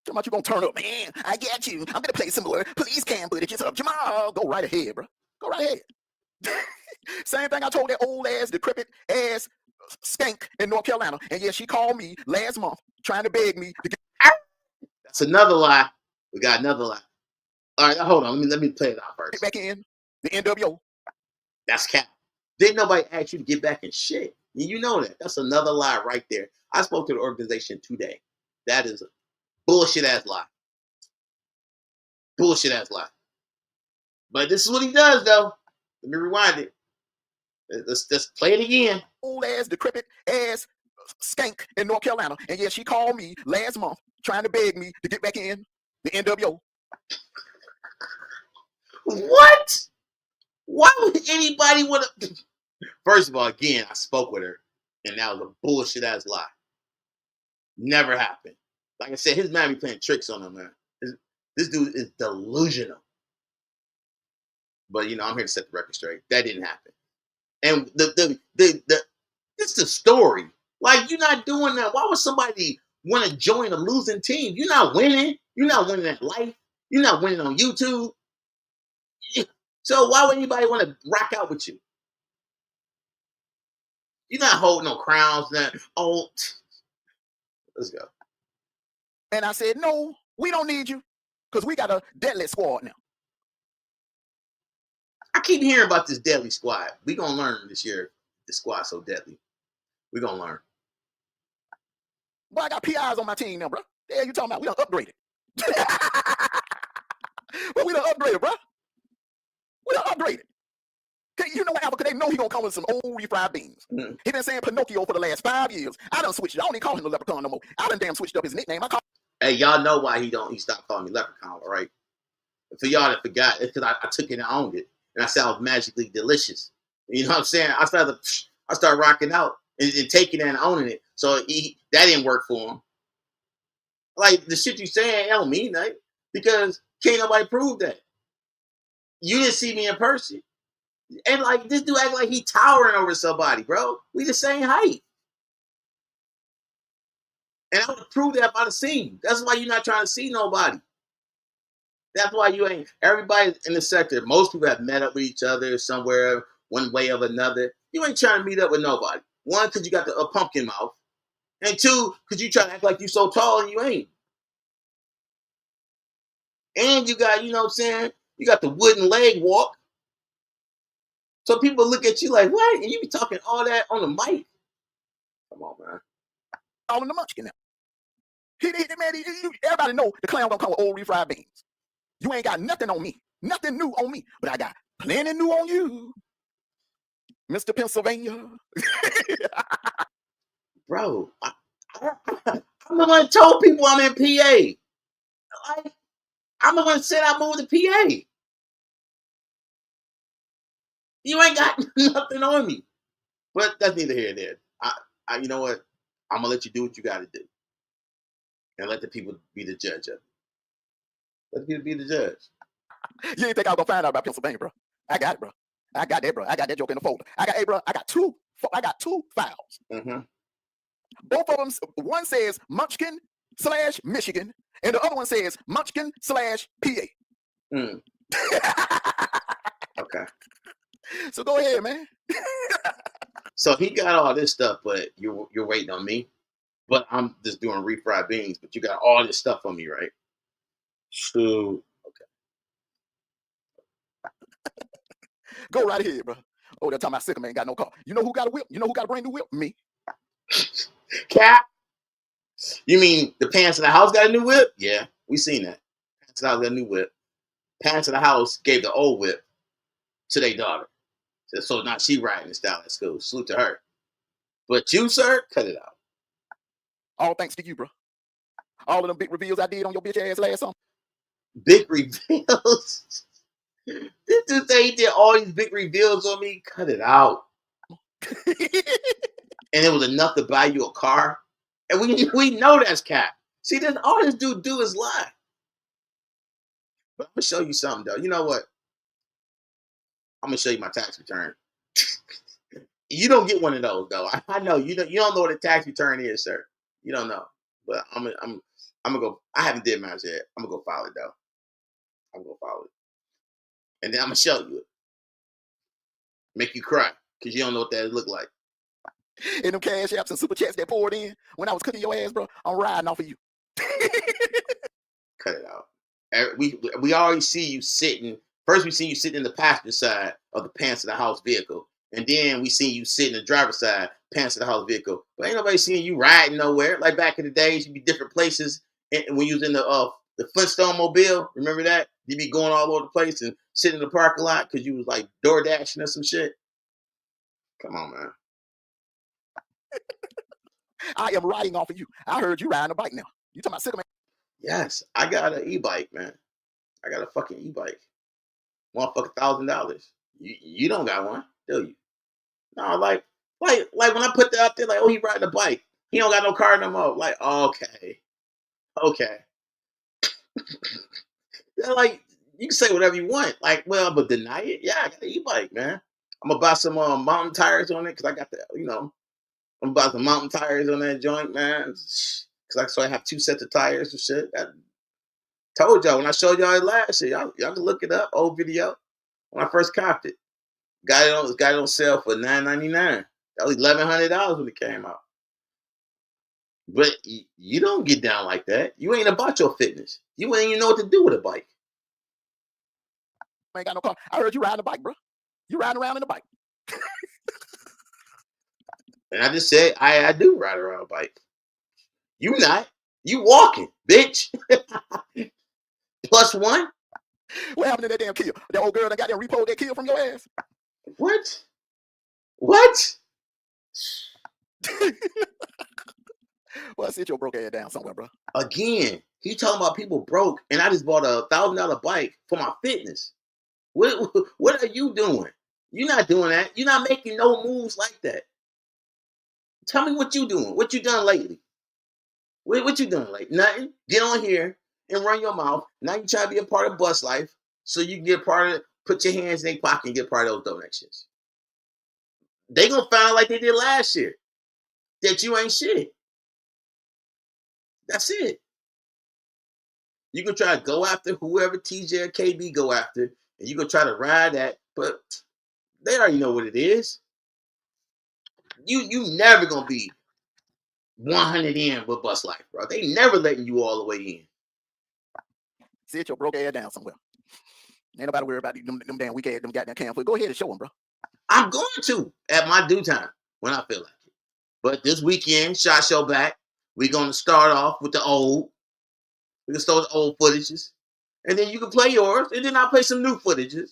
Talking about you gonna turn up, man. I got you. I'm gonna play some more police cam footage up. Jamal, go right ahead, bro. Go right ahead. Same thing I told that old ass, decrepit ass skank in North Carolina. And yeah, she called me last month trying to beg me to get. That's another lie. We got another lie. All right, hold on. Let me play it out first. Get back in the NWO. That's cap. Didn't nobody ask you to get back in shit. You know that. That's another lie right there. I spoke to the organization today. That is a bullshit ass lie. Bullshit ass lie. But this is what he does, though. Let me rewind it. Let's play it again. Old ass, decrepit ass skank in North Carolina. And yeah, she called me last month trying to beg me to get back in the NWO. What? Why would anybody want to? First of all, again, I spoke with her, and that was a bullshit ass lie. Never happened. Like I said, his man be playing tricks on him, man. This dude is delusional. But I'm here to set the record straight. That didn't happen. And it's the story. Like, you're not doing that. Why would somebody want to join a losing team? You're not winning. You're not winning at life. You're not winning on YouTube. So why would anybody want to rock out with you? You're not holding no crowns. Oh, let's go. And I said, no, we don't need you because we got a deadly squad now. I keep hearing about this deadly squad. We gonna learn this year. The squad's so deadly. We gonna learn. Boy, I got PIs on my team now, bro. Yeah, you talking about? We done upgraded. Well, we done upgraded, bro. We done upgraded. You know what, Alpha? Because they know he gonna come with some old refried beans. Mm. He been saying Pinocchio for the last 5 years. I done switched it. I don't even call him the leprechaun no more. I done damn switched up his nickname. Hey, y'all know why he stopped calling me leprechaun, all right? For y'all that forgot, it's because I took it and owned it. And I said I was magically delicious. You know what I'm saying? I started rocking out and taking it and owning it. So that didn't work for him. Like, the shit you saying, don't mean nothing. Because can't nobody prove that. You didn't see me in person. And like, this dude act like he towering over somebody, bro. We the same height. And I would prove that if I'd have seen you. That's why you're not trying to see nobody. That's why you ain't. Everybody in the sector, most people have met up with each other somewhere, one way or another. You ain't trying to meet up with nobody. One, because you got a pumpkin mouth. And two, because you trying to act like you so tall and you ain't. And you got, you know what I'm saying? You got the wooden leg walk. So people look at you like, what? And you be talking all that on the mic. Come on, man. All in the munchkin now. Everybody know the clown gonna come with old refried beans. You ain't got nothing on me. Nothing new on me. But I got plenty new on you. Mr. Pennsylvania. Bro, I'm the one that told people I'm in PA. Like, I'm the one that said I moved to PA. You ain't got nothing on me. But that's neither here nor there. You know what? I'm gonna let you do what you got to do. and let the people be the judge of it. Let the people be the judge. You ain't think I was gonna find out about Pennsylvania, bro? I got it, bro. I got that, bro. I got that joke in the folder. Hey, bro, I got two files. Mm-hmm. Both of them, one says Munchkin/Michigan, and the other one says Munchkin/PA. Mm. Okay. So go ahead, man. So he got all this stuff, but you're waiting on me. But I'm just doing refried beans. But you got all this stuff on me, right? Shoot. Okay. Go right ahead, bro. Oh, they're talking about Sicker man ain't got no car. You know who got a whip? You know who got a brand new whip? Me. Cap. You mean the pants in the house got a new whip? Yeah, we seen that. Pants in the house got a new whip. Pants in the house gave the old whip to their daughter. So now she riding the style at school. Salute to her. But you, sir, cut it out. All thanks to you, bro. All of them big reveals I did on your bitch ass last summer. Big reveals? This dude say he did all these big reveals on me. Cut it out. And it was enough to buy you a car. And we know that's cap. See, this all this dude do is lie. But I'm gonna show you something though. You know what? I'm gonna show you my tax return. You don't get one of those though. I know you don't. You don't know what a tax return is, sir. You don't know. But I'm gonna go. I haven't did mine yet. I'm gonna go file it though. I'm gonna file it, and then I'm gonna show you it. Make you cry because you don't know what that look like. And them cash apps and super chats that poured in when I was cooking your ass, bro. I'm riding off of you. Cut it out. We already see you sitting. First, we see you sitting in the passenger side of the pants of the house vehicle, and then we see you sitting in the driver's side pants of the house vehicle. But ain't nobody seeing you riding nowhere. Like back in the days, you'd be different places. And when you was in the Flintstone mobile, remember that? You'd be going all over the place and sitting in the parking lot because you was like door dashing or some shit. Come on, man. I am riding off of you. I heard you riding a bike now. You talking about Sicker man? Yes, I got an e-bike, man. I got a fucking e-bike. Motherfucker, $1,000. You don't got one, do you? No, like when I put that out there, like, oh, he riding a bike. He don't got no car no more. Like, okay. Like, you can say whatever you want. Like, well, but deny it. Yeah, I got an e-bike, man. I'm gonna buy some mountain tires on it because I got the, I'm about some mountain tires on that joint, man. Because I have two sets of tires and shit. I told y'all when I showed y'all it last year, y'all can look it up. Old video when I first copped it. Got it on sale for $9.99. That was $1,100 when it came out. But you don't get down like that. You ain't about your fitness. You ain't even know what to do with a bike. I ain't got no car. I heard you riding a bike, bro. You riding around in a bike. And I just said I do ride around a bike. You not. You walking, bitch. Plus one. What happened to that damn kill? That old girl that got that repo that kill from your ass? What? Well, sit your broke ass down somewhere, bro. Again, he talking about people broke, and I just bought a $1,000 bike for my fitness. What are you doing? You're not doing that. You're not making no moves like that. Tell me what you doing. What you done lately? What you done lately? Nothing. Get on here and run your mouth. Now you try to be a part of bus life, so you can get part of it. Put your hands in their pocket and get part of those donations. They gonna find out like they did last year that you ain't shit. That's it. You can try to go after whoever TJ or KB go after, and you can try to ride that, but they already know what it is. You never gonna be 100 in with bus life, bro. They never letting you all the way in. Sit your broke ass down somewhere. Ain't nobody worry about them damn weak ass, them goddamn cam foot. Go ahead and show them, bro. I'm going to at my due time when I feel like it. But this weekend, Shot Show back. We're gonna start off with the old. We can start with old footages, and then you can play yours, and then I'll play some new footages,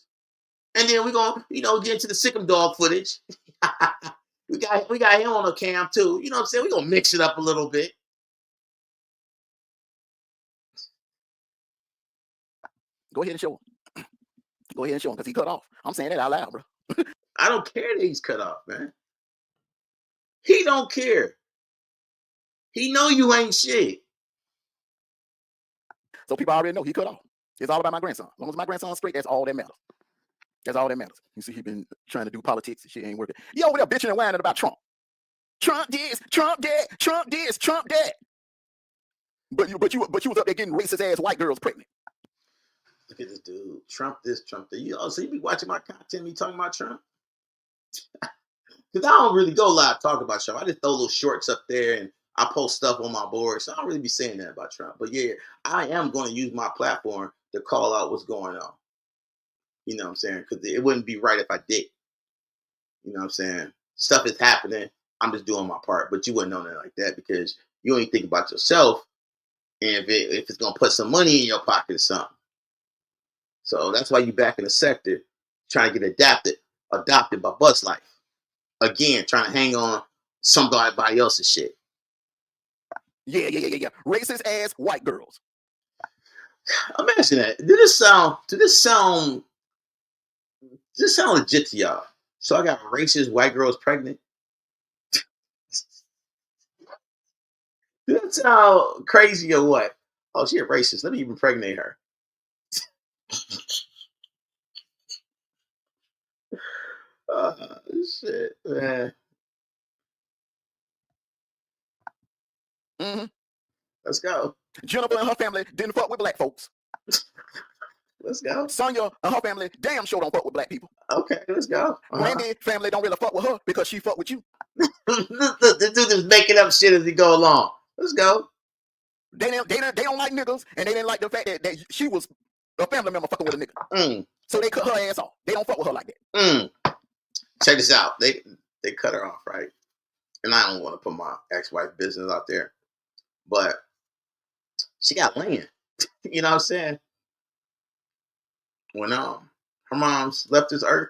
and then we're gonna, get into the Sick'em Dog footage. we got him on a cam too. You know what I'm saying? We're gonna mix it up a little bit. Go ahead and show him. Go ahead and show him because he cut off. I'm saying that out loud, bro. I don't care that he's cut off, man. He don't care. He know you ain't shit. So people already know he cut off. It's all about my grandson. As long as my grandson's straight, that's all that matters. That's all that matters. You see, he been trying to do politics and shit ain't working. You over there bitching and whining about Trump. Trump this, Trump that, Trump this, Trump that. But you was up there getting racist ass white girls pregnant. Look at this dude. Trump this, Trump that. So you be watching my content, me talking about Trump? Because I don't really go live talking about Trump. I just throw little shorts up there and I post stuff on my board. So I don't really be saying that about Trump. But yeah, I am going to use my platform to call out what's going on. You know what I'm saying? Because it wouldn't be right if I did. You know what I'm saying? Stuff is happening. I'm just doing my part. But you wouldn't know that like that because you only think about yourself and if it's going to put some money in your pocket or something. So that's why you back in the sector trying to get adopted by Bus Life. Again, trying to hang on somebody else's shit. Yeah. Racist ass white girls. Imagine that. Did this sound legit to y'all? So I got racist white girls pregnant. Did that sound crazy or what? Oh, she a racist. Let me even impregnate her. Shit, man. Mm-hmm. Let's go. Jennifer and her family didn't fuck with black folks. Let's go. Sonya and her family damn sure don't fuck with black people. Okay, let's go. Brandy family don't really fuck with her because she fuck with you. This dude is making up shit as he go along. Let's go. They don't like niggas, and they didn't like the fact that she was a family member fucking with a nigga. So they cut her ass off. They don't fuck with her like that. Check this out. They cut her off, right? And I don't want to put my ex-wife business out there, but she got land. You know what I'm saying? When her mom's left this earth,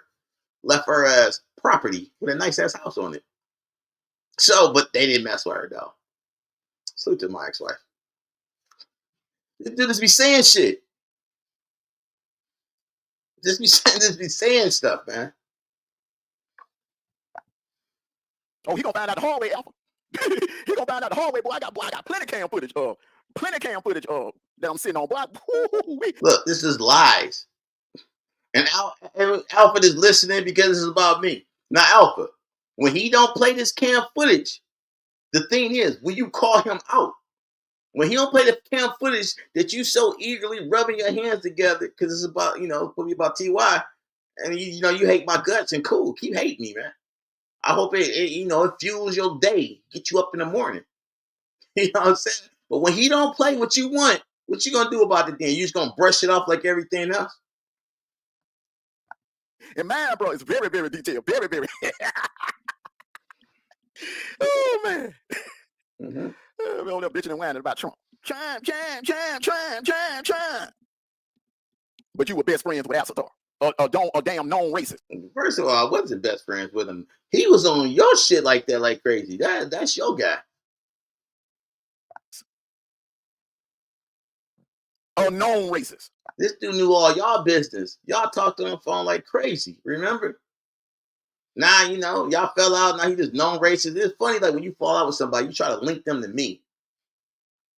left her as property with a nice ass house on it. So, but they didn't mess with her though. Salute to my ex-wife. This dude just be saying shit. Just be saying stuff, man. Oh, he gonna find out the hallway, Alpha. He gonna find out the hallway, boy. I got plenty cam footage that I'm sitting on, boy. Look, this is lies. And Alpha is listening because this is about me. Now, Alpha, when he don't play this cam footage, the thing is, when you call him out, when he don't play the cam footage that you so eagerly rubbing your hands together because it's about, probably about TY, and you hate my guts and cool, keep hating me, man. I hope it fuels your day, get you up in the morning. You know what I'm saying? But when he don't play what you want, what you gonna do about it then? You just gonna brush it off like everything else? And mine, bro, is very, very detailed. Very, very. Oh, man. We're on there bitching and whining about Trump. Trump. But you were best friends with Alcitar. A damn known racist. First of all, I wasn't best friends with him. He was on your shit like that, like crazy. That's your guy. A known racist. This dude knew all y'all business. Y'all talked on the phone like crazy. Remember? Now, y'all fell out. Now he just known racist. It's funny, like when you fall out with somebody, you try to link them to me.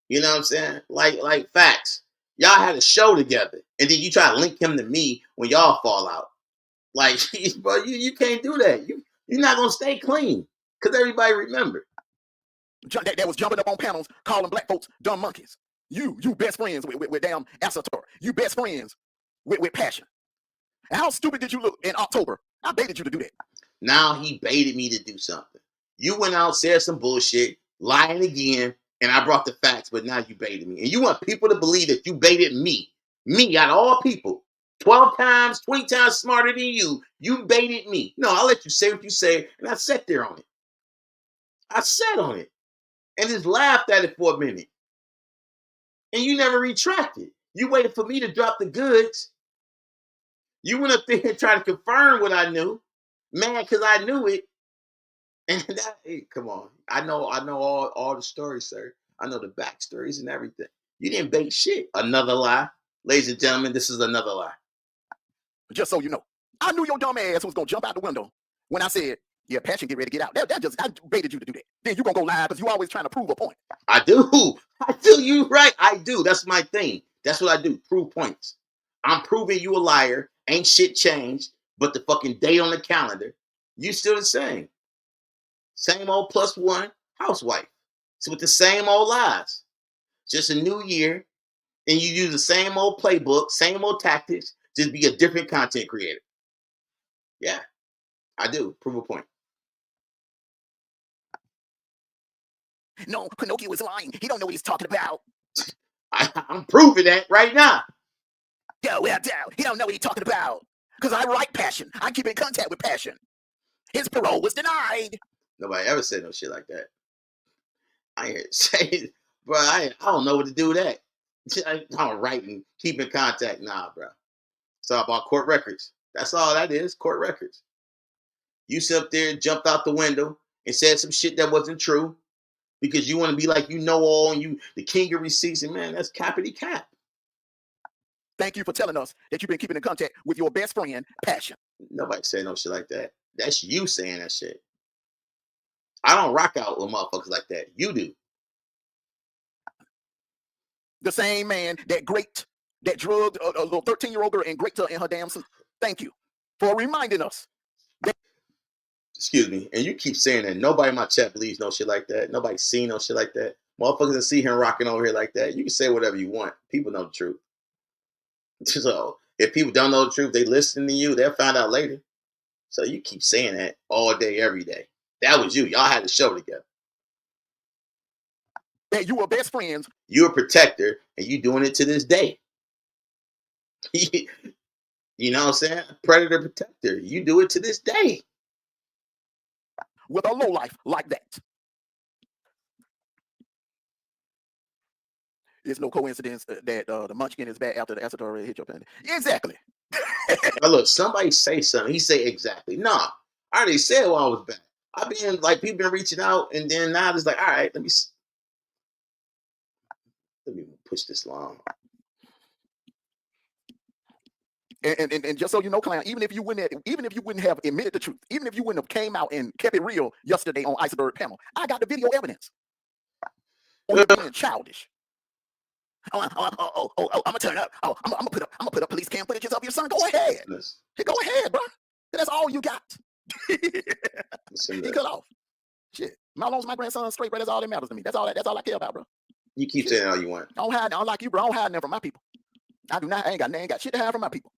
You know what I'm saying? Like facts. Y'all had a show together, and then you try to link him to me when y'all fall out. Like, bro, you can't do that. You're not gonna stay clean because everybody remember. That was jumping up on panels calling black folks dumb monkeys. You best friends with damn Alcitar. You best friends with Passion. How stupid did you look in October? I baited you to do that. Now he baited me to do something. You went out, said some bullshit, lying again, and I brought the facts, but now you baited me. And you want people to believe that you baited me. Me, out of all people. 12 times, 20 times smarter than you. You baited me. No, I'll let you say what you say, and I sat there on it. I sat on it. And just laughed at it for a minute. And you never retracted. You waited for me to drop the goods. You went up there and tried to confirm what I knew. Man, because I knew it. And hey, come on. I know all the stories, sir. I know the backstories and everything. You didn't bait shit. Another lie. Ladies and gentlemen, this is another lie. Just so you know. I knew your dumb ass was going to jump out the window when I said, yeah, Passion, get ready to get out. I baited you to do that. Then you going to go live because you always trying to prove a point. I do. You right. I do. That's my thing. That's what I do. Prove points. I'm proving you a liar. Ain't shit changed, but the fucking date on the calendar. You still the same. Same old plus one housewife. So with the same old lies. Just a new year, and you use the same old playbook, same old tactics, just be a different content creator. Yeah, I do. Prove a point. No, Pinocchio is lying. He don't know what he's talking about. I'm proving that right now. Yo, he don't know what he's talking about. Because I write passion. I keep in contact with passion. His parole was denied. Nobody ever said no shit like that. I ain't hear it say it, bro. I don't know what to do with that. I don't write and keep in contact. Nah, bro. It's all about court records. That's all that is, court records. You sit up there, jumped out the window, and said some shit that wasn't true because you want to be like you know all and you the king of receipts. And man, that's cappity cap. Thank you for telling us that you've been keeping in contact with your best friend, Passion. Nobody said no shit like that. That's you saying that shit. I don't rock out with motherfuckers like that. You do. The same man that drugged a little 13-year-old girl and raped her in her damn sleep. Thank you for reminding us. Excuse me. And you keep saying that nobody in my chat believes no shit like that. Nobody seen no shit like that. Motherfuckers that see him rocking over here like that. You can say whatever you want. People know the truth. So if people don't know the truth, they listen to you. They'll find out later. So you keep saying that all day, every day. That was you. Y'all had a show together. That you were best friends. You're a protector, and you doing it to this day. You know what I'm saying? Predator protector. You do it to this day. With a lowlife like that. It's no coincidence that the munchkin is back after the acid already hit your pen. Exactly. Now look, somebody say something. He say exactly. Nah, I already said while I was back. I've been like people been reaching out, and then now it's like, all right, let me push this long. And just so you know, Clown, even if you wouldn't have admitted the truth, even if you wouldn't have came out and kept it real yesterday on Iceberg panel, I got the video evidence. On you being childish. I'm gonna turn up. I'm gonna put up police cam footages of your son. Go ahead. Go ahead, bro. That's all you got. He cut off. Shit. How long's my grandson straight, bro? That's all that matters to me. That's all I care about, bro. You keep saying all you want. I don't like you, bro. I don't hide nothing from my people. I do not. I ain't got shit to hide from my people.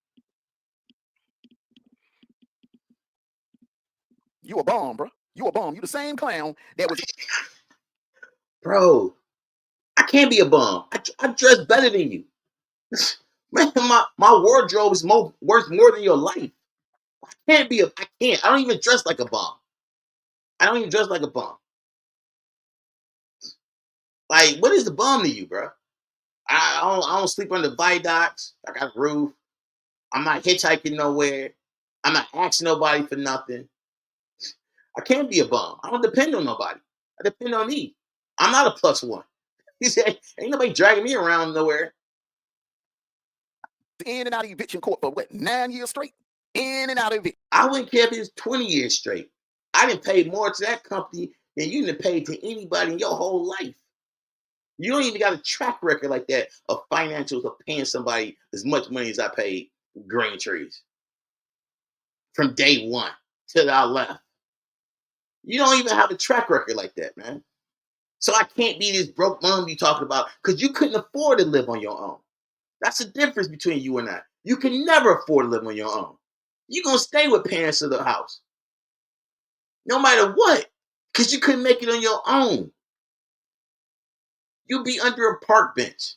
You a bum, bro. You a bum. You the same clown that was. Bro, I can't be a bum. I dress better than you. Man, my wardrobe is worth more than your life. I can't. I don't even dress like a bum. I don't even dress like a bum. Like, what is the bum to you, bro? I don't sleep under viaducts. I got a roof. I'm not hitchhiking nowhere. I'm not asking nobody for nothing. I can't be a bum. I don't depend on nobody. I depend on me. I'm not a plus one. He said, ain't nobody dragging me around nowhere. In and out of eviction court for what, 9 years straight? In and out of it. I wouldn't care if it was 20 years straight. I didn't pay more to that company than you didn't pay to anybody in your whole life. You don't even got a track record like that of financials of paying somebody as much money as I paid Green Trees. From day one till I left. You don't even have a track record like that, man. So I can't be this broke mom you talking about because you couldn't afford to live on your own. That's the difference between you and I. You can never afford to live on your own. You're going to stay with parents of the house. No matter what. Because you couldn't make it on your own. You'll be under a park bench.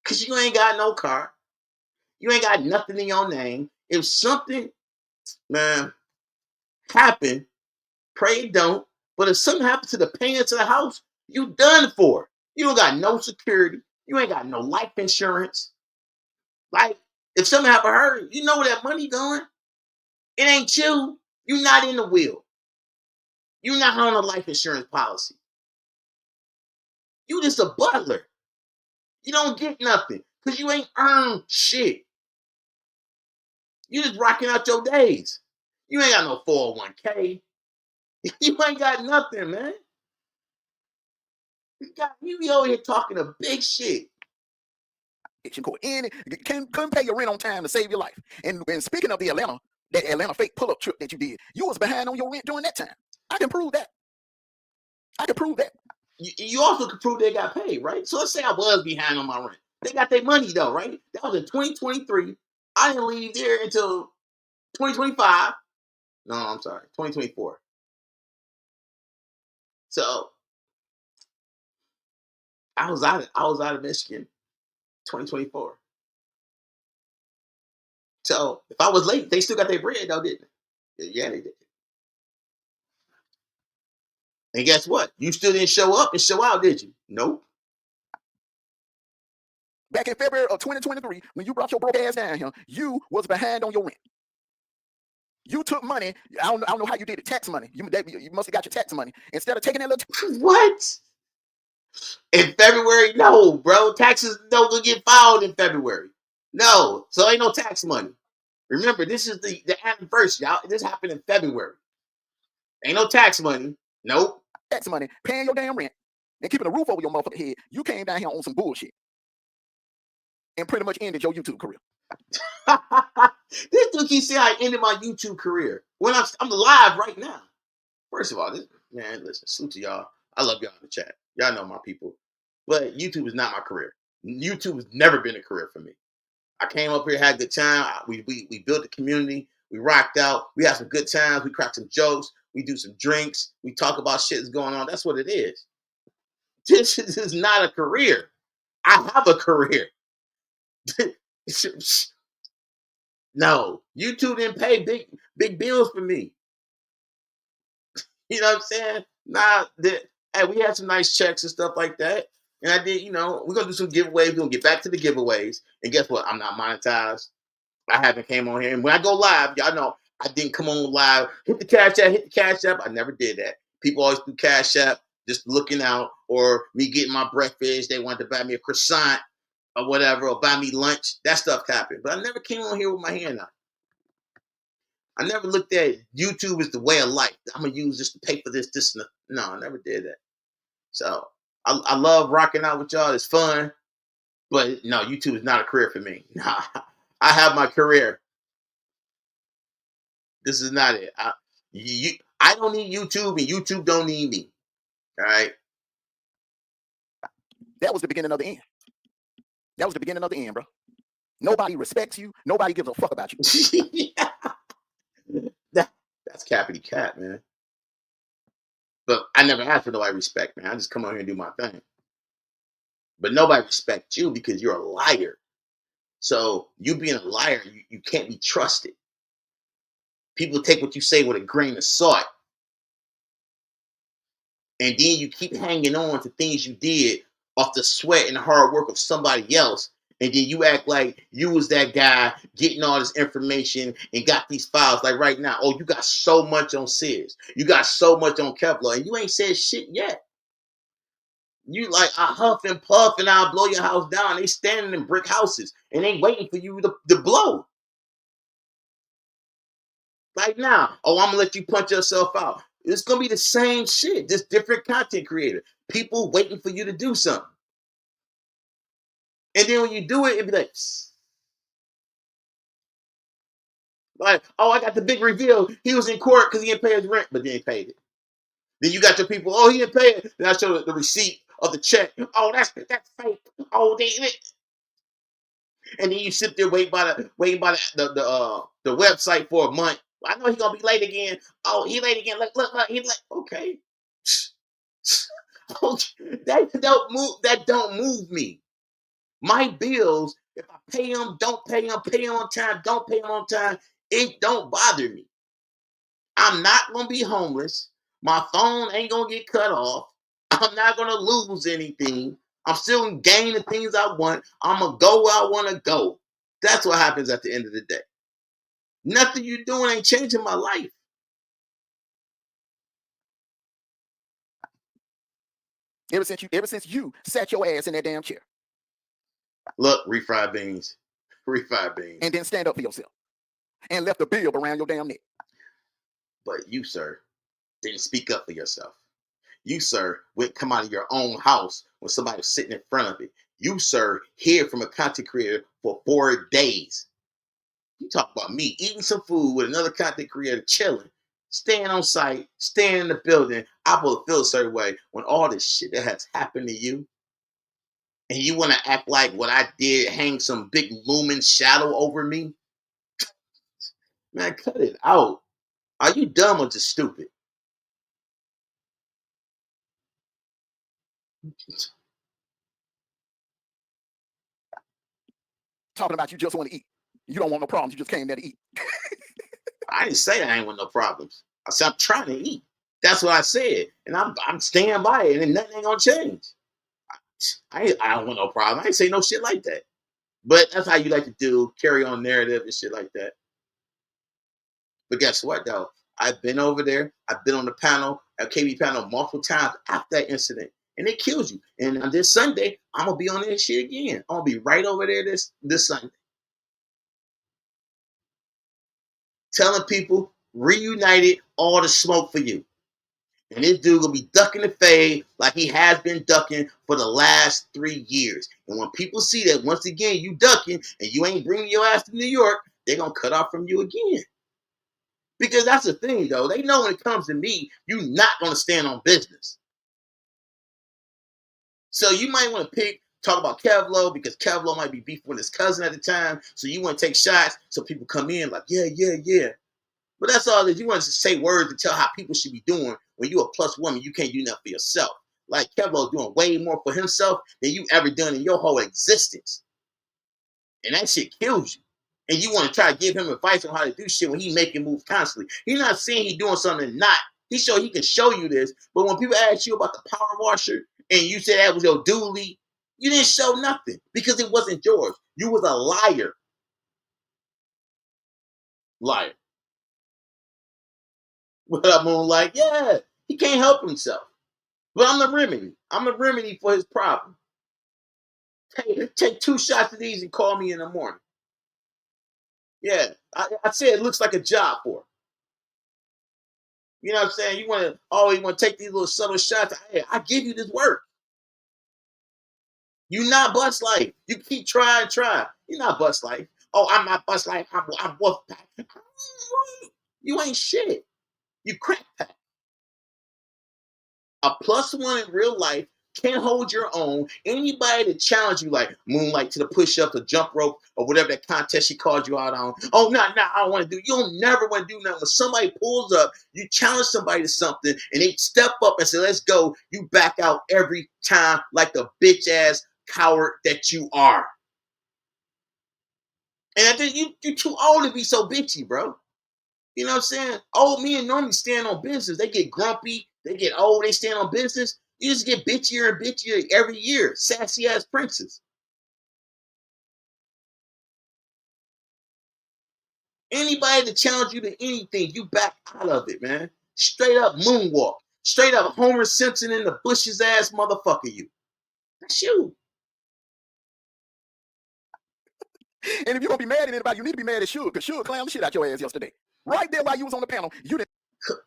Because you ain't got no car. You ain't got nothing in your name. If something, man, happen, pray it don't. But if something happens to the parents of the house, you done for. You don't got no security. You ain't got no life insurance. Like, if something happen to her, you know where that money going. It ain't you. You're not in the will. You're not on a life insurance policy. You just a butler. You don't get nothing because you ain't earned shit. You just rocking out your days. You ain't got no 401k. You ain't got nothing, man. You be over here talking a big shit. court. And couldn't pay your rent on time to save your life. And speaking of that Atlanta fake pull-up trip that you did, you was behind on your rent during that time. I can prove that. I can prove that. You also can prove they got paid, right? So let's say I was behind on my rent. They got their money though, right? That was in 2023. I didn't leave there until 2025. No, I'm sorry, 2024. So I was out of Michigan 2024. So if I was late, they still got their bread though, didn't they? Yeah, they did. And guess what? You still didn't show up and show out, did you? Nope. Back in February of 2023, when you brought your broke ass down here, you was behind on your rent. You took money. I don't know how you did it. Tax money. You must have got your tax money instead of taking that little. What? In February? No, bro. Taxes don't get filed in February. No. So ain't no tax money. Remember, this is the anniversary, y'all. This happened in February. Ain't no tax money. Nope. Tax money, paying your damn rent, and keeping a roof over your motherfucking head. You came down here on some bullshit. And pretty much ended your YouTube career. This dude keeps saying I ended my YouTube career when I'm live right now. First of all, man, listen, salute to y'all. I love y'all in the chat. Y'all know my people. But YouTube is not my career. YouTube has never been a career for me. I came up here, had a good time. We built a community. We rocked out. We had some good times. We cracked some jokes. We do some drinks. We talk about shit that's going on. That's what it is. This is not a career. I have a career. No, YouTube didn't pay big bills for me. You know what I'm saying? Hey, we had some nice checks and stuff like that. And I did, we're gonna do some giveaways. We're gonna get back to the giveaways. And guess what? I'm not monetized. I haven't came on here. And when I go live, y'all know I didn't come on live. Hit the cash app. I never did that. People always do cash app, just looking out, or me getting my breakfast. They wanted to buy me a croissant or whatever, or buy me lunch. That stuff happened. But I never came on here with my hand out. I never looked at YouTube as the way of life. I'm gonna use this to pay for this, and no, I never did that. So I love rocking out with y'all. It's fun, but no, YouTube is not a career for me. Nah, I have my career. This is not it. I don't need YouTube, and YouTube don't need me. All right. That was the beginning of the end. That was the beginning of the end, bro. Nobody respects you. Nobody gives a fuck about you. Yeah. That's cappity cap, man. But I never asked for nobody respect, man. I just come on here and do my thing. But nobody respects you because you're a liar. So you being a liar, you can't be trusted. People take what you say with a grain of salt. And then you keep hanging on to things you did off the sweat and the hard work of somebody else. And then you act like you was that guy getting all this information and got these files. Like right now, oh, you got so much on Sears. You got so much on Kevlar. And you ain't said shit yet. You like, I huff and puff and I'll blow your house down. They standing in brick houses and they waiting for you to blow. Like now, oh, I'm going to let you punch yourself out. It's going to be the same shit, just different content creator. People waiting for you to do something. And then when you do it, it'd be like, oh, I got the big reveal. He was in court because he didn't pay his rent, but then he paid it. Then you got your people, oh, he didn't pay it. Then I show the receipt of the check. Oh, that's fake. Oh, and then you sit there waiting by the website for a month. I know he's gonna be late again. Oh, he late again. Look, he's late. Okay. That don't move me. My bills, if I pay them, don't pay them, pay them on time, don't pay them on time, it don't bother me. I'm not gonna be homeless. My phone ain't gonna get cut off. I'm not gonna lose anything. I'm still gonna gain the things I want. I'm gonna go where I want to go. That's what happens at the end of the day. Nothing you doing ain't changing my life. Ever since you sat your ass in that damn chair. Look, refried beans. Refried beans. And then stand up for yourself. And left a bib around your damn neck. But you, sir, didn't speak up for yourself. You, sir, wouldn't come out of your own house when somebody was sitting in front of it. You, sir, hear from a content creator for 4 days. You talk about me eating some food with another content creator, chilling, staying on site, staying in the building. I will feel a certain way when all this shit that has happened to you, and you want to act like what I did hang some big looming shadow over me. Man, cut it out. Are you dumb or just stupid? Talking about you just want to eat. You don't want no problems. You just came there to eat. I didn't say I ain't want no problems. I said I'm trying to eat. That's what I said, and I'm staying by it, and nothing ain't gonna change. I don't want no problem. I ain't say no shit like that. But that's how you like to do, carry on narrative and shit like that. But guess what, though? I've been over there. I've been on the panel, a KB panel, multiple times after that incident, and it kills you. And on this Sunday, I'm gonna be on this shit again. I'm gonna be right over there this Sunday, telling people reunited, all the smoke for you. And this dude gonna be ducking the fade like he has been ducking for the last 3 years. And when people see that once again you ducking and you ain't bringing your ass to New York, they're gonna cut off from you again. Because that's the thing, though. They know when it comes to me, you're not gonna stand on business. So you might want to talk about Kevlo because Kevlo might be beefing with his cousin at the time. So you want to take shots so people come in like, yeah, yeah, yeah. But that's all it is. You want to say words to tell how people should be doing when you're a plus woman. You can't do nothing for yourself. Like Kevlo's doing way more for himself than you ever done in your whole existence. And that shit kills you. And you want to try to give him advice on how to do shit when he making moves constantly. He's not saying he's doing something not. He can show you this. But when people ask you about the power washer and you said that was your dually, you didn't show nothing because it wasn't yours. You was a liar. Liar. What up, Moonlight? Yeah, he can't help himself. But I'm the remedy. I'm the remedy for his problem. Take 2 shots of these and call me in the morning. Yeah, I said it looks like a job for him. You know what I'm saying? You want to always want to take these little subtle shots. Hey, I give you this work. You not bust life. You keep trying. You're not bust life. Oh, I'm not bust life. I'm wolf pack. You ain't shit. You crack pack. A plus one in real life can't hold your own. Anybody that challenge you like Moonlight to the push-up, the jump rope, or whatever that contest she called you out on. Oh, no, I don't want to do. You don't never want to do nothing. When somebody pulls up, you challenge somebody to something, and they step up and say, "Let's go." You back out every time like the bitch ass coward that you are. And I think you're too old to be so bitchy, bro. You know what I'm saying? Old men normally stand on business. They get grumpy. They get old. They stand on business. You just get bitchier and bitchier every year. Sassy ass princes. Anybody that challenge you to anything, you back out of it, man. Straight up moonwalk. Straight up Homer Simpson in the bushes ass motherfucker you. That's you. And if you're gonna be mad at anybody, you need to be mad at Suge, because Suge clowned the shit out your ass yesterday. Right there while you was on the panel, you didn't.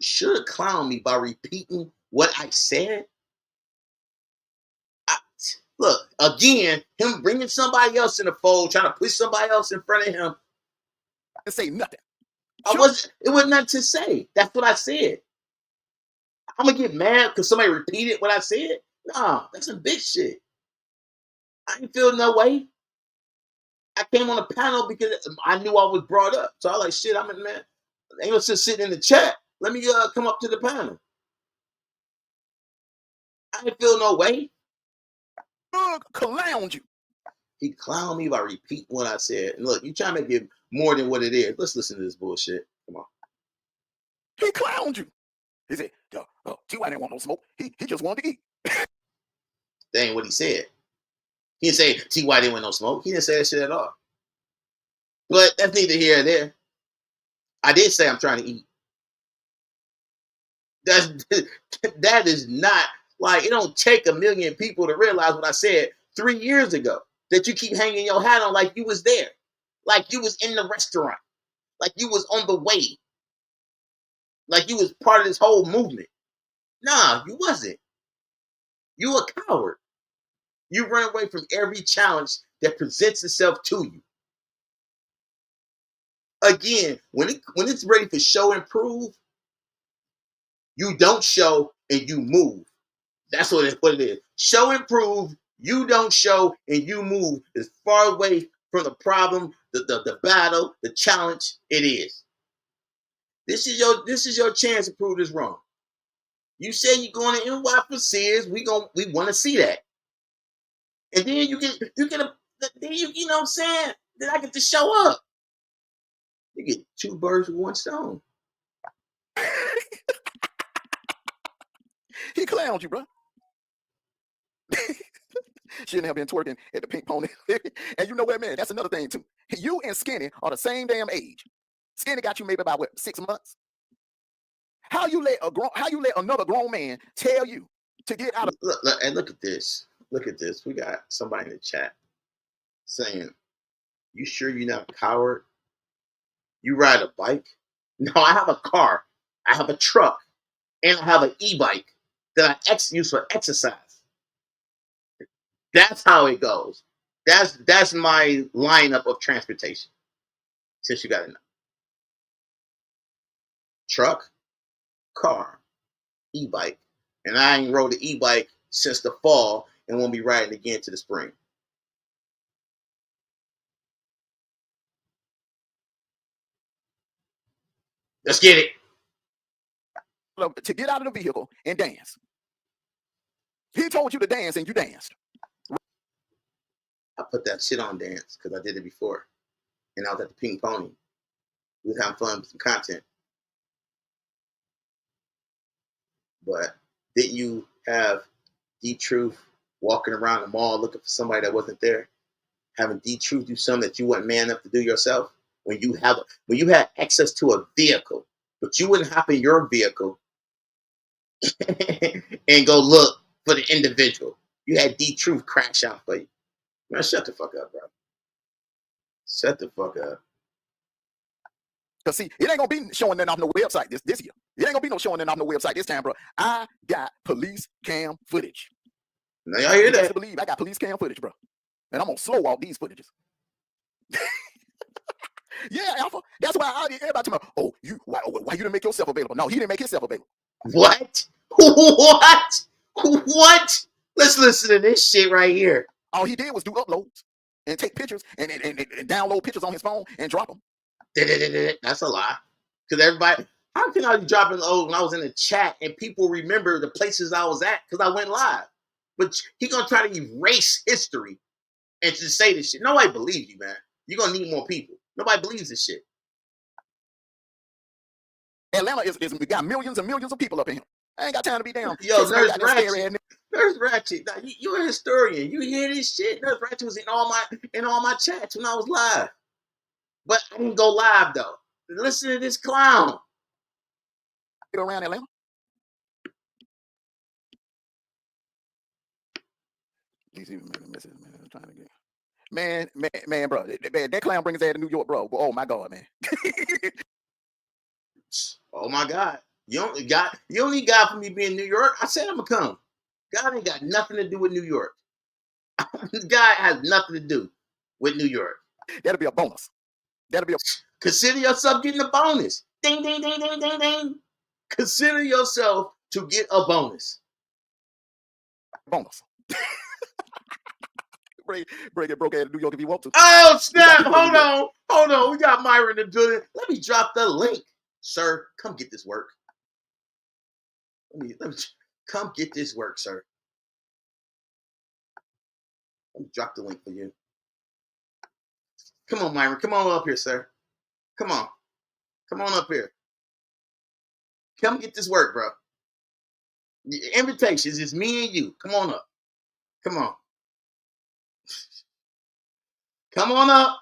Should clown me by repeating what I said. Look, again, him bringing somebody else in the fold, trying to push somebody else in front of him. Say nothing. It was nothing to say. That's what I said. I'm gonna get mad because somebody repeated what I said. Nah, that's some big shit. I ain't feel no way. I came on the panel because I knew I was brought up. So I was like, shit, I'm in, man. I ain't gonna just sit in the chat. Let me come up to the panel. I didn't feel no way. Clowned you. He clowned me by repeating what I said. And look, you trying to make it more than what it is. Let's listen to this bullshit. Come on. He clowned you. He said, T.Y. didn't want no smoke. He just wanted to eat. That ain't what he said. He didn't say T.Y. didn't want no smoke. He didn't say that shit at all. But that's neither here nor there. I did say I'm trying to eat. That is not like it don't take a million people to realize what I said 3 years ago. That you keep hanging your hat on like you was there. Like you was in the restaurant. Like you was on the way. Like you was part of this whole movement. Nah, you wasn't. You a coward. You run away from every challenge that presents itself to you. Again, when it's ready for show and prove, you don't show and you move. That's what it is. Show and prove, you don't show and you move as far away from the problem, the battle, the challenge it is. This is your chance to prove this wrong. You say you're going to NY for Sears, we want to see that. And then you get you know what I'm saying? Then I get to show up. You get two birds with one stone. He clowned you, bro. Shouldn't have been twerking at the Pink Pony. And you know what, man? That's another thing too. You and Skinny are the same damn age. Skinny got you maybe about what, 6 months? How you let another grown man tell you to get out of Look at this. Look at this. We got somebody in the chat saying, "You sure you're not a coward? You ride a bike?" No, I have a car. I have a truck, and I have an e-bike that I use for exercise. That's how it goes. That's my lineup of transportation. Since you got to know, truck, car, e-bike, and I ain't rode the e-bike since the fall, and won't be riding again to the spring. Let's get it. To get out of the vehicle and dance. He told you to dance and you danced. I put that shit on dance because I did it before. And I was at the Pink Pony. We was having fun with some content. But didn't you have D-Truth walking around the mall looking for somebody that wasn't there? Having D-Truth do something that you weren't man enough to do yourself? When you had access to a vehicle, but you wouldn't hop in your vehicle and go look for the individual. You had D-Truth crash out for you. Man, shut the fuck up, bro. Shut the fuck up. Because see, it ain't gonna be showing that off no website this year. It ain't gonna be no showing that off no website this time, bro. I got police cam footage. Now y'all hear that? To believe I got police cam footage, bro. And I'm gonna slow walk these footages. Yeah, Alpha. That's why everybody tell me, oh, why you didn't make yourself available? No, he didn't make himself available. What? What? What? Let's listen to this shit right here. All he did was do uploads and take pictures and download pictures on his phone and drop them. That's a lie. Because everybody, how can I be dropping loads when I was in the chat and people remember the places I was at because I went live? But he gonna try to erase history and just say this shit. Nobody believes you, man. You're gonna need more people. Nobody believes this shit. Atlanta is got millions and millions of people up in here. I ain't got time to be down. Yo, Nurse Ratchet. Nurse Ratchet, now, you're a historian. You hear this shit? Nurse Ratchet was in all my chats when I was live. But I didn't go live though. Listen to this clown. Get around Atlanta. Man, bro. That clown brings his ass to New York, bro. Oh my God, man. Oh my God. You only got for me being in New York. I said I'm gonna come. God ain't got nothing to do with New York. God has nothing to do with New York. That'll be a bonus. Consider yourself getting a bonus. Ding, ding, ding, ding, ding, ding. Consider yourself to get a bonus. Bonus. Break it broke out of New York if you want to. Oh, snap. Hold on. We got Myra in the building. Let me drop the link. Sir, come get this work. Let me come get this work, sir. Let me drop the link for you. Come on, Myron. Come on up here, sir. Come on. Come on up here. Come get this work, bro. The invitations is me and you. Come on up. Come on. Come on up.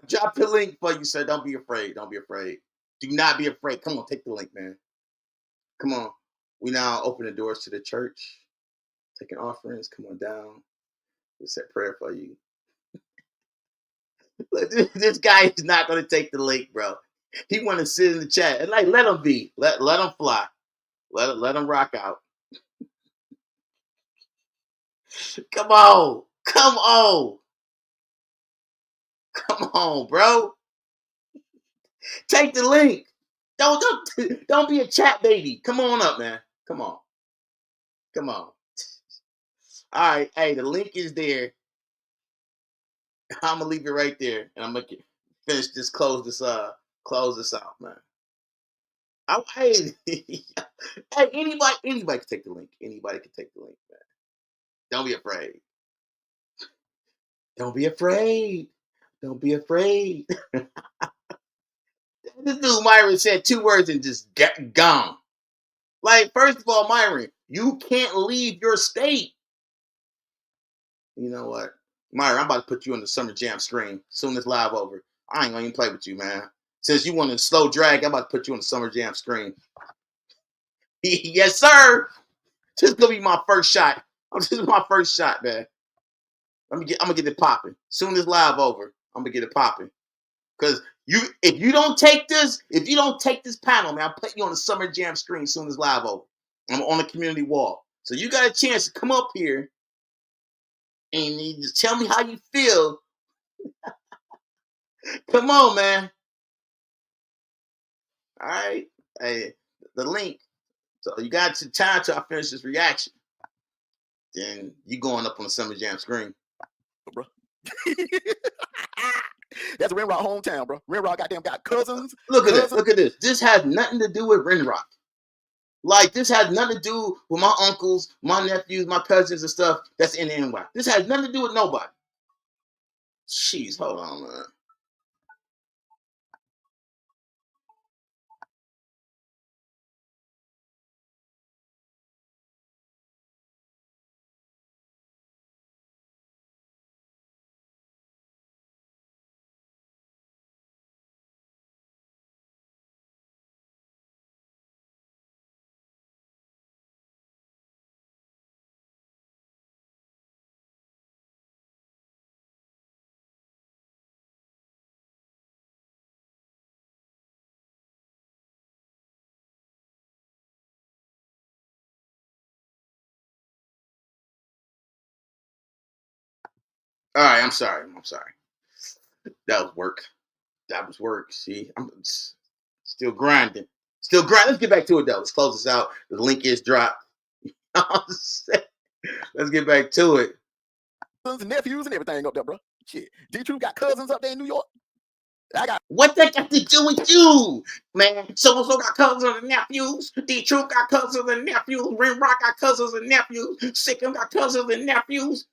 Drop the link for you, sir. Don't be afraid. Don't be afraid. Do not be afraid. Come on, take the link, man. Come on. We now open the doors to the church. Taking offerings. Come on down. We'll say prayer for you. This guy is not going to take the link, bro. He want to sit in the chat. And like, let him be. Let him fly. Let him rock out. Come on. Come on. Come on, bro. Take the link. Don't be a chat baby. Come on up, man. Come on. Come on. All right. Hey, the link is there. I'm gonna leave it right there, and I'm gonna finish this. Close this out, man. Hey, hey, anybody can take the link. Anybody can take the link, man. Don't be afraid. Don't be afraid. Don't be afraid. This dude Myron said 2 words and just got gone. Like, first of all, Myron, you can't leave your state. You know what? Myra, I'm about to put you on the Summer Jam stream soon as live over. I ain't gonna even play with you, man. Since you want to slow drag, I'm about to put you on the Summer Jam stream. Yes, sir. This is gonna be my first shot. This is my first shot, man. I'm gonna get it popping. Soon as live over, I'm gonna get it popping. Cause if you don't take this panel, man, I'll put you on the Summer Jam stream soon as live over. I'm on the community wall. So you got a chance to come up here and you just tell me how you feel. Come on, man. All right. Hey, the link. So you got some time till I finish this reaction. Then you going up on the Summer Jam screen. Bro. That's Ren Rock hometown, bro. Ren Rock goddamn got cousins. Look at this. Look at this. This has nothing to do with Ren Rock. Like, this has nothing to do with my uncles, my nephews, my cousins and stuff that's in the NY. This has nothing to do with nobody. Jeez, hold on, man. All right, I'm sorry. That was work. That was work. See, I'm still grinding. Still grinding. Let's get back to it, though. Let's close this out. The link is dropped. Let's get back to it. Cousins and nephews and everything up there, bro. Shit. D-Truth got cousins up there in New York. I got What that got to do with you, man? So got cousins and nephews. D-Truth got cousins and nephews. Ren Rock got cousins and nephews. Sikkim got cousins and nephews.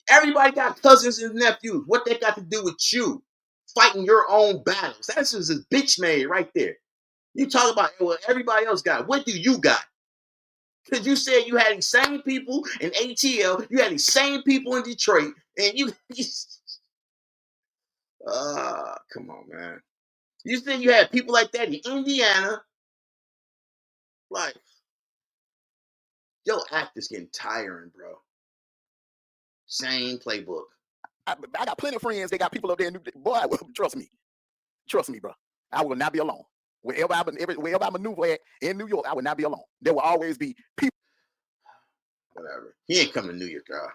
Everybody got cousins and nephews. What that got to do with you? Fighting your own battles. That's just a bitch made right there. You talk about what everybody else got. What do you got? Because you said you had these same people in ATL, you had these same people in Detroit, and you come on, man. You said you had people like that in Indiana. Like, your act is getting tiring, bro. Same playbook. I got plenty of friends. They got people up there. Boy, trust me, bro. I will not be alone. Wherever I maneuver at in New York, I will not be alone. There will always be people. Whatever. He ain't coming to New York, y'all.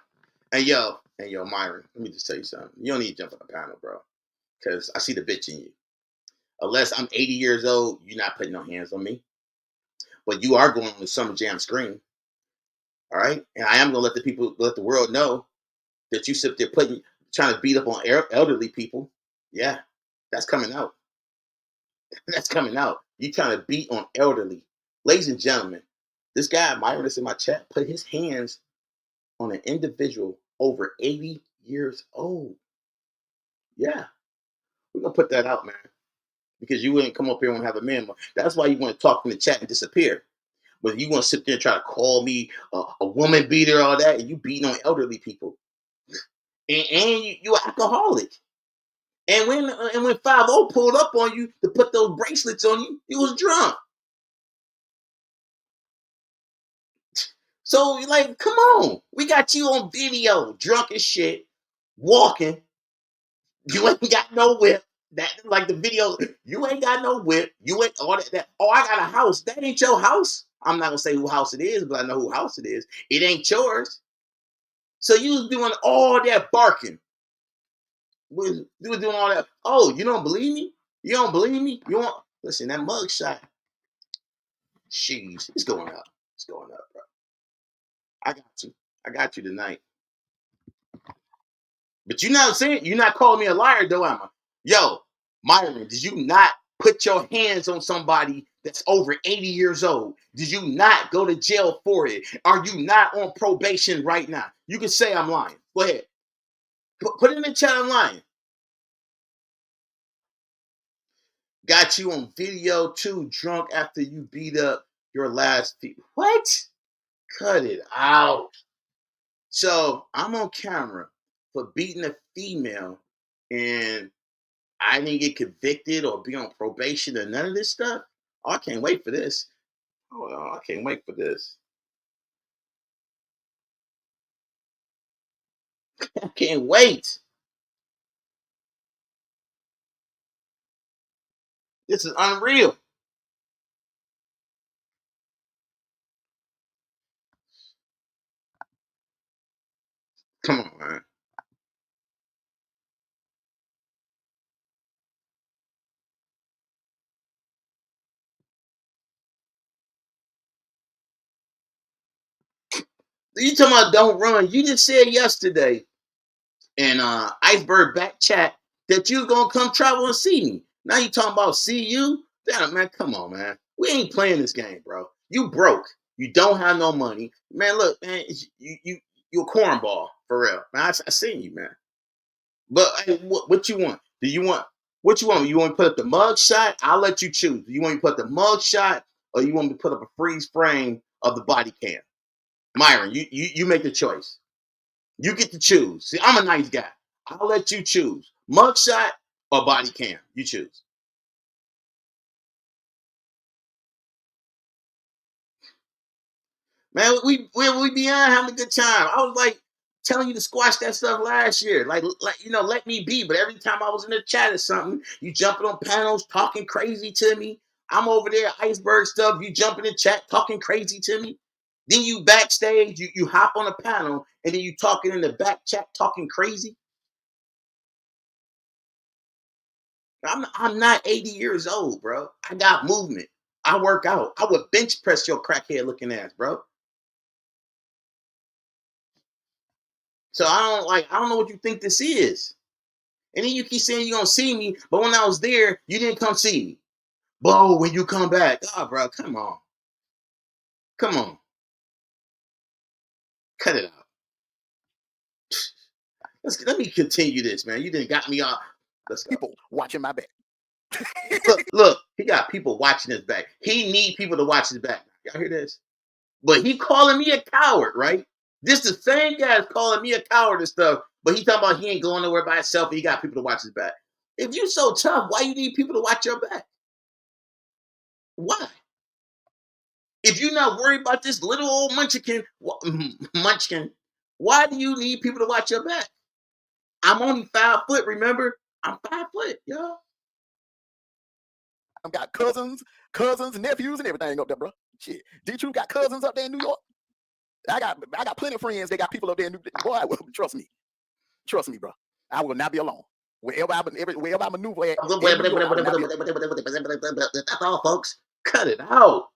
Hey, yo, Myron, let me just tell you something. You don't need to jump on the panel, bro. Because I see the bitch in you. Unless I'm 80 years old, you're not putting no hands on me. But you are going on the Summer Jam screen. All right? And I am going to let the world know that you sit there trying to beat up on elderly people. Yeah, that's coming out. That's coming out. You trying to beat on elderly. Ladies and gentlemen, this guy, Myron, that's in my chat, put his hands on an individual over 80 years old. Yeah, we're going to put that out, man. Because you wouldn't come up here and have a man. That's why you want to talk in the chat and disappear. But you want to sit there and try to call me a woman beater, all that, and you beating on elderly people. And you an alcoholic. And when 5-0 pulled up on you to put those bracelets on you, you was drunk. So, like, come on. We got you on video, drunk as shit, walking. You ain't got no whip. That, like the video, you ain't got no whip. You ain't all that. Oh, I got a house. That ain't your house. I'm not gonna say who house it is, but I know who house it is. It ain't yours. So you was doing all that barking. You was doing all that. Oh, you don't believe me? You don't believe me? You want listen, that mug shot, sheesh, it's going up. It's going up, bro. I got you. I got you tonight. But you're not saying you're not calling me a liar, though, am I? Yo, Myron, did you not put your hands on somebody that's over 80 years old? Did you not go to jail for it? Are you not on probation right now? You can say I'm lying. Go ahead. Put it in the chat, I'm lying. Got you on video too, drunk after you beat up your last people. What? Cut it out. So I'm on camera for beating a female and I didn't get convicted or be on probation or none of this stuff. Oh, I can't wait for this. Hold on, I can't wait for this. I can't wait. This is unreal. Come on, man. You talking about don't run? You just said yesterday in Iceberg back chat that you was gonna come travel and see me. Now you talking about see you? Damn, man, come on, man. We ain't playing this game, bro. You broke. You don't have no money, man. Look, man, you a cornball for real, man. I seen you, man. But hey, what you want? Do you want what you want? You want me to put up the mug shot? I'll let you choose. Do you want me to put up the mug shot or you want me to put up a freeze frame of the body cam? Myron, you make the choice. You get to choose. See, I'm a nice guy. I'll let you choose. Mug shot or body cam. You choose. Man, we beyond having a good time. I was like telling you to squash that stuff last year. Like let me be. But every time I was in the chat or something, you jumping on panels, talking crazy to me. I'm over there, iceberg stuff. You jump in the chat, talking crazy to me. Then you backstage, you hop on a panel, and then you talking in the back chat, talking crazy. I'm not 80 years old, bro. I got movement. I work out. I would bench press your crackhead looking ass, bro. So I don't know what you think this is. And then you keep saying you're gonna see me, but when I was there, you didn't come see me. Bro, when you come back, oh bro, come on. Come on. Cut it out. Let me continue this, man. You didn't got me off. Let's go. People watching my back. Look, he got people watching his back. He need people to watch his back. Y'all hear this? But he calling me a coward, right? This the same guy is calling me a coward and stuff, but he talking about he ain't going nowhere by himself and he got people to watch his back. If you so tough, why you need people to watch your back? Why? If you're not worried about this little old munchkin, why do you need people to watch your back? I'm only 5 foot, remember? I'm 5 foot, y'all. I've got cousins, nephews, and everything up there, bro. Shit. D-True got cousins up there in New York. I got plenty of friends. They got people up there in New York. Boy, trust me. Trust me, bro. I will not be alone. Wherever I maneuver at, That's all, folks. Cut it out.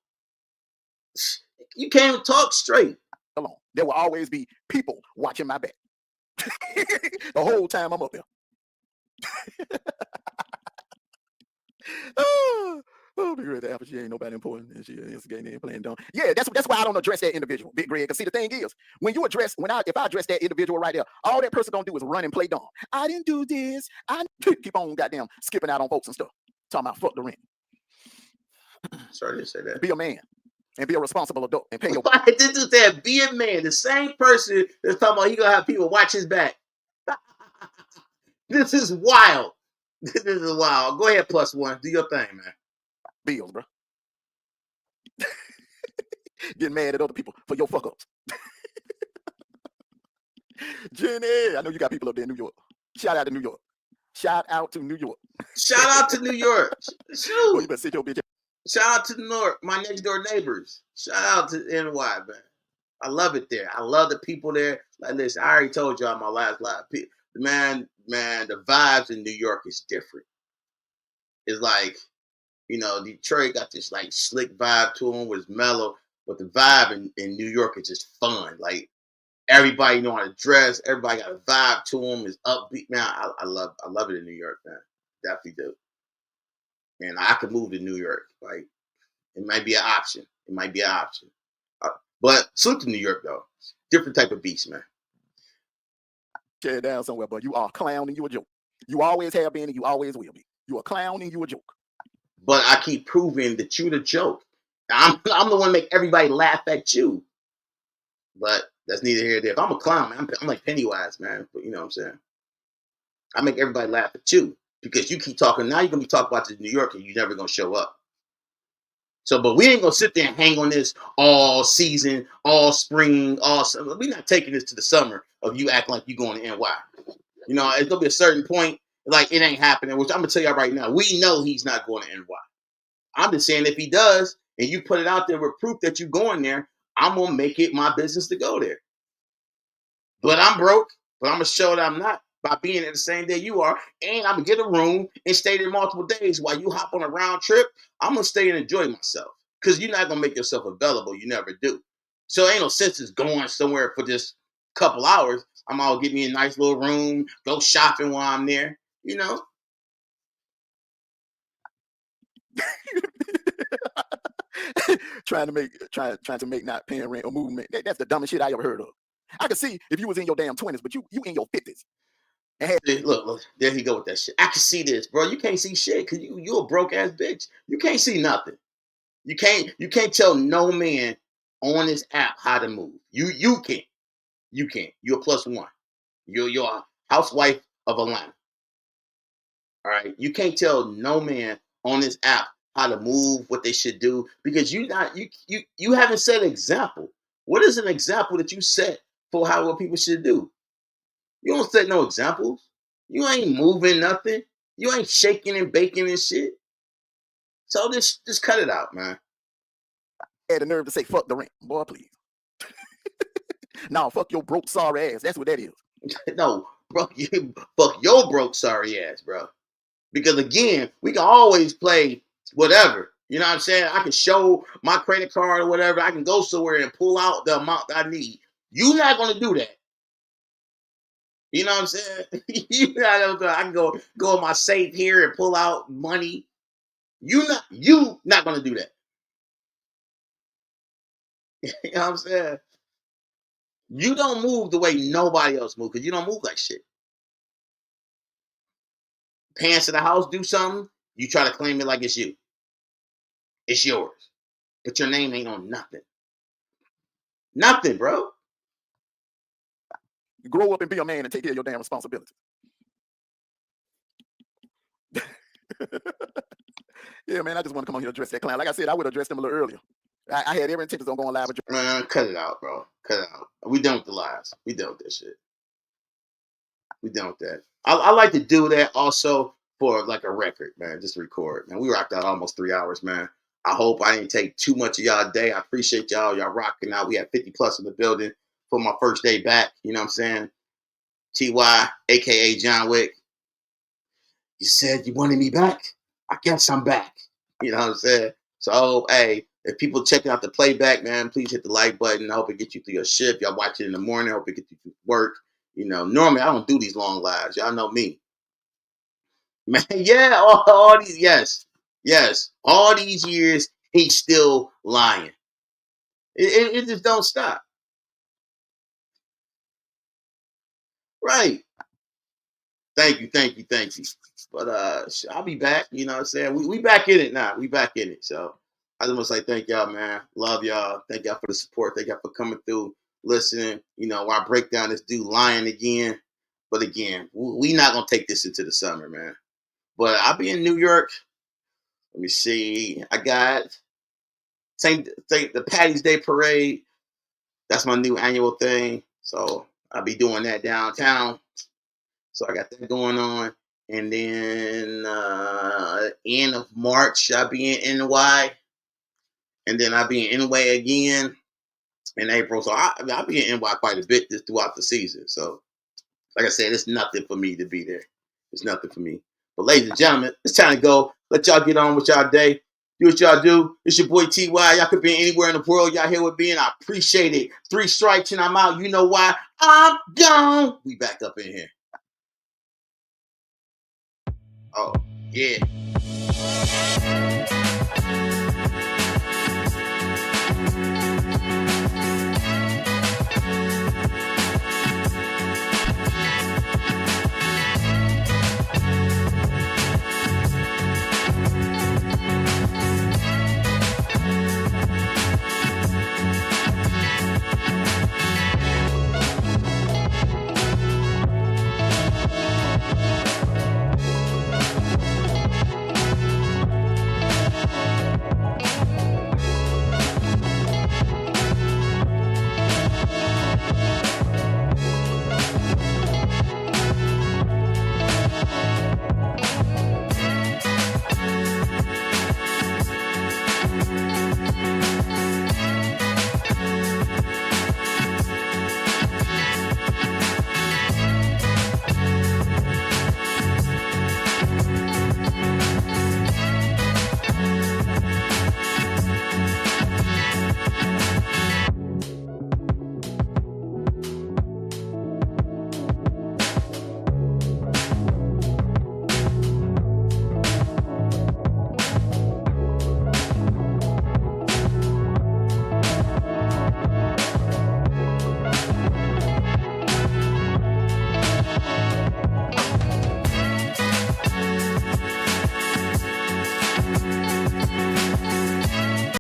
You can't even talk straight. alone. There will always be people watching my back. The whole time I'm up there. Oh, Big Red, the Apple, she ain't nobody important, and she instigating and playing dumb. Yeah, that's why I don't address that individual, Big Greg. Because see, the thing is, if I address that individual right there, all that person gonna do is run and play dumb. I didn't do this. I keep on goddamn skipping out on folks and stuff. Talking about fuck the rent. Sorry to say that. Be a man and be a responsible adult and pay your. This is that be a man. The same person that's talking about he gonna have people watch his back. This is wild. This is wild. Go ahead, +1. Do your thing, man. Bills, bro. Getting mad at other people for your fuck ups. Jenny, I know you got people up there in New York. Shout out to New York. Shout out to New York. Shout out to New York. Boy, you better sit your bitch. Shout out to the North, my next door neighbors. Shout out to NY, man. I love it there. I love the people there. Like, listen, I already told y'all my last live. Man, the vibes in New York is different. It's like, Detroit got this like slick vibe to them, was mellow, but the vibe in New York is just fun. Like everybody know how to dress, everybody got a vibe to them, is upbeat. Man, I love it in New York, man. Definitely do. And I could move to New York. Like it might be an option. It might be an option. Uh, but salute to New York though. Different type of beast, man. Tear it down somewhere, but you are a clown and you a joke. You always have been and you always will be. You a clown and you a joke. But I keep proving that you the joke. I'm the one to make everybody laugh at you. But that's neither here nor there. If I'm a clown, man, I'm like Pennywise, man. But you know what I'm saying? I make everybody laugh at you because you keep talking. Now you're gonna be talking about this in New York and you're never gonna show up. So, but we ain't gonna sit there and hang on this all season, all spring, all summer. We're not taking this to the summer of you acting like you going to NY. It's gonna be a certain point, like it ain't happening. Which I'm gonna tell y'all right now, we know he's not going to NY. I'm just saying if he does, and you put it out there with proof that you're going there, I'm gonna make it my business to go there. But I'm broke, but I'm gonna show that I'm not by being there the same day you are, and I'm gonna get a room and stay there multiple days while you hop on a round trip. I'm gonna stay and enjoy myself because you're not gonna make yourself available. You never do. So ain't no sense is going somewhere for just a couple hours. I'm gonna get me a nice little room, go shopping while I'm there. trying to make not paying rent or movement. That's the dumbest shit I ever heard of. I could see if you was in your damn 20s, but you in your 50s. Look, there he go with that shit. I can see this, bro. You can't see shit because you a broke ass bitch. You can't see nothing. You can't tell no man on this app how to move. You can't. You can't. You're a plus one. You're a housewife of Atlanta. All right. You can't tell no man on this app how to move, what they should do, because you haven't set an example. What is an example that you set for what people should do? You don't set no examples. You ain't moving nothing. You ain't shaking and baking and shit. So just cut it out, man. Had the nerve to say fuck the rent. Boy, please. No, fuck your broke sorry ass. That's what that is. No, bro, fuck your broke sorry ass, bro. Because again, we can always play whatever. You know what I'm saying? I can show my credit card or whatever. I can go somewhere and pull out the amount that I need. You're not gonna do that. You know what I'm saying? I can go in my safe here and pull out money. You not gonna do that. You know what I'm saying? You don't move the way nobody else moves because you don't move like shit. Pants in the house do something, you try to claim it like it's you. It's yours. But your name ain't on nothing. Nothing, bro. Grow up and be a man and take care of your damn responsibilities. Yeah, man, I just want to come on here and address that clown. Like I said, I would have addressed him a little earlier. I had every intention on going live with you. Man, cut it out, bro. Cut it out. We done with the lies. We done with that shit. We done with that. I like to do that also for like a record, man. Just record, man. We rocked out almost 3 hours, man. I hope I didn't take too much of y'all day. I appreciate y'all. Y'all rocking out. We had 50 plus in the building for my first day back. You know what I'm saying? TY, aka John Wick. You said you wanted me back. I guess I'm back. You know what I'm saying? So, hey, if people checking out the playback, man, please hit the like button. I hope it gets you through your shift. Y'all watch it in the morning. I hope it gets you through work. Normally I don't do these long lives. Y'all know me. Man, yeah, all these, yes. All these years, he's still lying. It just don't stop. Right. Thank you. But I'll be back. You know what I'm saying? We back in it now. We back in it. So I just want to say thank y'all, man. Love y'all. Thank y'all for the support. Thank y'all for coming through, listening. While I break down this dude lying again. But again, we not gonna take this into the summer, man. But I'll be in New York. Let me see. I got the Patty's Day Parade. That's my new annual thing. So I'll be doing that downtown. So I got that going on. And then end of March, I'll be in NY. And then I'll be in NY again. in April. So I'll be in NY quite a bit throughout the season. So, like I said, it's nothing for me to be there. It's nothing for me. But ladies and gentlemen, it's time to go. Let y'all get on with y'all day. Do what y'all do. It's your boy TY. Y'all could be anywhere in the world. Y'all here with me, and I appreciate it. 3 strikes and I'm out. You know why? I'm gone. We back up in here. Oh, yeah.